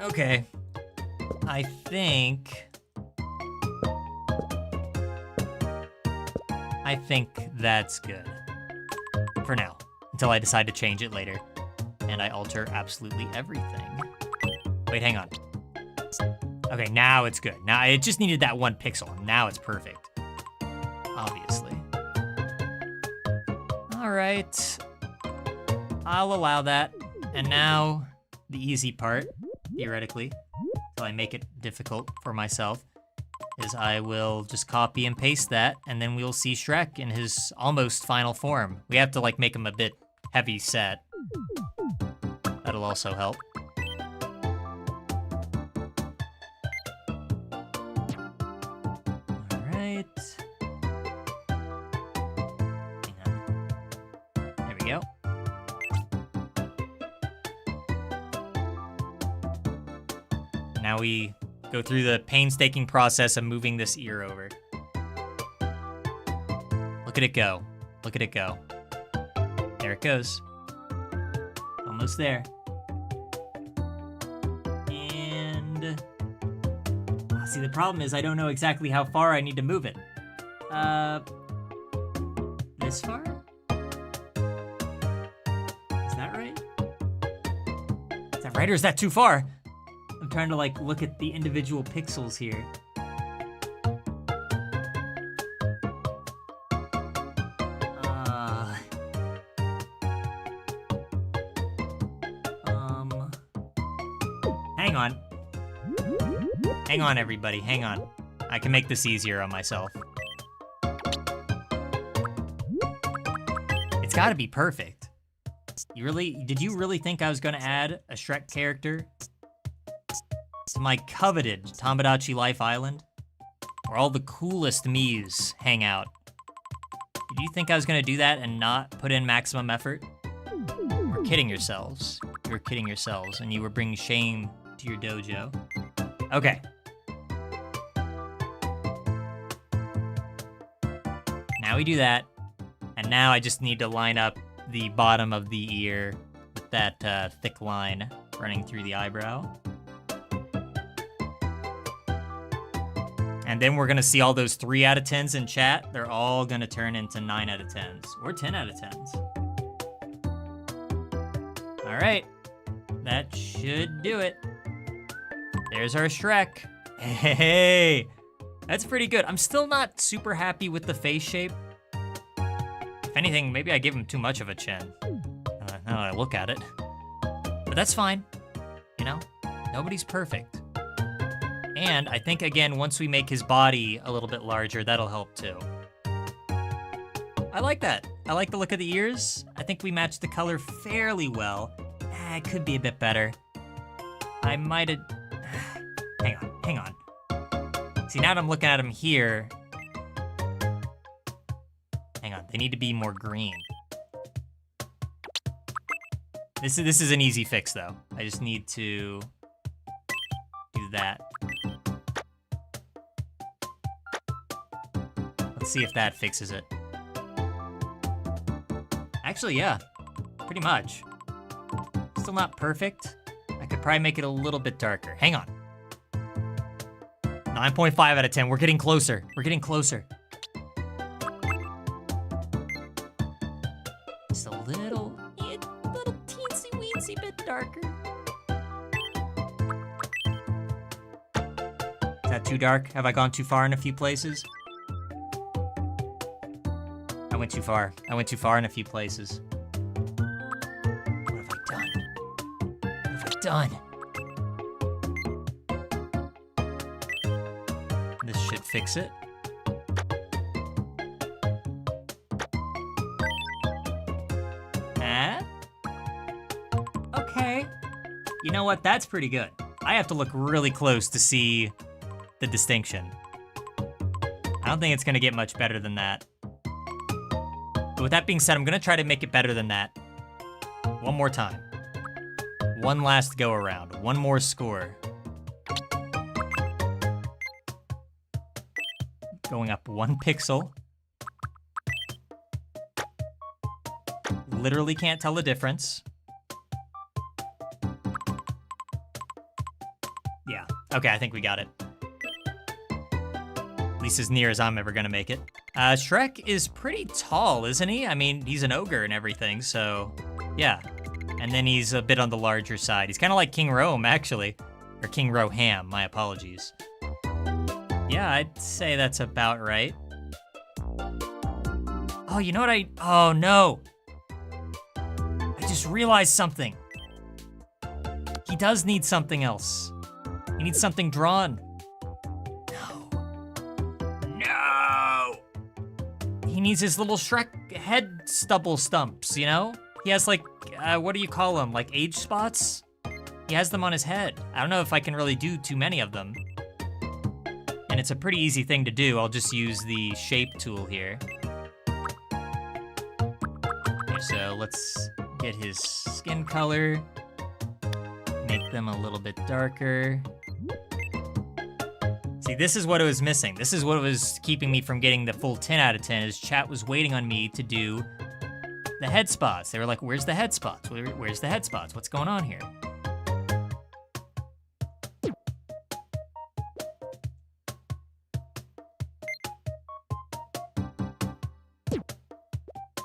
Okay. I think that's good. For now. Until I decide to change it later. And I alter absolutely everything. Wait, hang on. Okay, now it's good. Now it just needed that 1 pixel. Now it's perfect. Obviously. All right. I'll allow that. And now the easy part, theoretically, till I make it difficult for myself, is I will just copy and paste that, and then we'll see Shrek in his almost final form. We have to like make him a bit heavy set. That'll also help. All right. Hang on. There we go. Now we go through the painstaking process of moving this ear over. Look at it go. Look at it go. There it goes. Almost there. And... see, the problem is I don't know exactly how far I need to move it. This far? Is that right? Is that right or is that too far? I'm trying to like look at the individual pixels here. Hang on. Hang on, everybody, hang on. I can make this easier on myself. It's gotta be perfect. Did you really think I was gonna add a Shrek character to my coveted Tomodachi Life Island, where all the coolest Miis hang out? Did you think I was gonna do that and not put in maximum effort? You were kidding yourselves. You were kidding yourselves, and you were bringing shame to your dojo. Okay. Now we do that, and now I just need to line up the bottom of the ear with that thick line running through the eyebrow. And then we're gonna see all those 3 out of 10s in chat. They're all gonna turn into 9 out of 10s, or 10 out of 10s. All right, that should do it. There's our Shrek. Hey, that's pretty good. I'm still not super happy with the face shape. If anything, maybe I gave him too much of a chin. Now that I look at it. But that's fine, you know? Nobody's perfect. And I think, again, once we make his body a little bit larger, that'll help too. I like that. I like the look of the ears. I think we matched the color fairly well. It could be a bit better. I might have... Hang on. See, now that I'm looking at him here... Hang on, they need to be more green. This is an easy fix, though. I just need to do that. Let's see if that fixes it. Actually, yeah, pretty much. Still not perfect. I could probably make it a little bit darker. Hang on. 9.5 out of 10. We're getting closer. We're getting closer. Just a little teensy weensy bit darker. Is that too dark? Have I gone too far in a few places? I went too far. I went too far in a few places. What have I done? What have I done? This should fix it. Okay. You know what? That's pretty good. I have to look really close to see the distinction. I don't think it's gonna get much better than that. But with that being said, I'm gonna try to make it better than that. One more time. One last go around. One more score. Going up 1 pixel. Literally can't tell the difference. Yeah, okay, I think we got it. At least as near as I'm ever gonna make it. Shrek is pretty tall, isn't he? I mean, he's an ogre and everything, so yeah. And then he's a bit on the larger side. He's kind of like King Rome, actually. Or King Roham, my apologies. Yeah, I'd say that's about right. Oh, you know what oh no! I just realized something. He does need something else. He needs something drawn. No! He needs his little Shrek head stubble stumps, you know? He has like, what do you call them? Like age spots? He has them on his head. I don't know if I can really do too many of them. And it's a pretty easy thing to do. I'll just use the shape tool here. Okay, so let's get his skin color. Make them a little bit darker. See, this is what it was missing. This is what was keeping me from getting the full 10 out of 10, is chat was waiting on me to do the head spots. They were like, where's the head spots? Where's the head spots? What's going on here?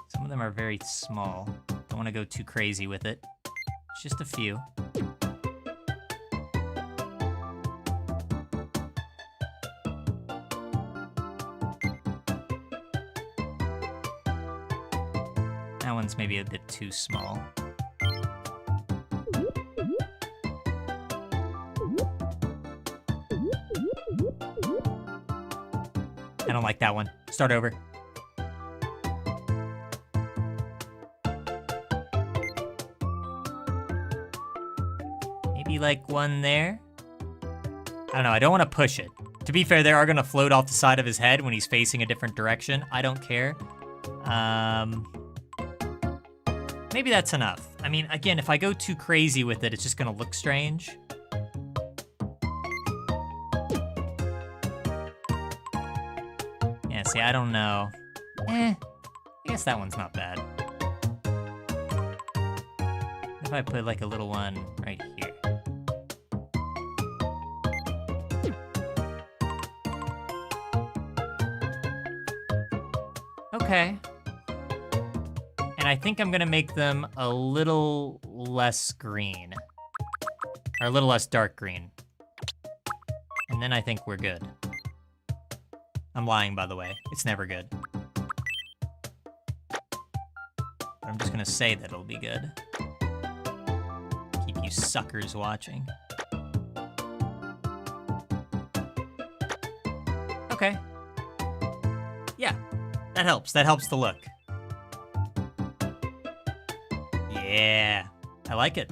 Some of them are very small. Don't want to go too crazy with it. It's just a few. That one's maybe a bit too small. I don't like that one. Start over. Maybe like one there. I don't know, I don't want to push it. To be fair, they are gonna float off the side of his head when he's facing a different direction. I don't care. Maybe that's enough. I mean, again, if I go too crazy with it, it's just gonna look strange. Yeah, see, I don't know. I guess that one's not bad. What if I put like a little one right here? Okay. And I think I'm gonna make them a little less green. Or a little less dark green. And then I think we're good. I'm lying, by the way. It's never good. But I'm just gonna say that it'll be good. Keep you suckers watching. Okay. Yeah, that helps. That helps the look. Yeah, I like it.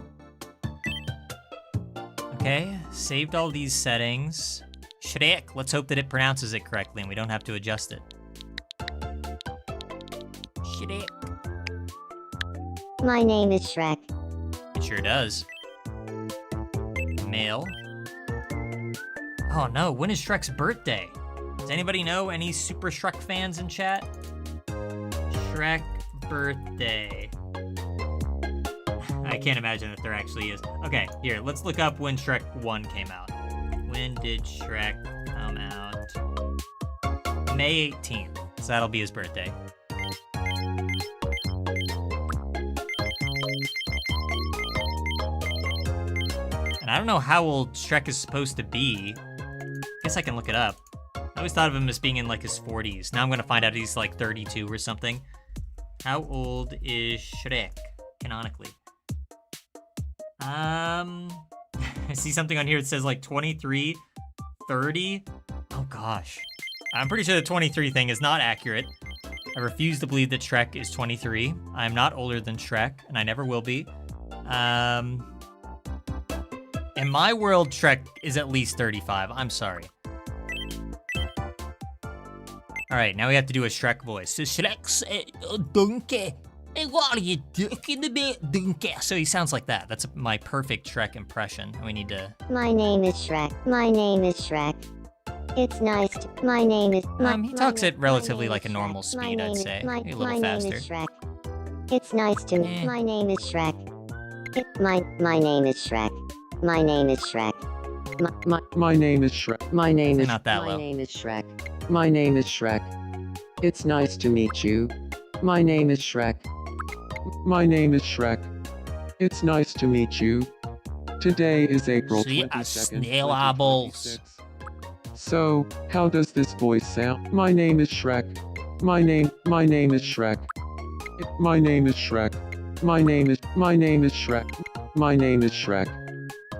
Okay, saved all these settings. Shrek, let's hope that it pronounces it correctly and we don't have to adjust it. Shrek. My name is Shrek. It sure does. Male. Oh no, when is Shrek's birthday? Does anybody know any Super Shrek fans in chat? Shrek birthday. I can't imagine that there actually is. Okay, here, let's look up when Shrek 1 came out. When did Shrek come out? May 18th, so that'll be his birthday. And I don't know how old Shrek is supposed to be. I guess I can look it up. I always thought of him as being in like his 40s. Now I'm gonna find out he's like 32 or something. How old is Shrek, canonically? I see something on here that says like 23, 30. Oh gosh. I'm pretty sure the 23 thing is not accurate. I refuse to believe that Shrek is 23. I'm not older than Shrek, and I never will be. In my world, Shrek is at least 35. I'm sorry. All right, now we have to do a Shrek voice. So Shrek's donkey. Hey, what are you talking about, donkey? So he sounds like that. That's my perfect Shrek impression. We need to... My name is Shrek. My name is Shrek. It's nice to... My name is... he talks at relatively like a normal speed, I'd say. Maybe a little faster. My name is Shrek. It's nice to... My name is Shrek. My name is Shrek. My name is Shrek. My name is Shrek. My name is... Not that low. My name is Shrek. My name is Shrek. It's nice to meet you. My name is Shrek. My name is Shrek. It's nice to meet you. Today is April 22nd, snail eyeballs. 2026. So, how does this voice sound? My name is Shrek. My name is Shrek. My name is Shrek. My name is Shrek. My name is Shrek.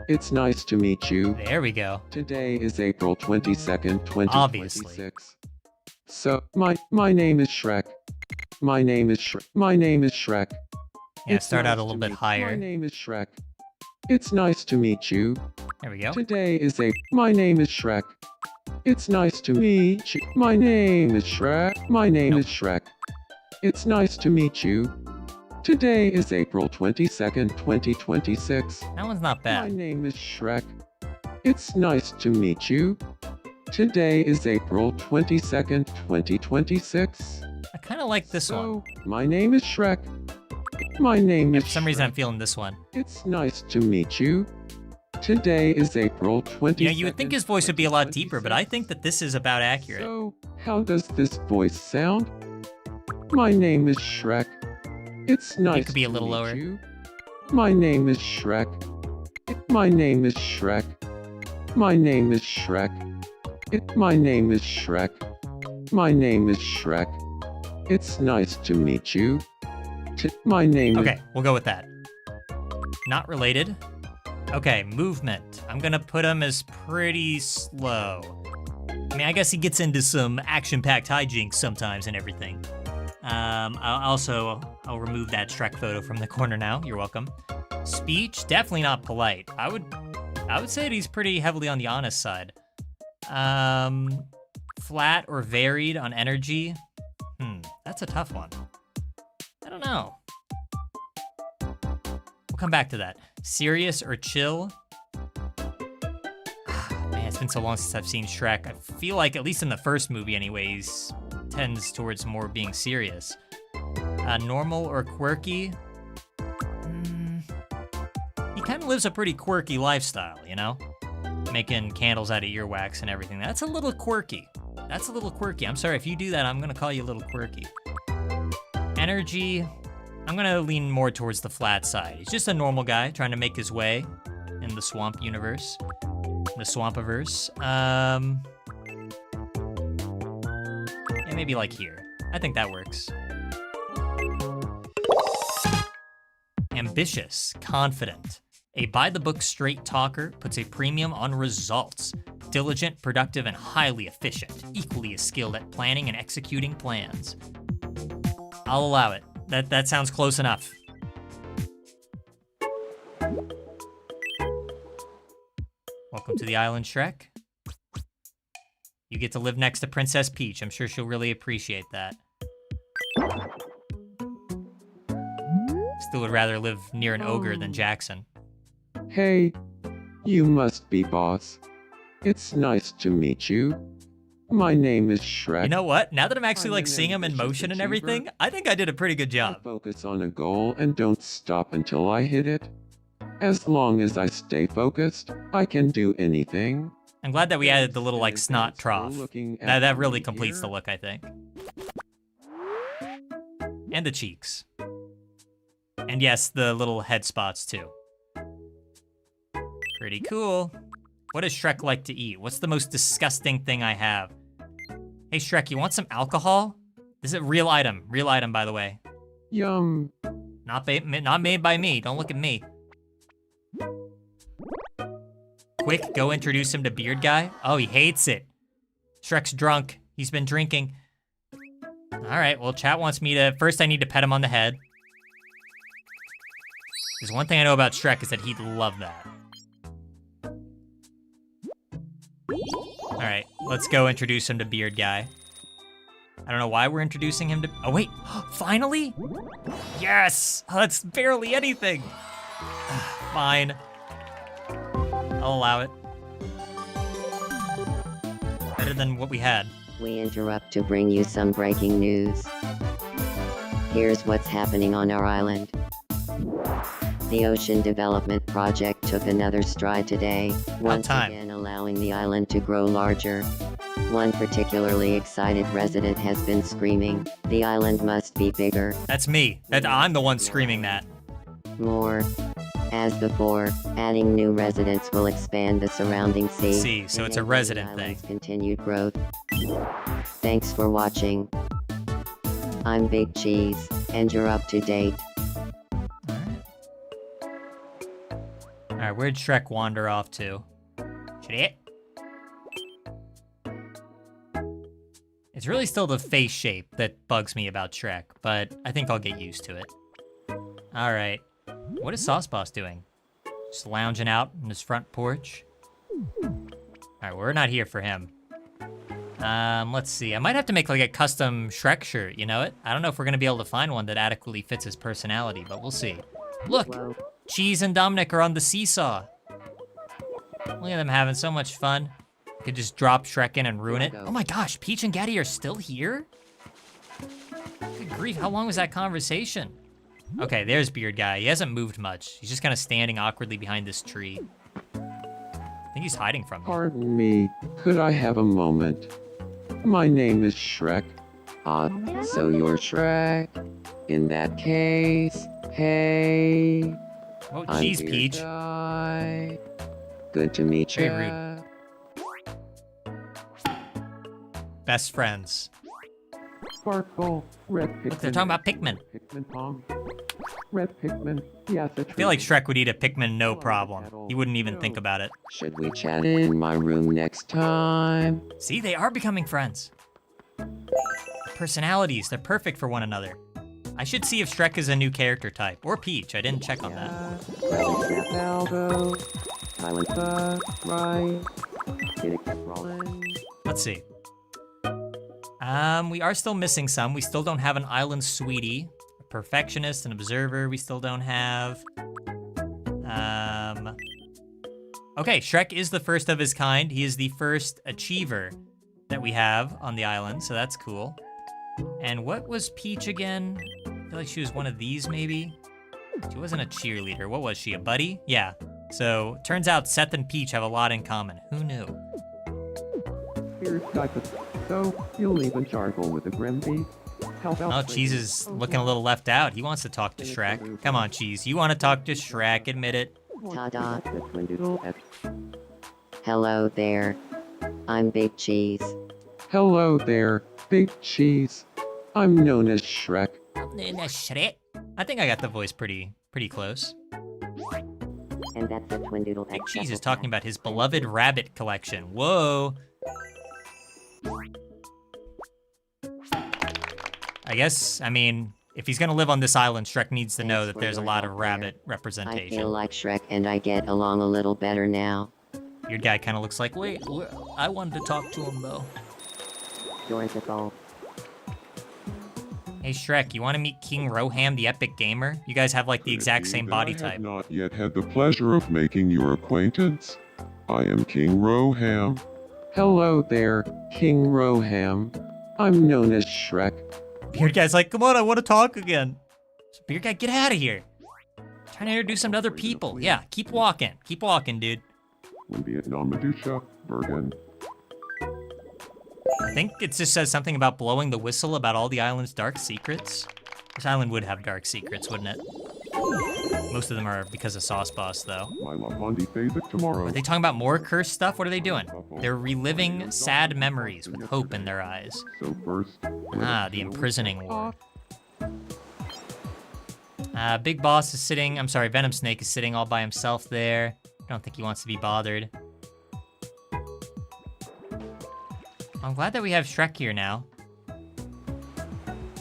It's nice to meet you. There we go. Today is April 22nd, 2026. Obviously. So, my name is Shrek. My name is Shrek. My name is Shrek. Yeah, It's start out nice a little to bit meet- higher. My name is Shrek. It's nice to meet you. There we go. Today is My name is Shrek. It's nice to meet you. My name is Shrek. My name is Shrek. It's nice to meet you. Today is April 22nd, 2026. That one's not My bad. name is Shrek. It's nice to meet you. Today is April 22nd, 2026. I kind of like this one. So, my name is Shrek. My name Yeah, is for some reason, Shrek. I'm feeling this one. It's nice to meet you. Today is April 22nd. You know, you would think his voice would be a lot deeper, but I think that this is about accurate. So, how does this voice sound? My name is Shrek. It's nice could be a to little meet lower. you. My name is Shrek. My name is Shrek. My name is Shrek. My name is Shrek. My name is Shrek. It's nice to meet you. My name is... Okay, we'll go with that. Not related. Okay, movement. I'm gonna put him as pretty slow. I mean, I guess he gets into some action-packed hijinks sometimes and everything. I'll remove that Shrek photo from the corner now. You're welcome. Speech, definitely not polite. I would say that he's pretty heavily on the honest side. Flat or varied on energy. That's a tough one. I don't know. We'll come back to that. Serious or chill? Man, it's been so long since I've seen Shrek. I feel like, at least in the first movie anyways, tends towards more being serious. Normal or quirky? He kind of lives a pretty quirky lifestyle, you know? Making candles out of earwax and everything. That's a little quirky. That's a little quirky. I'm sorry, if you do that, I'm gonna call you a little quirky. Energy, I'm gonna lean more towards the flat side. He's just a normal guy trying to make his way in the swamp universe. The Swampaverse. And maybe like here. I think that works. Ambitious, confident. A by-the-book straight talker puts a premium on results. Diligent, productive, and highly efficient. Equally as skilled at planning and executing plans. I'll allow it. That sounds close enough. Welcome to the island, Shrek. You get to live next to Princess Peach. I'm sure she'll really appreciate that. Still would rather live near an ogre than Jackson. Hey, you must be boss. It's nice to meet you. My name is Shrek. You know what? Now that I'm actually I'm like an seeing him in ambitious motion and achiever. everything, I think I did a pretty good I job. focus on a goal and don't stop until I hit it. As long as I stay focused, I can do anything. I'm glad that we added the little like snot trough. Looking at That really me completes here. the look, I think. And the cheeks. And yes, the little head spots too. Pretty cool. What does Shrek like to eat? What's the most disgusting thing I have? Hey Shrek, you want some alcohol? This is a real item, by the way. Yum. Not made by me, don't look at me. Quick, go introduce him to Beard Guy. Oh, he hates it. Shrek's drunk, he's been drinking. All right, well chat wants me to, first I need to pet him on the head. There's one thing I know about Shrek is that he'd love that. All right, let's go introduce him to Beard Guy. I don't know why we're introducing him to, oh wait, finally? Yes, oh, that's barely anything. Fine, I'll allow it. Better than what we had. We interrupt to bring you some breaking news. Here's what's happening on our island. The Ocean Development Project took another stride today, once again allowing the island to grow larger. One particularly excited resident has been screaming, "The island must be bigger." That's me. I'm the one screaming that. More. As before, adding new residents will expand the surrounding sea. So it's a resident thing. Continued growth. Thanks for watching. I'm Big Cheese, and you're up to date. Alright, where'd Shrek wander off to? Shrek? It's really still the face shape that bugs me about Shrek, but I think I'll get used to it. Alright, what is Sauce Boss doing? Just lounging out on his front porch? Alright, we're not here for him. Let's see. I might have to make like a custom Shrek shirt, you know it? I don't know if we're gonna be able to find one that adequately fits his personality, but we'll see. Look! Whoa. Cheese and Dominic are on the seesaw. Look at them having so much fun. Could just drop Shrek in and ruin it. Oh my gosh, Peach and Gaddy are still here? Good grief, how long was that conversation? Okay, there's Beard Guy. He hasn't moved much. He's just kind of standing awkwardly behind this tree. I think he's hiding from me. Pardon me, could I have a moment? My name is Shrek. So you're Shrek? In that case, hey. Oh, I'm jeez, Beard Peach. Guy. Good to meet you. Very rude. Best friends. Sparkle, red Pikmin. Look, they're talking about Pikmin. Pikmin Pong. Red Pikmin, yes, I feel like Shrek would eat a Pikmin no problem. He wouldn't even think about it. Should we chat in my room next time? See, they are becoming friends. Personalities, they're perfect for one another. I should see if Shrek is a new character type, or Peach. I didn't check on that. Let's see. We are still missing some. We still don't have an island sweetie, a perfectionist, an observer. We still don't have. Okay, Shrek is the first of his kind. He is the first achiever that we have on the island, so that's cool. And what was Peach again? I feel like she was one of these, maybe? She wasn't a cheerleader. What was she, a buddy? Yeah. So, turns out Seth and Peach have a lot in common. Who knew? Here's Cypress. So, you'll even charcoal with the Grimby? Oh, Cheese is looking a little left out. He wants to talk to Shrek. Come on, Cheese. You want to talk to Shrek, admit it. Ta-da. Hello there. I'm Big Cheese. Hello there, Big Cheese. I'm known as Shrek. Shrek? I think I got the voice pretty close. And that's the Twindoodle. Big Cheese is talking about his beloved rabbit collection. Whoa. I mean, if he's gonna live on this island, Shrek needs to know that there's a lot of rabbit I representation. feel like Shrek and I get along a little better now. Your guy kind of looks like, wait, I wanted to talk to him though. Joyful. Hey Shrek, you want to meet King Roham, the epic gamer? You guys have like the exact same body I have type. not yet had the pleasure of making your acquaintance. I am King Roham. Hello there, King Roham. I'm known as Shrek. Beard Guy's like, come on, I want to talk again. So Beard Guy, get out of here. Trying to introduce him to other people. Yeah, keep walking. Keep walking, dude. When Vietnam Medusa, Bergen. I think it just says something about blowing the whistle about all the island's dark secrets. This island would have dark secrets, wouldn't it? Most of them are because of Sauce Boss, though. My Lapondi Phasic tomorrow. Are they talking about more cursed stuff? What are they doing? They're reliving sad memories with hope in their eyes. So first. Ah, the imprisoning war. Big Boss is sitting, I'm sorry, Venom Snake is sitting all by himself there. I don't think he wants to be bothered. I'm glad that we have Shrek here now.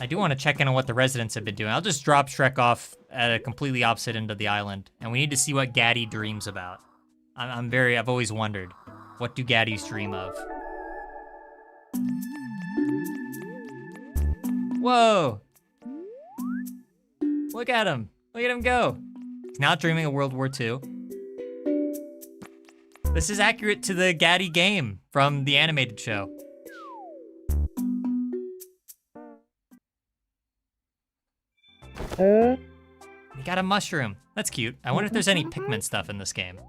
I do want to check in on what the residents have been doing. I'll just drop Shrek off at a completely opposite end of the island, and we need to see what Gaddy dreams about. I've always wondered, what do Gaddies dream of? Whoa! Look at him. Look at him go. He's not dreaming of World War II. This is accurate to the Gaddy game from the animated show. He got a mushroom. That's cute. I wonder if there's any Pikmin stuff in this game.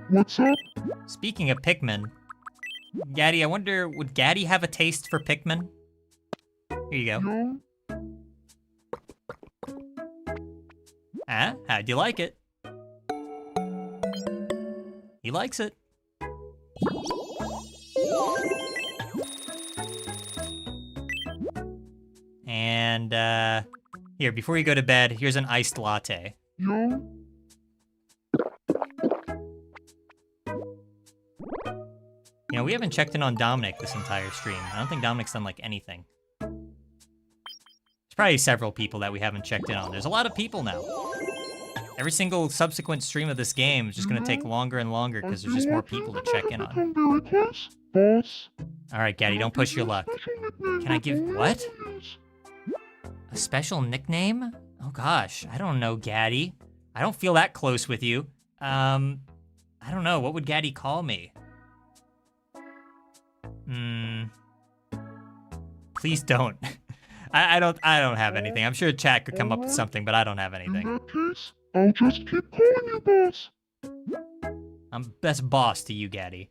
What's up? Speaking of Pikmin, Gaddy, I wonder, would Gaddy have a taste for Pikmin? Here you go. Ah, how'd you like it? He likes it. And, here, before you go to bed, here's an iced latte. You know, we haven't checked in on Dominic this entire stream. I don't think Dominic's done, like, anything. There's probably several people that we haven't checked in on. There's a lot of people now. Every single subsequent stream of this game is just gonna take longer and longer because there's just more people to check in on. Alright, Gaddy, don't push your luck. Can I give... what? A special nickname? Oh gosh, I don't know, Gaddy. I don't feel that close with you. I don't know, what would Gaddy call me? Please don't. I don't have anything. I'm sure chat could come up with something, but I don't have anything. I'll just keep calling you boss. I'm best boss to you, Gaddy.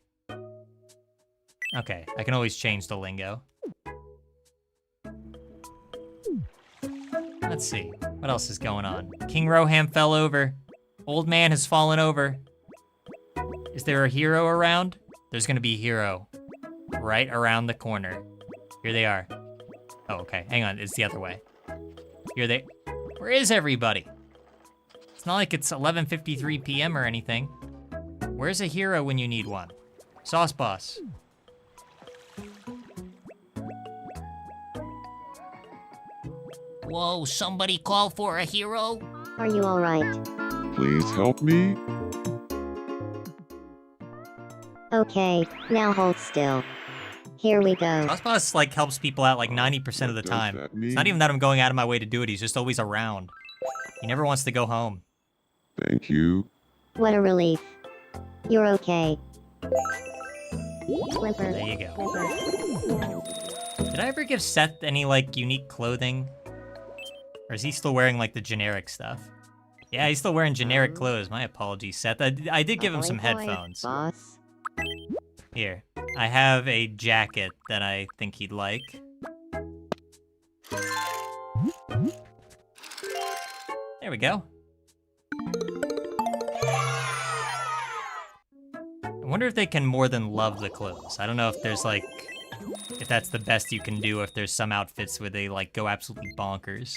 Okay, I can always change the lingo. Let's see, what else is going on? King Roham fell over. Old man has fallen over. Is there a hero around? There's gonna be a hero right around the corner. Here they are. Oh, okay, hang on, it's the other way. Here they, where is everybody? It's not like it's 11:53 p.m. or anything. Where's a hero when you need one? Sauce Boss. Whoa, somebody call for a hero? Are you alright? Please help me. Okay, now hold still. Here we go. Sauce Boss, like, helps people out like 90% of the Does time. that mean- It's not even that I'm going out of my way to do it, he's just always around. He never wants to go home. Thank you. What a relief. You're okay. Whimper. There you go. Whimper. Did I ever give Seth any, like, unique clothing? Or is he still wearing, like, the generic stuff? Yeah, he's still wearing generic clothes. My apologies, Seth. I did give him some Ahoy, hoy, headphones. Boss. Here, I have a jacket that I think he'd like. There we go. I wonder if they can more than love the clothes. I don't know if there's like, if that's the best you can do, if there's some outfits where they like go absolutely bonkers.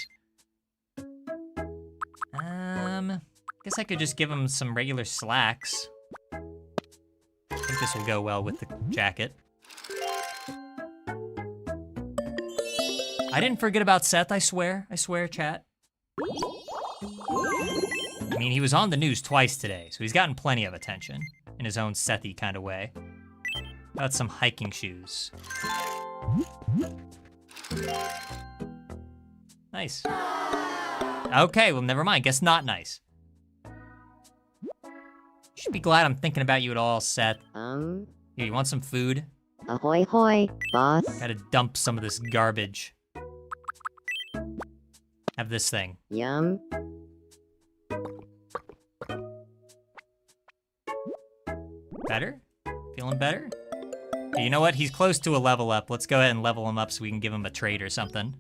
Guess I could just give him some regular slacks. I think this will go well with the jacket. I didn't forget about Seth, I swear. I swear, chat. I mean, he was on the news twice today, so he's gotten plenty of attention in his own Sethy kind of way. Got some hiking shoes. Nice. Okay, well, never mind. Guess not nice. You should be glad I'm thinking about you at all, Seth. Here, you want some food? Ahoy hoy, boss. Gotta dump some of this garbage. Have this thing. Yum. Better? Feeling better? Hey, you know what? He's close to a level up. Let's go ahead and level him up so we can give him a trade or something.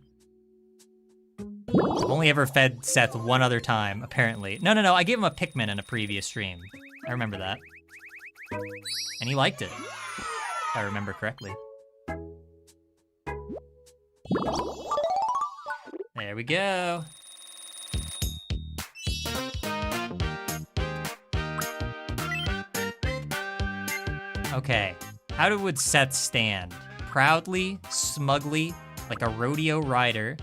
I've only ever fed Seth one other time, apparently. No, I gave him a Pikmin in a previous stream. I remember that. And he liked it, if I remember correctly. There we go. Okay, how would Seth stand? Proudly, smugly, like a rodeo rider.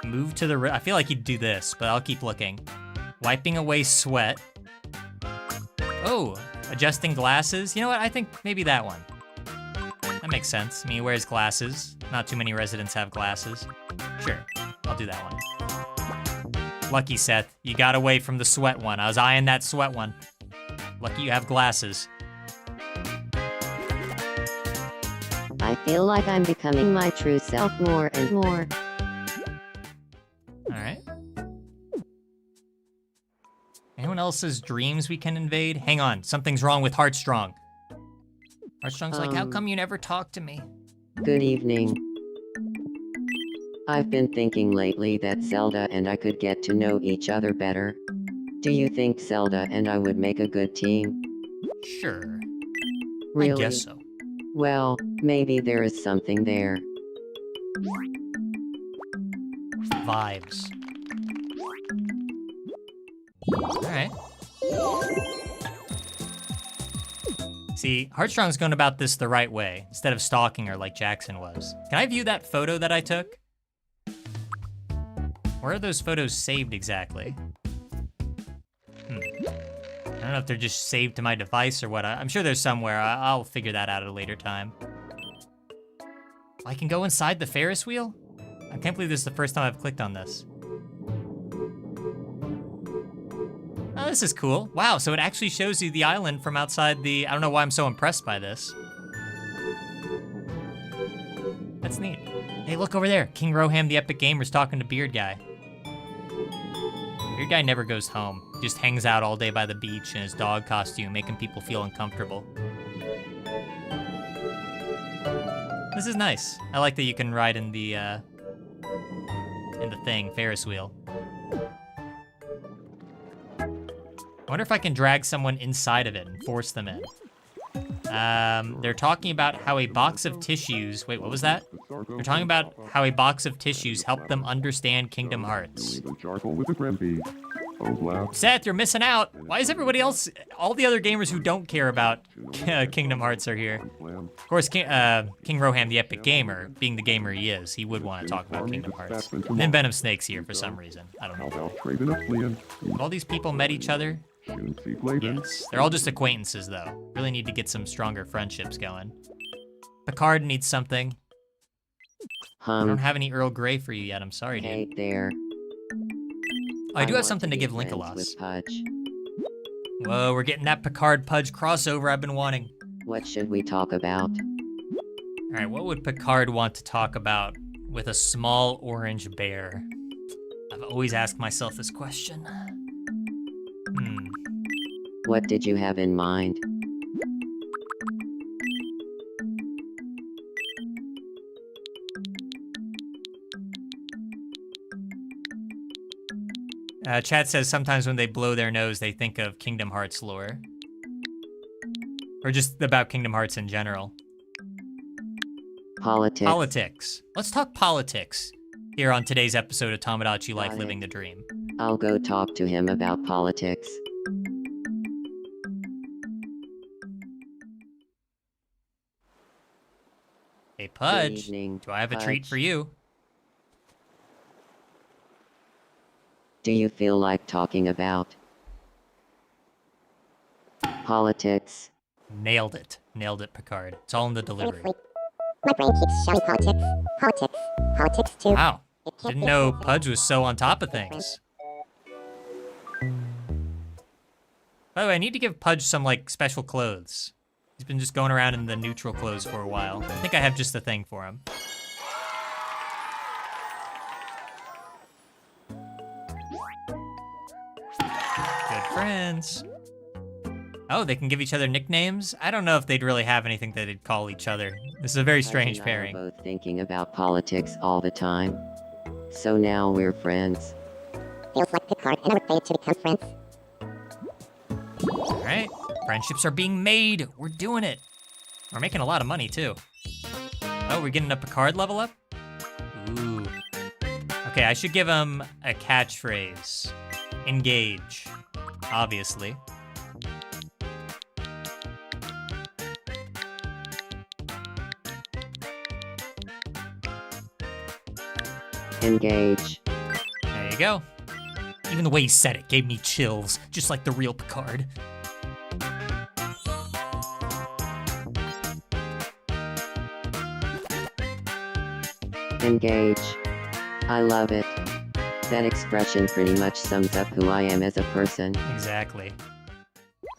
Move to the I feel like he'd do this, but I'll keep looking. Wiping away sweat. Oh, Adjusting glasses. You know what? I think maybe that one. That makes sense. I mean, he wears glasses. Not too many residents have glasses. Sure, I'll do that one. Lucky, Seth. You got away from the sweat one. I was eyeing that sweat one. Lucky you have glasses. I feel like I'm becoming my true self more and more. Alright. Anyone else's dreams we can invade? Hang on, something's wrong with Heartstrong. Heartstrong's like, how come you never talk to me? Good evening. I've been thinking lately that Zelda and I could get to know each other better. Do you think Zelda and I would make a good team? Sure. Really? I guess so. Well, maybe there is something there. Vibes. Alright. See, Heartstrong's going about this the right way, instead of stalking her like Jackson was. Can I view that photo that I took? Where are those photos saved exactly? I don't know if they're just saved to my device or what. I'm sure there's somewhere. I'll figure that out at a later time. I can go inside the Ferris wheel? I can't believe this is the first time I've clicked on this. Oh, this is cool. Wow, so it actually shows you the island from outside the... I don't know why I'm so impressed by this. That's neat. Hey, look over there. King Roham the Epic Gamer's talking to Beard Guy. Beard Guy never goes home. He just hangs out all day by the beach in his dog costume, making people feel uncomfortable. This is nice. I like that you can ride in the thing, Ferris wheel. I wonder if I can drag someone inside of it and force them in. They're talking about how a box of tissues... Wait, what was that? They're talking about how a box of tissues helped them understand Kingdom Hearts. Seth, you're missing out. Why is everybody else... All the other gamers who don't care about Kingdom Hearts are here. Of course, King Roham, the Epic Gamer, being the gamer he is, he would want to talk about Kingdom Hearts. And then Venom Snake's here for some reason. I don't know. Have all these people met each other? Yes. They're all just acquaintances, though. Really need to get some stronger friendships going. Picard needs something. I don't have any Earl Grey for you yet. I'm sorry, dude. Hey there. Oh, I do have something to give Linkolas. Whoa, we're getting that Picard-Pudge crossover I've been wanting. What should we talk about? All right, what would Picard want to talk about with a small orange bear? I've always asked myself this question. What did you have in mind? Chat says sometimes when they blow their nose, they think of Kingdom Hearts lore. Or just about Kingdom Hearts in general. Politics. Politics. Let's talk politics here on today's episode of Tomodachi Life Living the Dream. I'll go talk to him about politics. Hey, Pudge, Good evening, do I have a treat Pudge. for you? Do you feel like talking about politics? Nailed it. Nailed it, Picard. It's all in the delivery. My brain keeps shouting politics, politics, politics too. Wow. Didn't know Pudge was so on top of things. By the way, I need to give Pudge some, like, special clothes. He's been just going around in the neutral clothes for a while. I think I have just the thing for him. Good friends. Oh, they can give each other nicknames? I don't know if they'd really have anything that they'd call each other. This is a very strange Pudge and I pairing. are both thinking about politics all the time. So now we're friends. Feels like Picard and I were fated to become friends. All right, friendships are being made. We're doing it. We're making a lot of money too. Oh, we're getting a Picard level up? Ooh. Okay, I should give him a catchphrase. Engage, obviously. Engage. There you go. Even the way he said it gave me chills, just like the real Picard. Engage. I love it. That expression pretty much sums up who I am as a person. Exactly.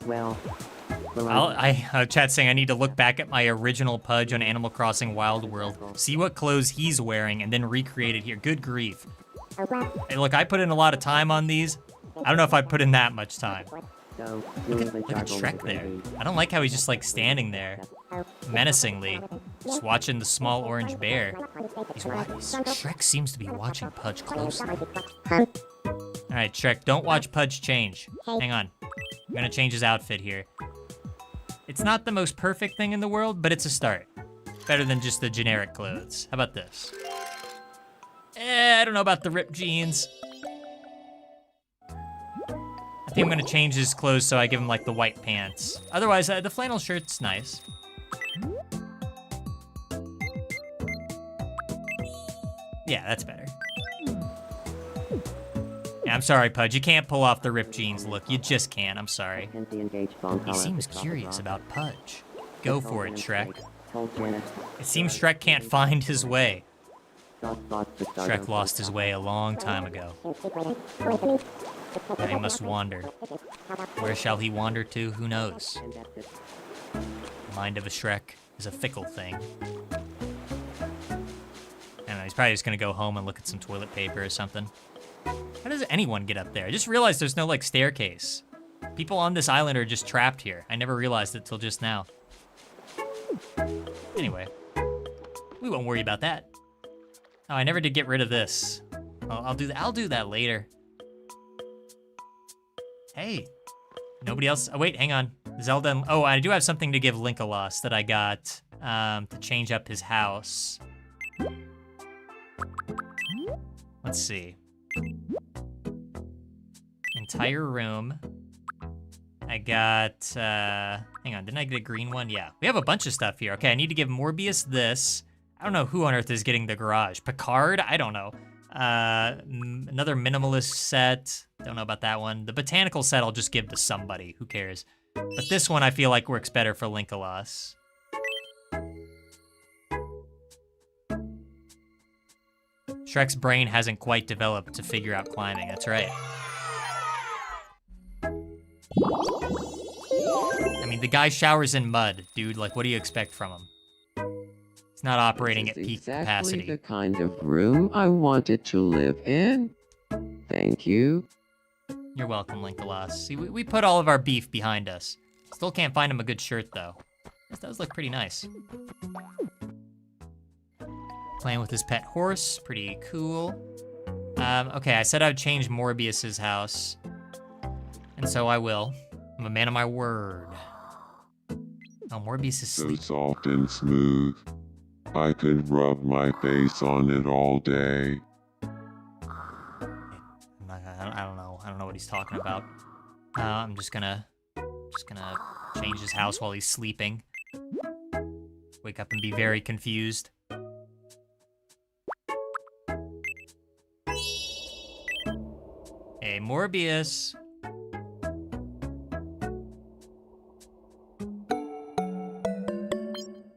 Well, Chat's saying I need to look back at my original Pudge on Animal Crossing Wild World, see what clothes he's wearing, and then recreate it here. Good grief. Hey, look, I put in a lot of time on these. I don't know if I put in that much time. Look at Shrek there. I don't like how he's just like standing there, menacingly, just watching the small orange bear. Shrek seems to be watching Pudge closely. Alright, Shrek, don't watch Pudge change. Hang on. I'm gonna change his outfit here. It's not the most perfect thing in the world, but it's a start. Better than just the generic clothes. How about this? I don't know about the ripped jeans. I think I'm gonna change his clothes so I give him like the white pants. Otherwise, the flannel shirt's nice. Yeah, that's better. Yeah, I'm sorry, Pudge. You can't pull off the ripped jeans look. You just can't. I'm sorry. He seems curious about Pudge. Go for it, Shrek. It seems Shrek can't find his way. Shrek lost his way a long time ago. Now he must wander. Where shall he wander to? Who knows? The mind of a Shrek is a fickle thing. I don't know, he's probably just gonna go home and look at some toilet paper or something. How does anyone get up there? I just realized there's no, like, staircase. People on this island are just trapped here. I never realized it till just now. Anyway, we won't worry about that. Oh, I never did get rid of this. I'll do that later. Hey, nobody else? Oh, wait, hang on. Zelda, oh, I do have something to give Linkalos that I got to change up his house. Let's see. Entire room. I got, hang on, didn't I get a green one? Yeah, we have a bunch of stuff here. Okay, I need to give Morbius this. I don't know who on earth is getting the garage. Picard? I don't know. Another minimalist set. Don't know about that one. The botanical set I'll just give to somebody. Who cares? But this one I feel like works better for Linkalos. Shrek's brain hasn't quite developed to figure out climbing. That's right. I mean, the guy showers in mud, dude. Like, what do you expect from him? It's not operating at peak capacity. Exactly the kind of room I wanted to live in. Thank you. You're welcome, Linkalos. See, we put all of our beef behind us. Still can't find him a good shirt, though. This does look pretty nice. Playing with his pet horse, pretty cool. Okay, I said I'd change Morbius's house. And so I will. I'm a man of my word. Oh, Morbius is So asleep. soft and smooth. I could rub my face on it all day. I don't know. I don't know what he's talking about. I'm just gonna change his house while he's sleeping. Wake up and be very confused. Hey, Morbius.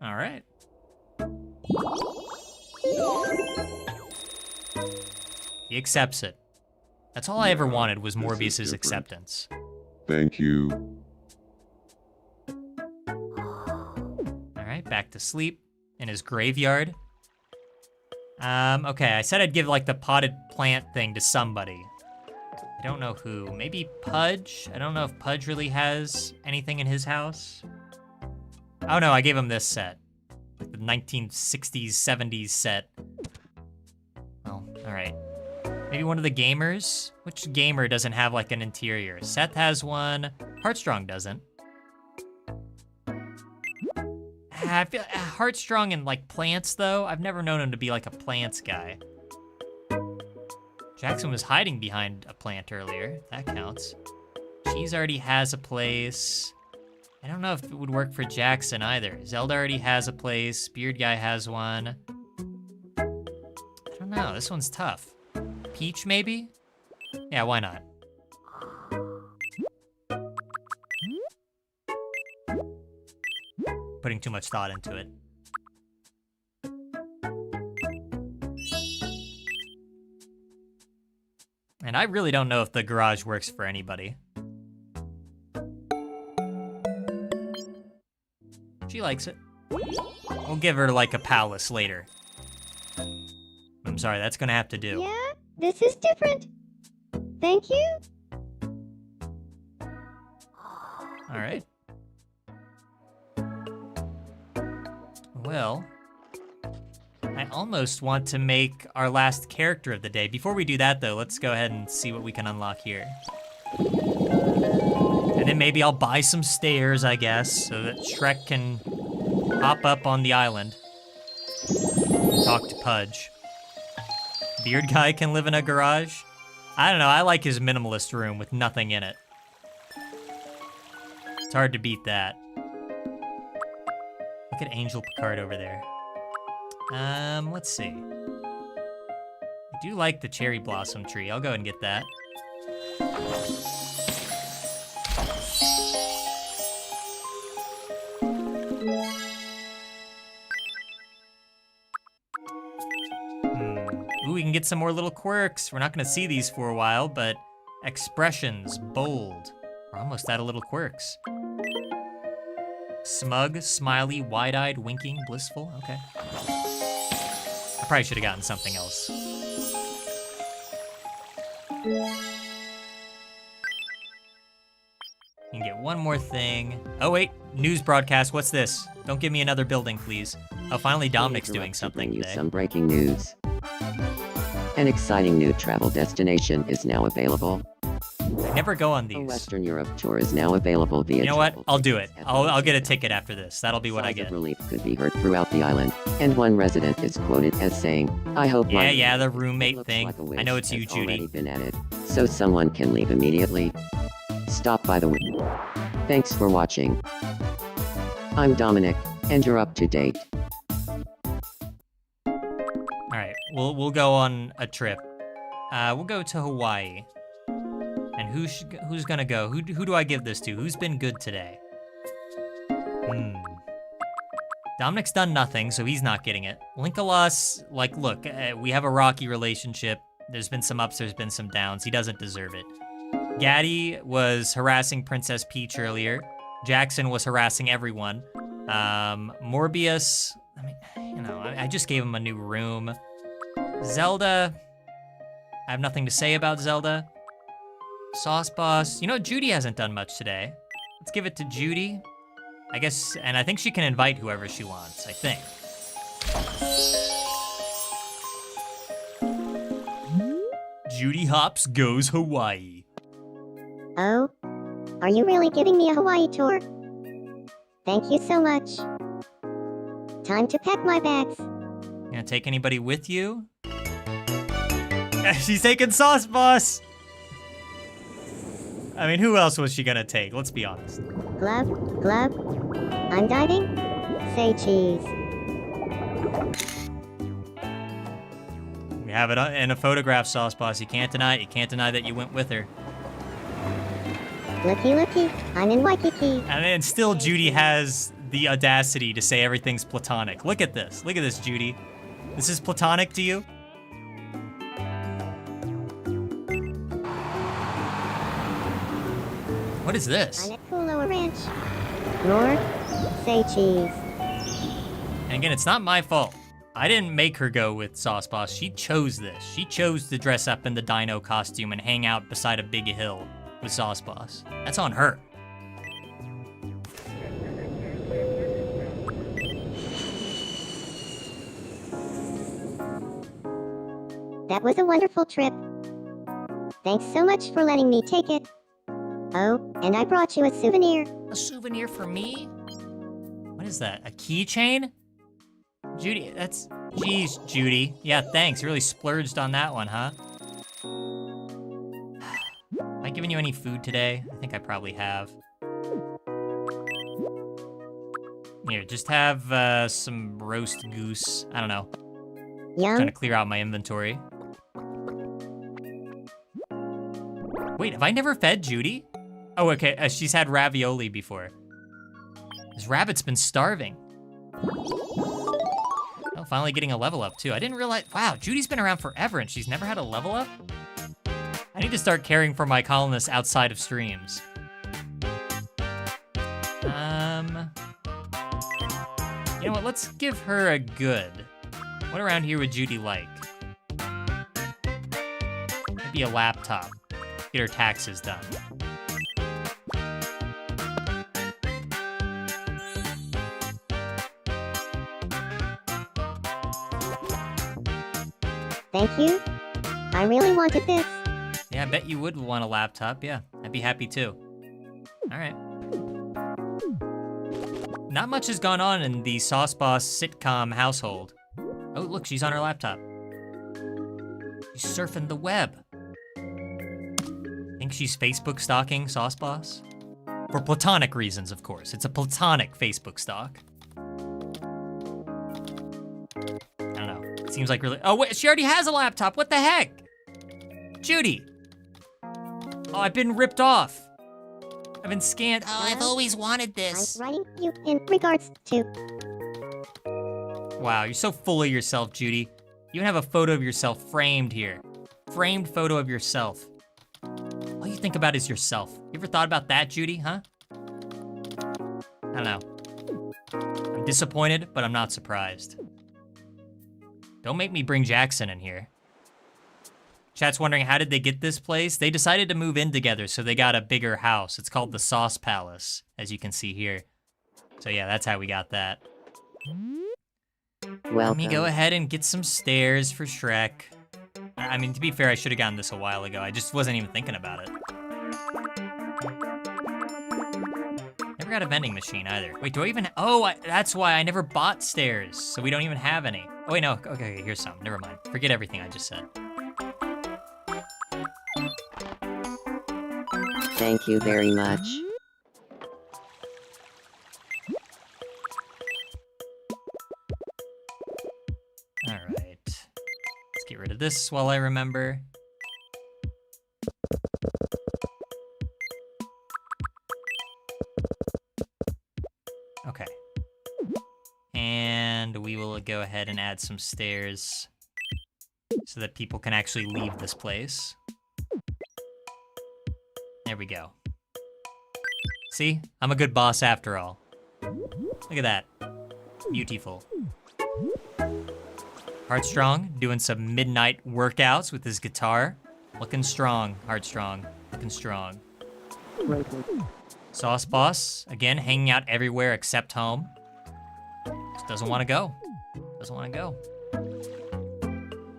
All right. He accepts it. That's all I ever wanted was This is Morbius's different. acceptance. Thank you. All right, back to sleep in his graveyard. Okay, I said I'd give like the potted plant thing to somebody. I don't know who. Maybe Pudge? I don't know if Pudge really has anything in his house. Oh no, I gave him this set. Like the 1960s, 70s set. Oh, all right. Maybe one of the gamers? Which gamer doesn't have like an interior? Seth has one. Heartstrong doesn't. I feel Heartstrong and like plants though. I've never known him to be like a plants guy. Jackson was hiding behind a plant earlier. That counts. Cheese already has a place. I don't know if it would work for Jackson either. Zelda already has a place. Beard Guy has one. I don't know. This one's tough. Peach, maybe? Yeah, why not? Putting too much thought into it. And I really don't know if the garage works for anybody. She likes it. We'll give her like a palace later. I'm sorry, that's gonna have to do. Yeah, this is different. Thank you. All right. Well, I almost want to make our last character of the day. Before we do that, though, let's go ahead and see what we can unlock here. And then maybe I'll buy some stairs, I guess, so that Shrek can hop up on the island. Talk to Pudge. Beard guy can live in a garage? I don't know, I like his minimalist room with nothing in it. It's hard to beat that. Look at Angel Picard over there. Let's see. I do like the cherry blossom tree. I'll go and get that. Ooh, we can get some more little quirks. We're not gonna see these for a while, but expressions, bold. We're almost out of little quirks. Smug, smiley, wide-eyed, winking, blissful. Okay. I probably should have gotten something else. You can get one more thing. Oh wait, news broadcast, what's this? Don't give me another building, please. Oh, finally Dominic's doing something Bring you today. some breaking news. An exciting new travel destination is now available. I never go on A these. Western Europe tour is now available via You know what? travel I'll do it. tickets at the I'll get a website. ticket after this. That'll be what I Sighs get. of relief could be heard throughout the island, and one resident is quoted as saying, "I hope my Yeah, the It roommate looks thing. like a I know wish it's you, has already Judy. been added, so someone can leave immediately. Stop by the window. Thanks for watching. I'm Dominic, and you're up to date. All right, we'll go on a trip. We'll go to Hawaii. And who's gonna go? Who do I give this to? Who's been good today? Dominic's done nothing, so he's not getting it. Linkalos, like, look, we have a rocky relationship. There's been some ups, there's been some downs. He doesn't deserve it. Gaddy was harassing Princess Peach earlier. Jackson was harassing everyone. Morbius, I mean, you know, I just gave him a new room. Zelda, I have nothing to say about Zelda. Sauce Boss, you know, Judy hasn't done much today. Let's give it to Judy. I guess, and I think she can invite whoever she wants, I think. Judy Hops goes Hawaii. Oh? Are you really giving me a Hawaii tour? Thank you so much. Time to pack my bags. You gonna take anybody with you? She's taking Sauce Boss! I mean, who else was she gonna take? Let's be honest. Glove, glove. I'm diving. Say cheese. We have it in a photograph, Sauce Boss. You can't deny it. You can't deny that you went with her. Looky, looky. I'm in Waikiki. And then still Judy has the audacity to say everything's platonic. Look at this. Look at this, Judy. This is platonic to you? What is this? I'm at Kuloa Ranch. Roar. Say cheese. And again, it's not my fault. I didn't make her go with Sauce Boss. She chose this. She chose to dress up in the dino costume and hang out beside a big hill with Sauce Boss. That's on her. That was a wonderful trip. Thanks so much for letting me take it. Oh, and I brought you a souvenir. A souvenir for me? What is that? A keychain? Judy, that's... Jeez, Judy. Yeah, thanks. You really splurged on that one, huh? Have I given you any food today? I think I probably have. Here, just have some roast goose. I don't know. Trying to Yum. clear out my inventory. Wait, have I never fed Judy? Oh, okay, she's had ravioli before. This rabbit's been starving. Oh, finally getting a level up too. I didn't realize, wow, Judy's been around forever and she's never had a level up? I I need to start caring for my colonists outside of streams. You know what, let's give her a good. What around here would Judy like? Maybe a laptop. Get her taxes done. Thank you. I really wanted this. Yeah, I bet you would want a laptop. Yeah, I'd be happy too. All right. Not much has gone on in the Sauce Boss sitcom household. Oh, look, she's on her laptop. She's surfing the web. Think she's Facebook stalking Sauce Boss? For platonic reasons, of course. It's a platonic Facebook stalk. I don't know. It seems like really. Oh, wait, she already has a laptop. What the heck? Judy. Oh, I've been ripped off. I've been scanned. Oh, I've always wanted this. I'm writing you in regards to. Wow, you're so full of yourself, Judy. You even have a photo of yourself framed here. Framed photo of yourself. All you think about is yourself. You ever thought about that, Judy, huh? I don't know. I'm disappointed, but I'm not surprised. Don't make me bring Jackson in here. Chat's wondering, how did they get this place? They decided to move in together, so they got a bigger house. It's called the Sauce Palace, as you can see here. So yeah, that's how we got that. Welcome. Let me go ahead and get some stairs for Shrek. I mean, to be fair, I should have gotten this a while ago. I just wasn't even thinking about it. Never got a vending machine either. Wait, do I even? Oh, that's why I never bought stairs, so we don't even have any. Oh wait, no. Okay, here's some. Never mind. Forget everything I just said. Thank you very much. All right. Let's get rid of this while I remember. Okay. And we will go ahead and add some stairs so that people can actually leave this place. There we go. See? I'm a good boss after all. Look at that. Beautiful. Heartstrong, doing some midnight workouts with his guitar. Looking strong, Heartstrong. Looking strong. Sauce Boss, again, hanging out everywhere except home. Just doesn't want to go. Doesn't want to go.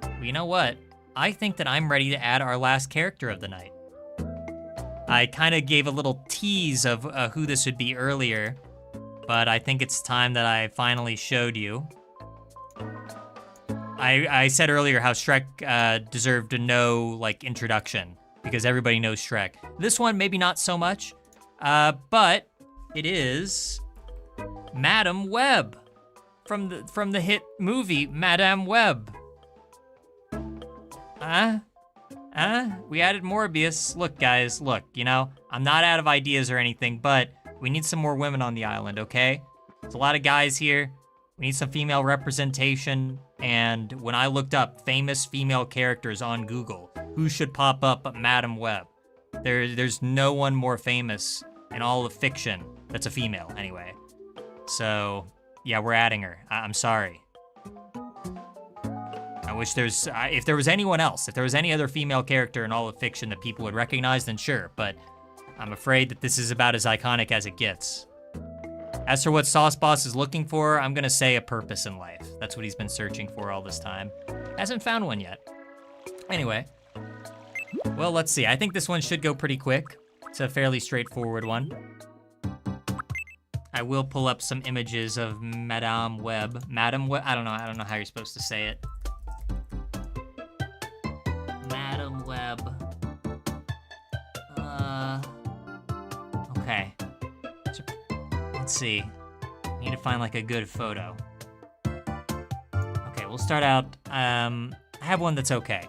Well, you know what? I think that I'm ready to add our last character of the night. I kind of gave a little tease of who this would be earlier, but I think it's time that I finally showed you. I said earlier how Shrek deserved a like, introduction, because everybody knows Shrek. This one, maybe not so much, but it is Madame Web from the hit movie Madame Web. We added Morbius. Look, guys, look, you know, I'm not out of ideas or anything, but we need some more women on the island, okay? There's a lot of guys here. We need some female representation, and when I looked up famous female characters on Google, who should pop up but Madame Web? There's no one more famous in all of fiction that's a female, anyway. So, yeah, we're adding her. I'm sorry. I wish if there was anyone else, if there was any other female character in all of fiction that people would recognize, then sure, but I'm afraid that this is about as iconic as it gets. As for what Sauce Boss is looking for, I'm gonna say a purpose in life. That's what he's been searching for all this time. Hasn't found one yet. Anyway, well, let's see. I think this one should go pretty quick. It's a fairly straightforward one. I will pull up some images of Madame Web. Madame Web, I don't know how you're supposed to say it. Madame Web. Okay. Let's see. Need to find like a good photo. Okay, we'll start out. I have one that's okay.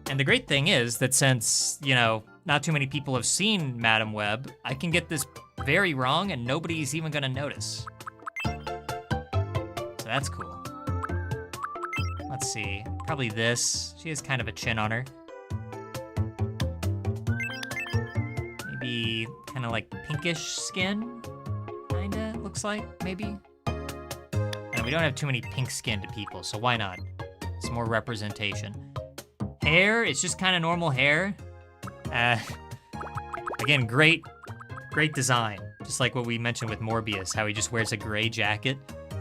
And the great thing is that since, you know, not too many people have seen Madame Web, I can get this very wrong and nobody's even gonna notice. So that's cool. Let's see, probably this. She has kind of a chin on her. maybe kind of like pinkish skin, kinda, looks like, maybe? And we don't have too many pink-skinned people, so why not? It's more representation. Hair, it's just kind of normal hair. Again, great design. Just like what we mentioned with Morbius, how he just wears a gray jacket.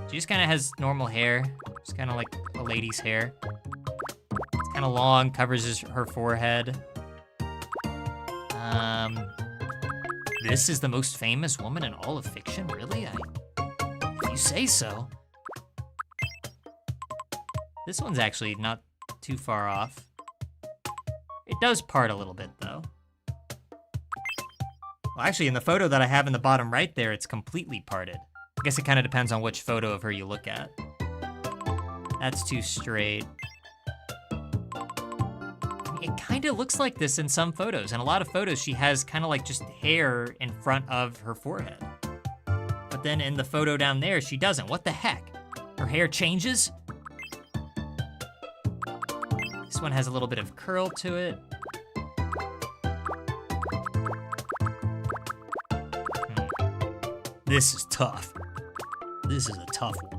She just kind of has normal hair. Just kind of like a lady's hair. It's kind of long, covers her forehead. This is the most famous woman in all of fiction? Really? If you say so. This one's actually not too far off. It does part a little bit, though. Well, actually, in the photo that I have in the bottom right there, it's completely parted. I guess it kind of depends on which photo of her you look at. That's too straight. It kind of looks like this in some photos. In a lot of photos, she has kind of like just hair in front of her forehead. But then in the photo down there, she doesn't. What the heck? Her hair changes? This one has a little bit of curl to it. This is tough. This is a tough one.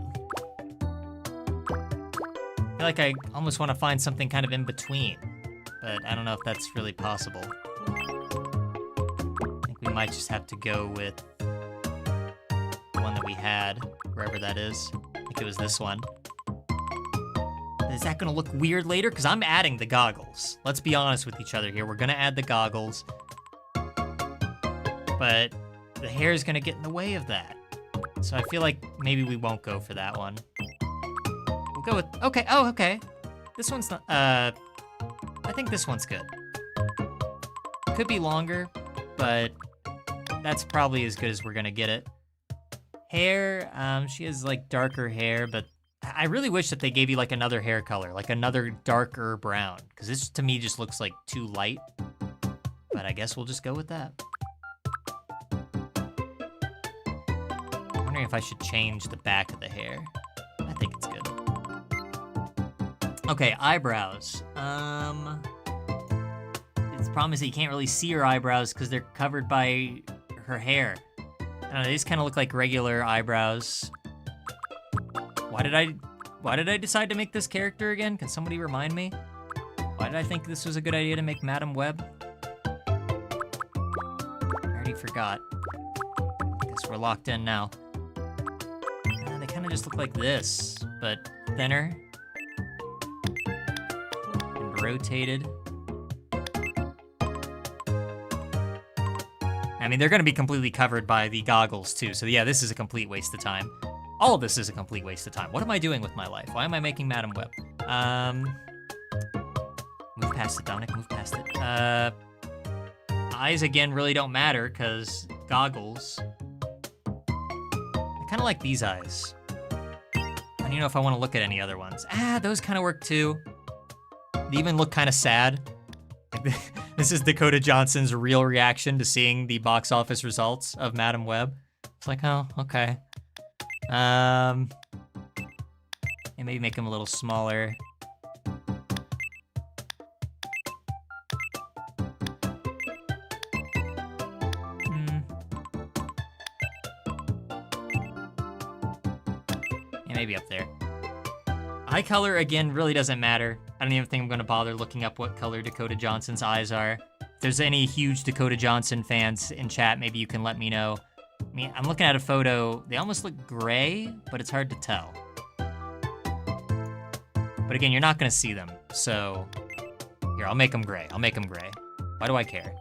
I feel like I almost want to find something kind of in between, but I don't know if that's really possible. I think we might just have to go with the one that we had, wherever that is. I think it was this one. Is that gonna look weird later? Because I'm adding the goggles. Let's be honest with each other here. We're gonna add the goggles, but the hair is gonna get in the way of that. So I feel like maybe we won't go for that one. We'll go with, okay, oh, okay. This one's not, I think this one's good. Could be longer, but that's probably as good as we're gonna get it. Hair, she has like darker hair, but I really wish that they gave you like another hair color, like another darker brown, because this to me just looks like too light, but I guess we'll just go with that. I'm wondering if I should change the back of the hair. I think it's good. Okay, eyebrows. The problem is that you can't really see her eyebrows because they're covered by her hair. I don't know, they just kind of look like regular eyebrows. Why did I decide to make this character again? Can somebody remind me? Why did I think this was a good idea to make Madam Web? I already forgot. Guess we're locked in now. They kind of just look like this, but thinner. And rotated. I mean, they're gonna be completely covered by the goggles too, so yeah, this is a complete waste of time. All of this is a complete waste of time. What am I doing with my life? Why am I making Madam Web? Move past it, Dominic, move past it. Eyes, again, really don't matter, because goggles. I kind of like these eyes. I don't even know if I want to look at any other ones. Those kind of work too. They even look kind of sad. This is Dakota Johnson's real reaction to seeing the box office results of Madam Web. It's like, oh, okay. And maybe make them a little smaller. Yeah, maybe up there. Eye color, again, really doesn't matter. I don't even think I'm gonna bother looking up what color Dakota Johnson's eyes are. If there's any huge Dakota Johnson fans in chat, maybe you can let me know. I mean, I'm looking at a photo, they almost look gray, but it's hard to tell. But again, you're not gonna see them, so here, I'll make them gray. I'll make them gray. Why do I care?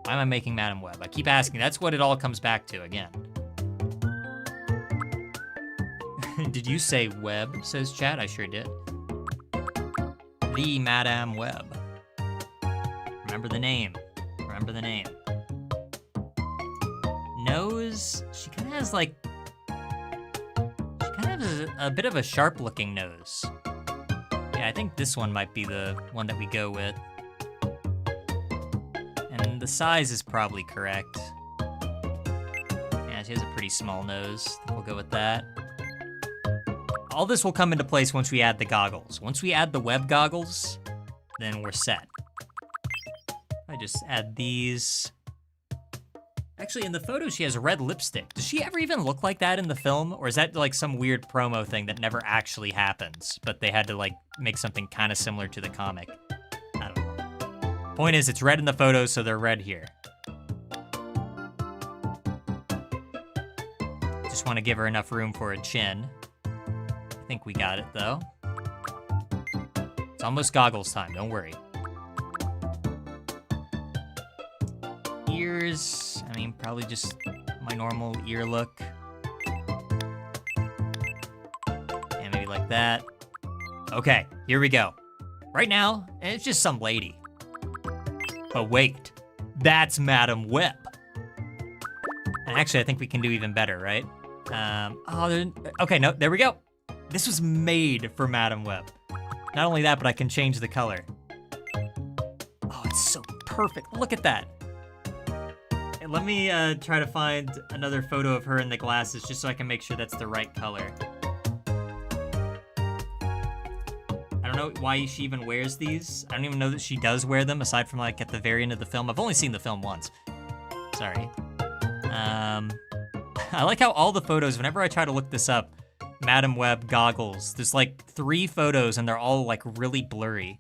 Why am I making Madam Web? I keep asking, that's what it all comes back to, again. Did you say web, says chat? I sure did. The Madam Web. Remember the name. Remember the name. Nose, she kind of has like, she kind of has a bit of a sharp looking nose. Yeah, I think this one might be the one that we go with. And the size is probably correct. Yeah, she has a pretty small nose. We'll go with that. All this will come into place once we add the goggles. Once we add the web goggles, then we're set. I just add these. Actually, in the photo, she has red lipstick. Does she ever even look like that in the film? Or is that like some weird promo thing that never actually happens, but they had to like make something kind of similar to the comic? I don't know. Point is, it's red in the photo, so they're red here. Just want to give her enough room for a chin. I think we got it, though. It's almost goggles time, don't worry. Ears, I mean, probably just my normal ear look. And maybe like that. Okay, here we go. Right now, it's just some lady. But wait, that's Madam Web. And actually, I think we can do even better, right? Okay, no, there we go. This was made for Madam Web. Not only that, but I can change the color. Oh, it's so perfect. Look at that. And let me try to find another photo of her in the glasses just so I can make sure that's the right color. I don't know why she even wears these. I don't even know that she does wear them aside from like at the very end of the film. I've only seen the film once. Sorry. I like how all the photos, whenever I try to look this up, Madam Web goggles, there's like 3 photos and they're all like really blurry.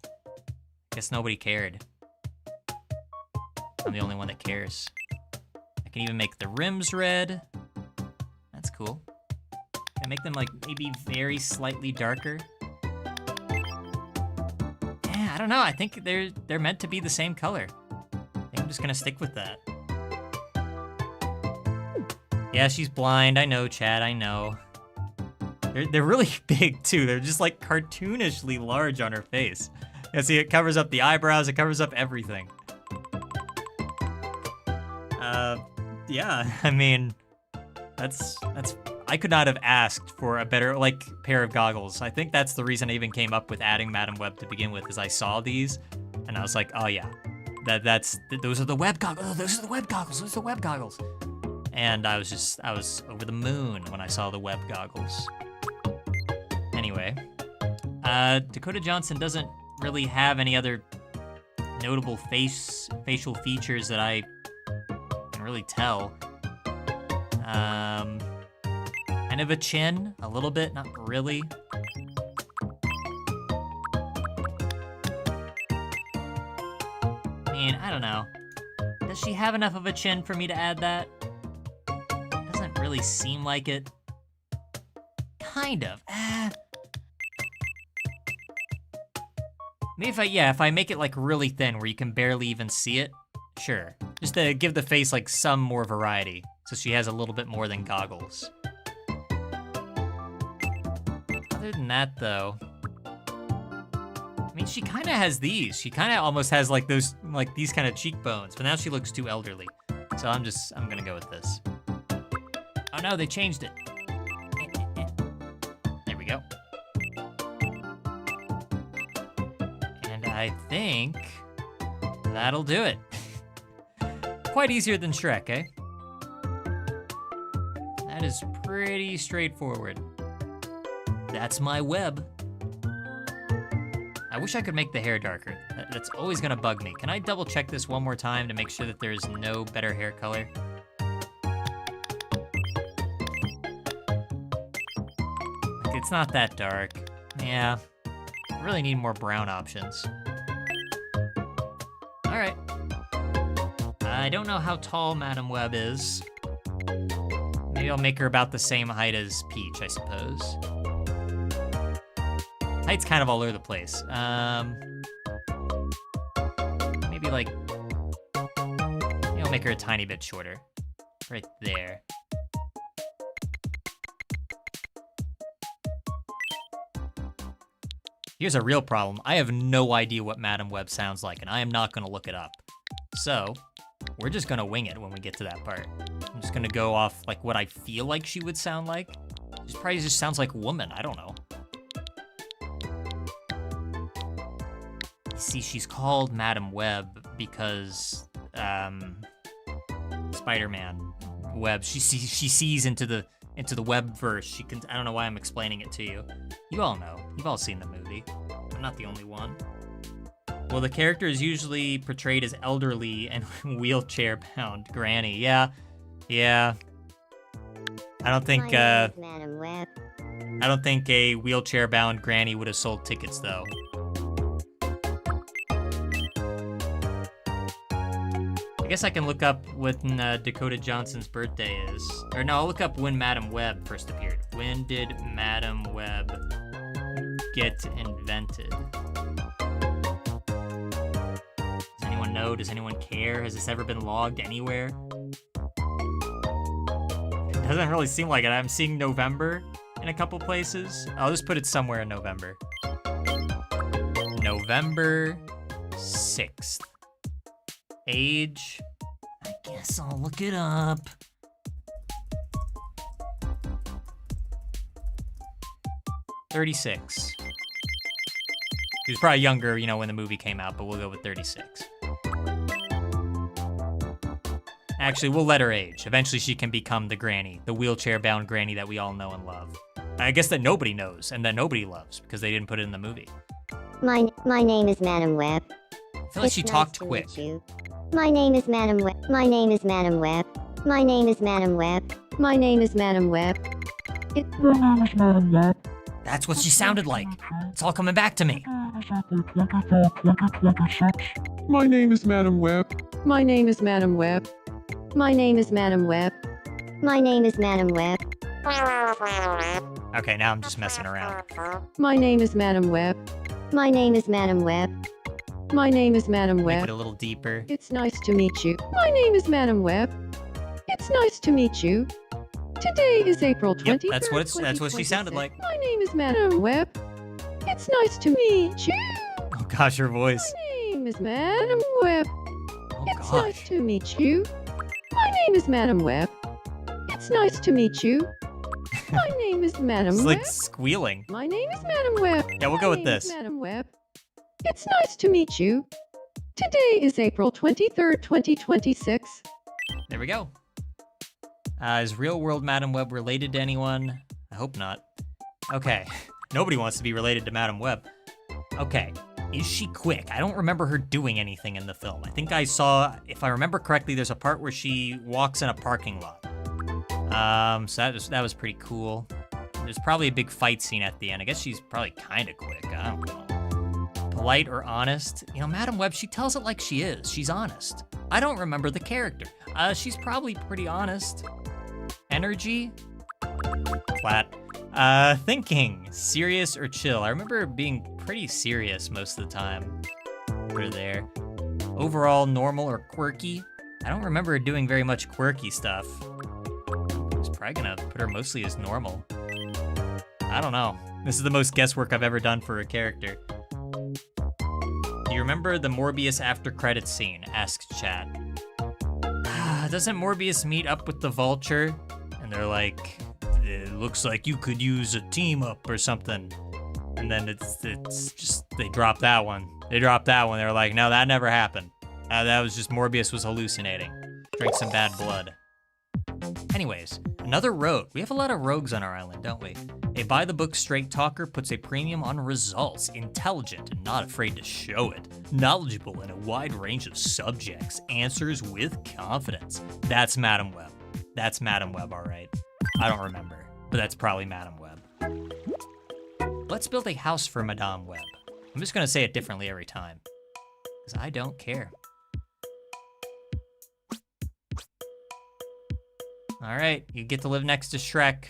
Guess nobody cared. I'm the only one that cares. I can even make the rims red. That's cool. Can I make them like maybe very slightly darker? Yeah, I don't know. I think they're meant to be the same color. I think I'm just gonna stick with that. Yeah, she's blind. I know, Chad. I know. They're really big too. They're just like cartoonishly large on her face. Yeah, see, it covers up the eyebrows. It covers up everything. Yeah. I mean, that's. I could not have asked for a better like pair of goggles. I think that's the reason I even came up with adding Madam Web to begin with, is I saw these and I was like, oh yeah, those are the web goggles. Oh, those are the web goggles. Those are the web goggles. And I was over the moon when I saw the web goggles. Anyway, Dakota Johnson doesn't really have any other notable facial features that I can really tell. Kind of a chin, a little bit, not really. I mean, I don't know. Does she have enough of a chin for me to add that? Doesn't really seem like it. Kind of. Maybe if I make it like really thin where you can barely even see it, sure. Just to give the face like some more variety, so she has a little bit more than goggles. Other than that though, I mean, she kind of has these. She kind of almost has like those, like these kind of cheekbones, but now she looks too elderly. So I'm gonna go with this. Oh no, they changed it. There we go. And I think that'll do it. Quite easier than Shrek, eh? That is pretty straightforward. That's my web. I wish I could make the hair darker. That's always gonna bug me. Can I double check this one more time to make sure that there's no better hair color? It's not that dark. Yeah, I really need more brown options. All right. I don't know how tall Madam Web is. Maybe I'll make her about the same height as Peach, I suppose. Height's kind of all over the place. Maybe like, maybe I'll make her a tiny bit shorter. Right there. Here's a real problem. I have no idea what Madam Web sounds like, and I am not gonna look it up. So, we're just gonna wing it when we get to that part. I'm just gonna go off like what I feel like she would sound like. She probably just sounds like woman, I don't know. See, she's called Madam Web because, Spider-Man Web, she sees into the webverse. She can, I don't know why I'm explaining it to you. You all know. You've all seen the movie. I'm not the only one. Well, the character is usually portrayed as elderly and wheelchair-bound. Granny, yeah. I don't think, My name is Madam Web. I don't think a wheelchair-bound granny would have sold tickets, though. I guess I can look up when Dakota Johnson's birthday is. Or no, I'll look up when Madam Web first appeared. When did Madam Web get invented? Does anyone know? Does anyone care? Has this ever been logged anywhere? It doesn't really seem like it. I'm seeing November in a couple places. I'll just put it somewhere in November. November 6th. Age, I guess I'll look it up. "36. She was probably younger, you know, when the movie came out, but we'll go with 36. Actually, we'll let her age. Eventually she can become the granny, the wheelchair-bound granny that we all know and love. I guess that nobody knows and that nobody loves because they didn't put it in the movie. My name is Madam Web. I feel like she It's talked nice to quick. meet you. My name is Madam Web. My name is Madam Web. My name is Madam Web. My name is Madam Web. That's what she sounded like. It's all coming back to me. My name is Madam Web. My name is Madam Web. My name is Madam Web. My name is Madam Web. Okay, now I'm just messing around. My name is Madam Web. My name is Madam Web. My name is Madam Make Web. it a little deeper. It's nice to meet you. My name is Madam Web. It's nice to meet you. Today is April 23rd, Yep, that's what she sounded 2026. like. My name is Madam Web. It's nice to meet you. Oh gosh, her voice. My name is Madam Web. Oh It's nice gosh. to meet you. My name is Madam Web. It's nice to meet you. My name is Madam It's Web. like squealing. My name is Madam Web. Yeah, we'll go My with name is this. Madam Web. It's nice to meet you. Today is April 23rd, 2026. There we go. Is real world Madam Web related to anyone? I hope not. Okay. Nobody wants to be related to Madam Web. Okay. Is she quick? I don't remember her doing anything in the film. I think I saw, if I remember correctly, there's a part where she walks in a parking lot. So that was pretty cool. There's probably a big fight scene at the end. I guess she's probably kind of quick. I don't know. Polite or honest? You know, Madam Web, she tells it like she is. She's honest. I don't remember the character. She's probably pretty honest. Energy? Flat. Thinking. Serious or chill? I remember being pretty serious most of the time. Put her there. Overall, normal or quirky? I don't remember her doing very much quirky stuff. I was probably gonna put her mostly as normal. I don't know. This is the most guesswork I've ever done for a character. Do you remember the Morbius after credits scene? Asks chat. Doesn't Morbius meet up with the Vulture? And they're like, it looks like you could use a team up or something. And then it's just, they dropped that one. They dropped that one. They were like, no, that never happened. That was just Morbius was hallucinating. Drank some bad blood. Anyways, another rogue. We have a lot of rogues on our island, don't we? A by-the-book straight talker puts a premium on results, intelligent and not afraid to show it, knowledgeable in a wide range of subjects, answers with confidence. That's Madam Web. That's Madam Web, all right. I don't remember, but that's probably Madam Web. Let's build a house for Madame Web. I'm just gonna say it differently every time, because I don't care. All right, you get to live next to Shrek.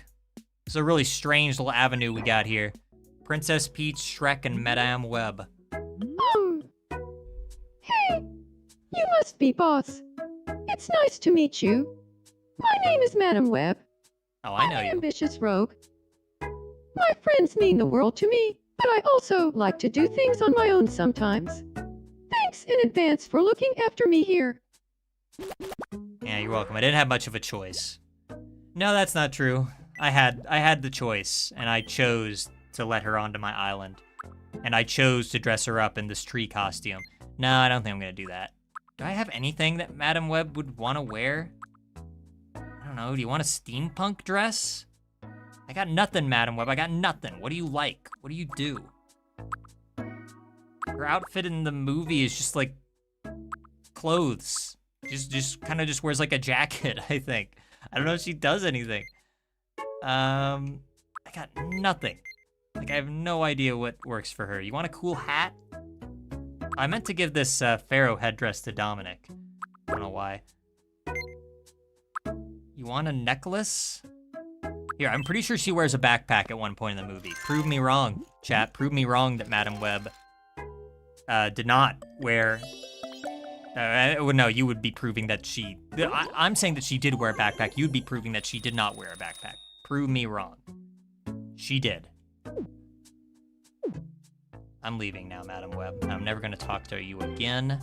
It's a really strange little avenue we got here. Princess Peach, Shrek, and Madame Web. Hey, you must be boss. It's nice to meet you. My name is Madam Web. Oh, I know I'm an you. ambitious rogue. My friends mean the world to me, but I also like to do things on my own sometimes. Thanks in advance for looking after me here. Yeah, you're welcome. I didn't have much of a choice. No, that's not true. I had the choice, and I chose to let her onto my island. And I chose to dress her up in this tree costume. No, I don't think I'm gonna do that. Do I have anything that Madam Web would want to wear? I don't know, do you want a steampunk dress? I got nothing, Madam Web, I got nothing. What do you like? What do you do? Her outfit in the movie is just like clothes. Just kind of just wears like a jacket, I think. I don't know if she does anything. I got nothing. Like, I have no idea what works for her. You want a cool hat? I meant to give this pharaoh headdress to Dominic. I don't know why. You want a necklace? Here, I'm pretty sure she wears a backpack at one point in the movie. Prove me wrong, chat. Prove me wrong that Madam Web did not wear... well, no, you would be proving that she... I'm saying that she did wear a backpack. You'd be proving that she did not wear a backpack. Prove me wrong. She did. I'm leaving now, Madam Web. I'm never gonna talk to you again.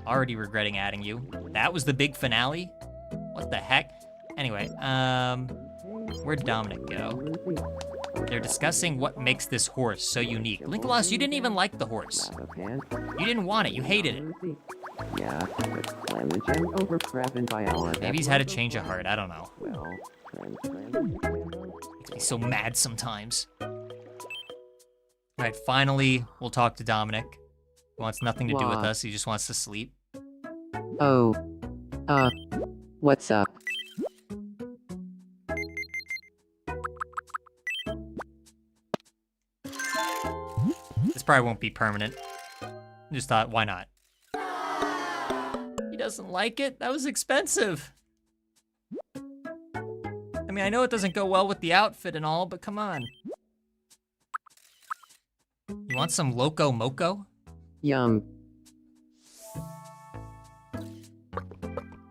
Already regretting adding you. That was the big finale? What the heck? Anyway, where'd Dominic go? They're discussing what makes this horse so unique. Linkolos, you didn't even like the horse. You didn't want it, you hated it. Yeah, but climate change over crap and Viola. Maybe he's had a change of heart, I don't know. Well, Makes me so mad sometimes. All right, finally, we'll talk to Dominic. He wants nothing to do with What? us, he just wants to sleep. Oh. What's up? This probably won't be permanent. Just thought, why not? He doesn't like it? That was expensive. I mean, I know it doesn't go well with the outfit and all, but come on. You want some Loco Moco? Yum.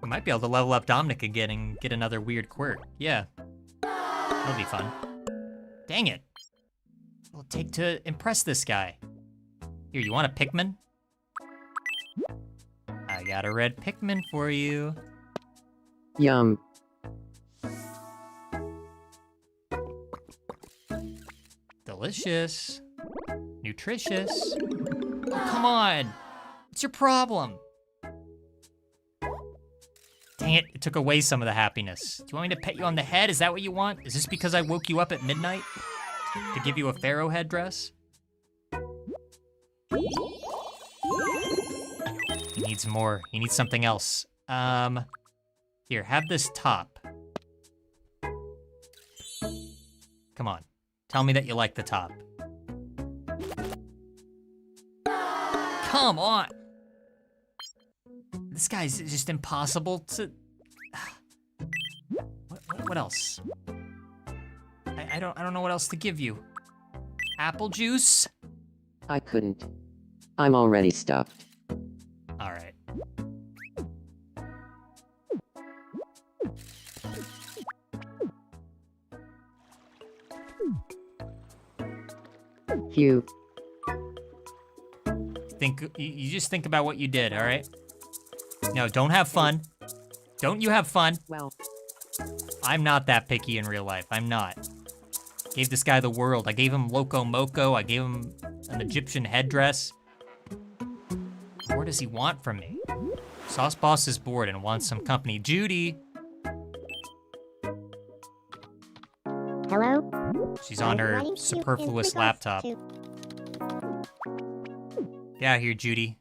We might be able to level up Dominic again and get another weird quirk. Yeah. That'll be fun. Dang it. What'll it take to impress this guy? Here, you want a Pikmin? I got a red Pikmin for you. Yum. Delicious. Nutritious. Oh, come on. What's your problem? Dang it, it took away some of the happiness. Do you want me to pet you on the head? Is that what you want? Is this because I woke you up at midnight? To give you a pharaoh headdress? He needs more. He needs something else. Here, have this top. Come on. Tell me that you like the top. Come on! This guy's just impossible to... What else? I don't know what else to give you. Apple juice? I couldn't. I'm already stuffed. All right. Phew. You just think about what you did, all right? No, don't have fun. Don't you have fun? Well, I'm not that picky in real life. I'm not. Gave this guy the world. I gave him Loco Moco. I gave him an Egyptian headdress. What does he want from me? Sauce Boss is bored and wants some company. Judy! Hello? She's on her Writing to you in superfluous regards laptop. to- Get out here, Judy.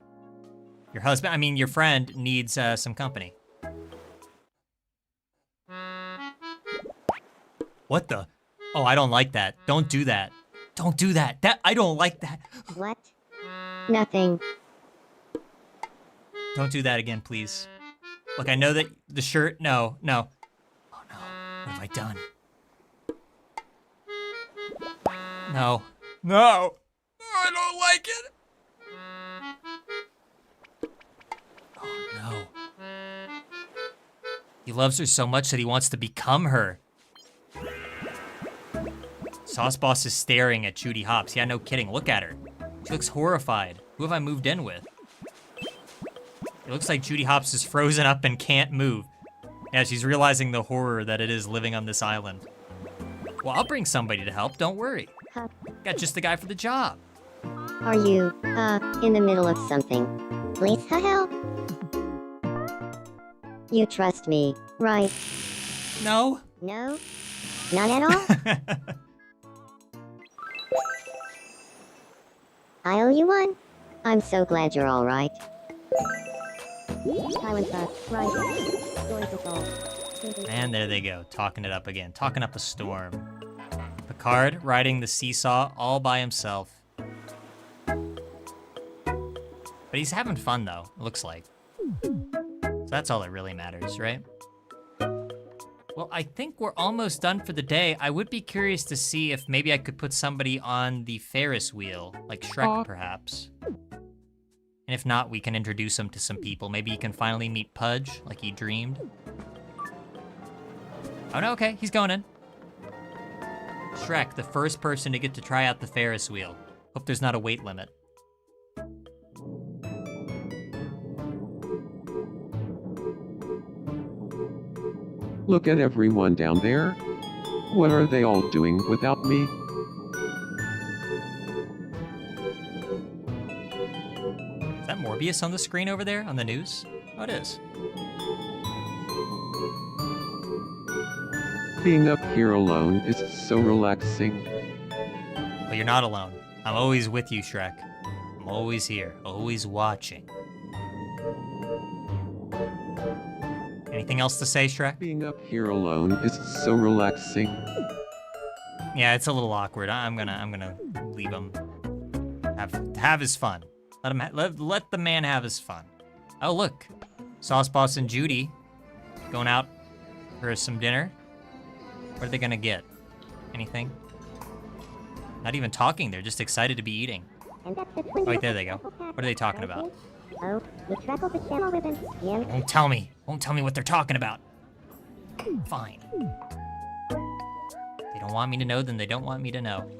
Your friend needs some company. What the? Oh, I don't like that. Don't do that. Don't do that. I don't like that. What? Nothing. Don't do that again, please. Look, I know that the shirt, no. Oh no, what have I done? No. I don't like it. Oh no. He loves her so much that he wants to become her. Sauce Boss is staring at Judy Hopps. Yeah, no kidding. Look at her. She looks horrified. Who have I moved in with? It looks like Judy Hopps is frozen up and can't move. Yeah, she's realizing the horror that it is living on this island. Well, I'll bring somebody to help. Don't worry. Huh. Got just the guy for the job. Are you, in the middle of something? Please help. You trust me, right? No? No? None at all? I owe you one. I'm so glad you're all right. Silence that. Right. Going to fall. And there they go, talking it up again, talking up a storm. Picard riding the seesaw all by himself. But he's having fun though, it looks like. So that's all that really matters, right? Well, I think we're almost done for the day. I would be curious to see if maybe I could put somebody on the Ferris wheel, like Shrek perhaps. And if not, we can introduce him to some people. Maybe he can finally meet Pudge, like he dreamed. Oh no, okay, he's going in. Shrek, the first person to get to try out the Ferris wheel. Hope there's not a weight limit. Look at everyone down there. What are they all doing without me? Is that Morbius on the screen over there on the news? Oh, it is. Being up here alone is so relaxing. Well, you're not alone. I'm always with you, Shrek. I'm always here, always watching. Anything else to say, Shrek? Being up here alone is so relaxing. Yeah, it's a little awkward. I'm gonna leave him have his fun. Let the man have his fun. Oh look, Sauce Boss and Judy going out for some dinner. What are they gonna get? Anything? Not even talking. They're just excited to be eating. Oh wait, there they go. What are they talking about? Oh, we traveled the channel ribbon. Yeah. Won't tell me. Won't tell me what they're talking about. Fine. They don't want me to know, then they don't want me to know.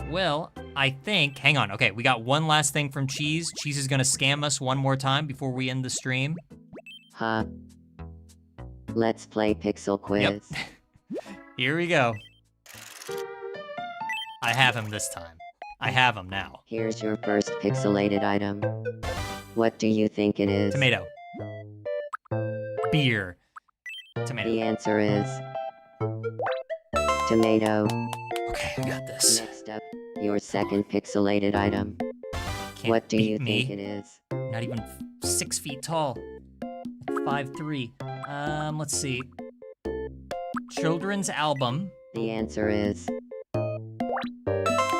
Well, I think, hang on. Okay, we got one last thing from Cheese. Cheese is gonna scam us one more time before we end the stream. Huh. Let's play Pixel Quiz. Yep. Here we go. I have him this time. I have him now. Here's your first pixelated item. What do you think it is? Tomato. Beer. Tomato. The answer is tomato. Okay, I got this. Next up, your second pixelated item. Can't What do you beat me. think it is? Not even 6 feet tall. 5'3". Let's see. Children's album. The answer is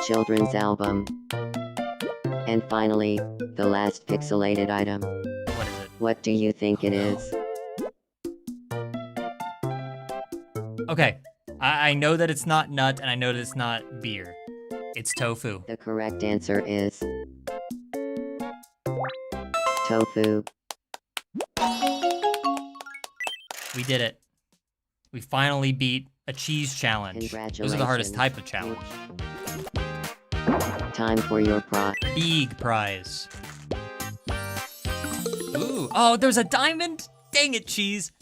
children's album. And finally, the last pixelated item. What is it? What do you think it is? Okay, I know that it's not nut, and I know that it's not beer. It's tofu. The correct answer is tofu. We did it. We finally beat a cheese challenge. Those are the hardest type of challenge. Time for your prize. Big prize. Ooh, oh, there's a diamond? Dang it, Cheese.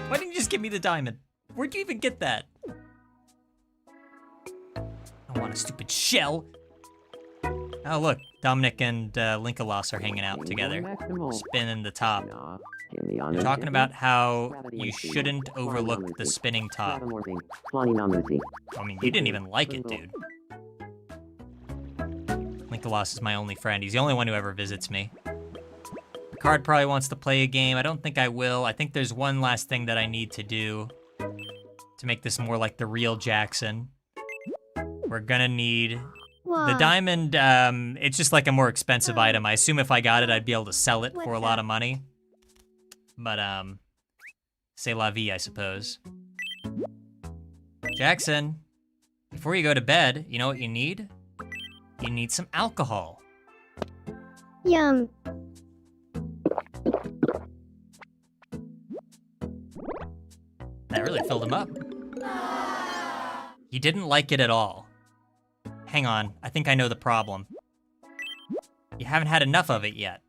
Why didn't you just give me the diamond? Where'd you even get that? I want a stupid shell. Oh, look, Dominic and Linkalos are hanging out together, spinning the top. They're talking about how you shouldn't overlook the spinning top. I mean, you didn't even like it, dude. Linkalos is my only friend. He's the only one who ever visits me. Picard probably wants to play a game. I don't think I will. I think there's one last thing that I need to do to make this more like the real Jackson. We're gonna need the diamond. It's just like a more expensive item. I assume if I got it, I'd be able to sell it for a lot of money. But, c'est la vie, I suppose. Jackson, before you go to bed, you know what you need? You need some alcohol. Yum. That really filled him up. He didn't like it at all. Hang on, I think I know the problem. You haven't had enough of it yet.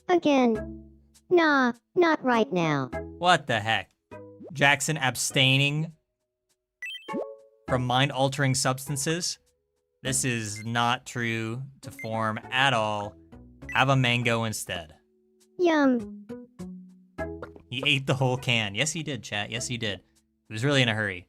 Again. Nah, not right now. What the heck? Jackson abstaining from mind-altering substances? This is not true to form at all. Have a mango instead. Yum. He ate the whole can. Yes, he did, chat. Yes, he did. He was really in a hurry.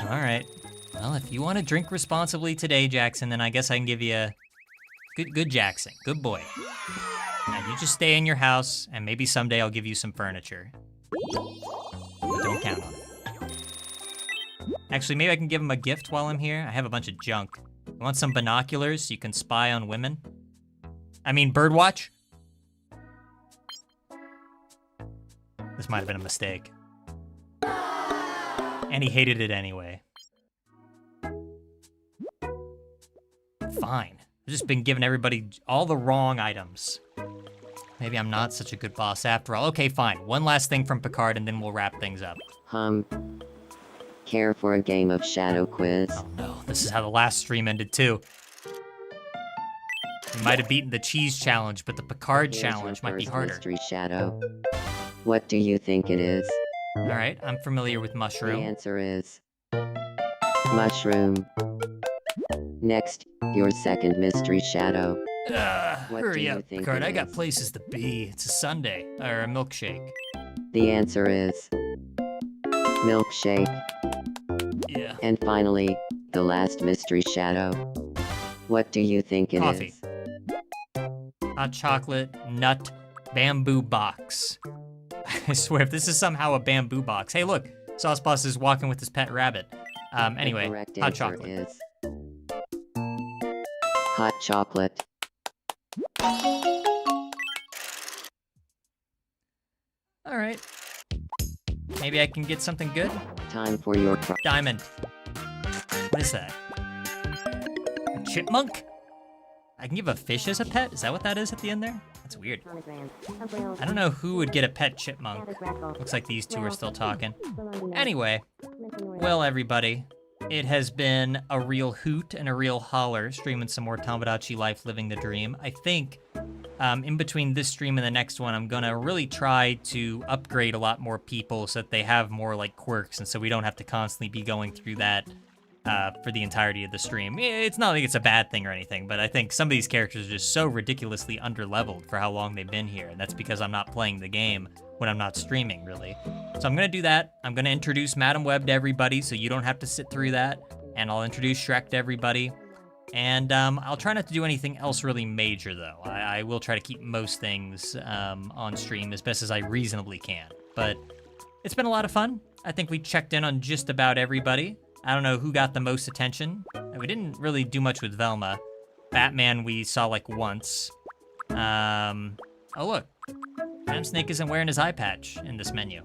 All right. Well, if you want to drink responsibly today, Jackson, then I guess I can give you a good Jackson. Good boy. Now you just stay in your house, and maybe someday I'll give you some furniture. But don't count on it. Actually, maybe I can give him a gift while I'm here. I have a bunch of junk. You want some binoculars so you can spy on women? I mean, birdwatch? This might have been a mistake. And he hated it anyway. Fine. I've just been giving everybody all the wrong items. Maybe I'm not such a good boss after all. Okay, fine. One last thing from Picard and then we'll wrap things up. Care for a game of shadow quiz? Oh no, this is how the last stream ended too. We might have beaten the cheese challenge, but the Picard Here's challenge your might be first harder. mystery shadow. What do you think it is? All right, I'm familiar with The mushroom. answer is mushroom. Next, your second mystery shadow. What do Hurry you up, think Picard. it I got is? places to be. It's a Sunday, or a milkshake. The answer is milkshake. Yeah. And finally, the last mystery shadow. What do you think it Coffee. is? Hot chocolate, nut, bamboo box. I swear, if this is somehow a bamboo box. Hey, look, Sauce Boss is walking with his pet rabbit. Anyway, the correct hot answer chocolate. is hot chocolate. All right. Maybe I can get something good. Time for your Diamond. What is that? A chipmunk? I can give a fish as a pet? Is that what that is at the end there? That's weird. I don't know who would get a pet chipmunk. Looks like these two are still talking. Anyway, well, everybody, it has been a real hoot and a real holler streaming some more Tomodachi Life Living the Dream. I think in between this stream and the next one, I'm gonna really try to upgrade a lot more people so that they have more like quirks, and so we don't have to constantly be going through that for the entirety of the stream. It's not like it's a bad thing or anything, but I think some of these characters are just so ridiculously underleveled for how long they've been here, and that's because I'm not playing the game when I'm not streaming, really. So I'm gonna do that. I'm gonna introduce Madam Web to everybody so you don't have to sit through that, and I'll introduce Shrek to everybody. And I'll try not to do anything else really major, though. I will try to keep most things on stream as best as I reasonably can. But it's been a lot of fun. I think we checked in on just about everybody. I don't know who got the most attention. We didn't really do much with Velma. Batman we saw like once. Oh look, Madam Snake isn't wearing his eye patch in this menu.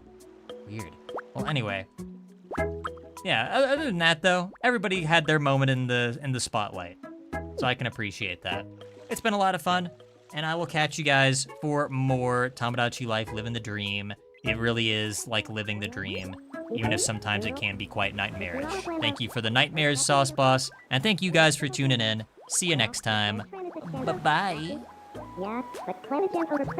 Weird. Well, anyway. Yeah, other than that though, everybody had their moment in the spotlight. So I can appreciate that. It's been a lot of fun, and I will catch you guys for more Tomodachi Life Living the Dream. It really is like living the dream, even if sometimes it can be quite nightmarish. Thank you for the nightmares, Sauce Boss, and thank you guys for tuning in. See you next time. Bye-bye. Yeah, but climate change over credit.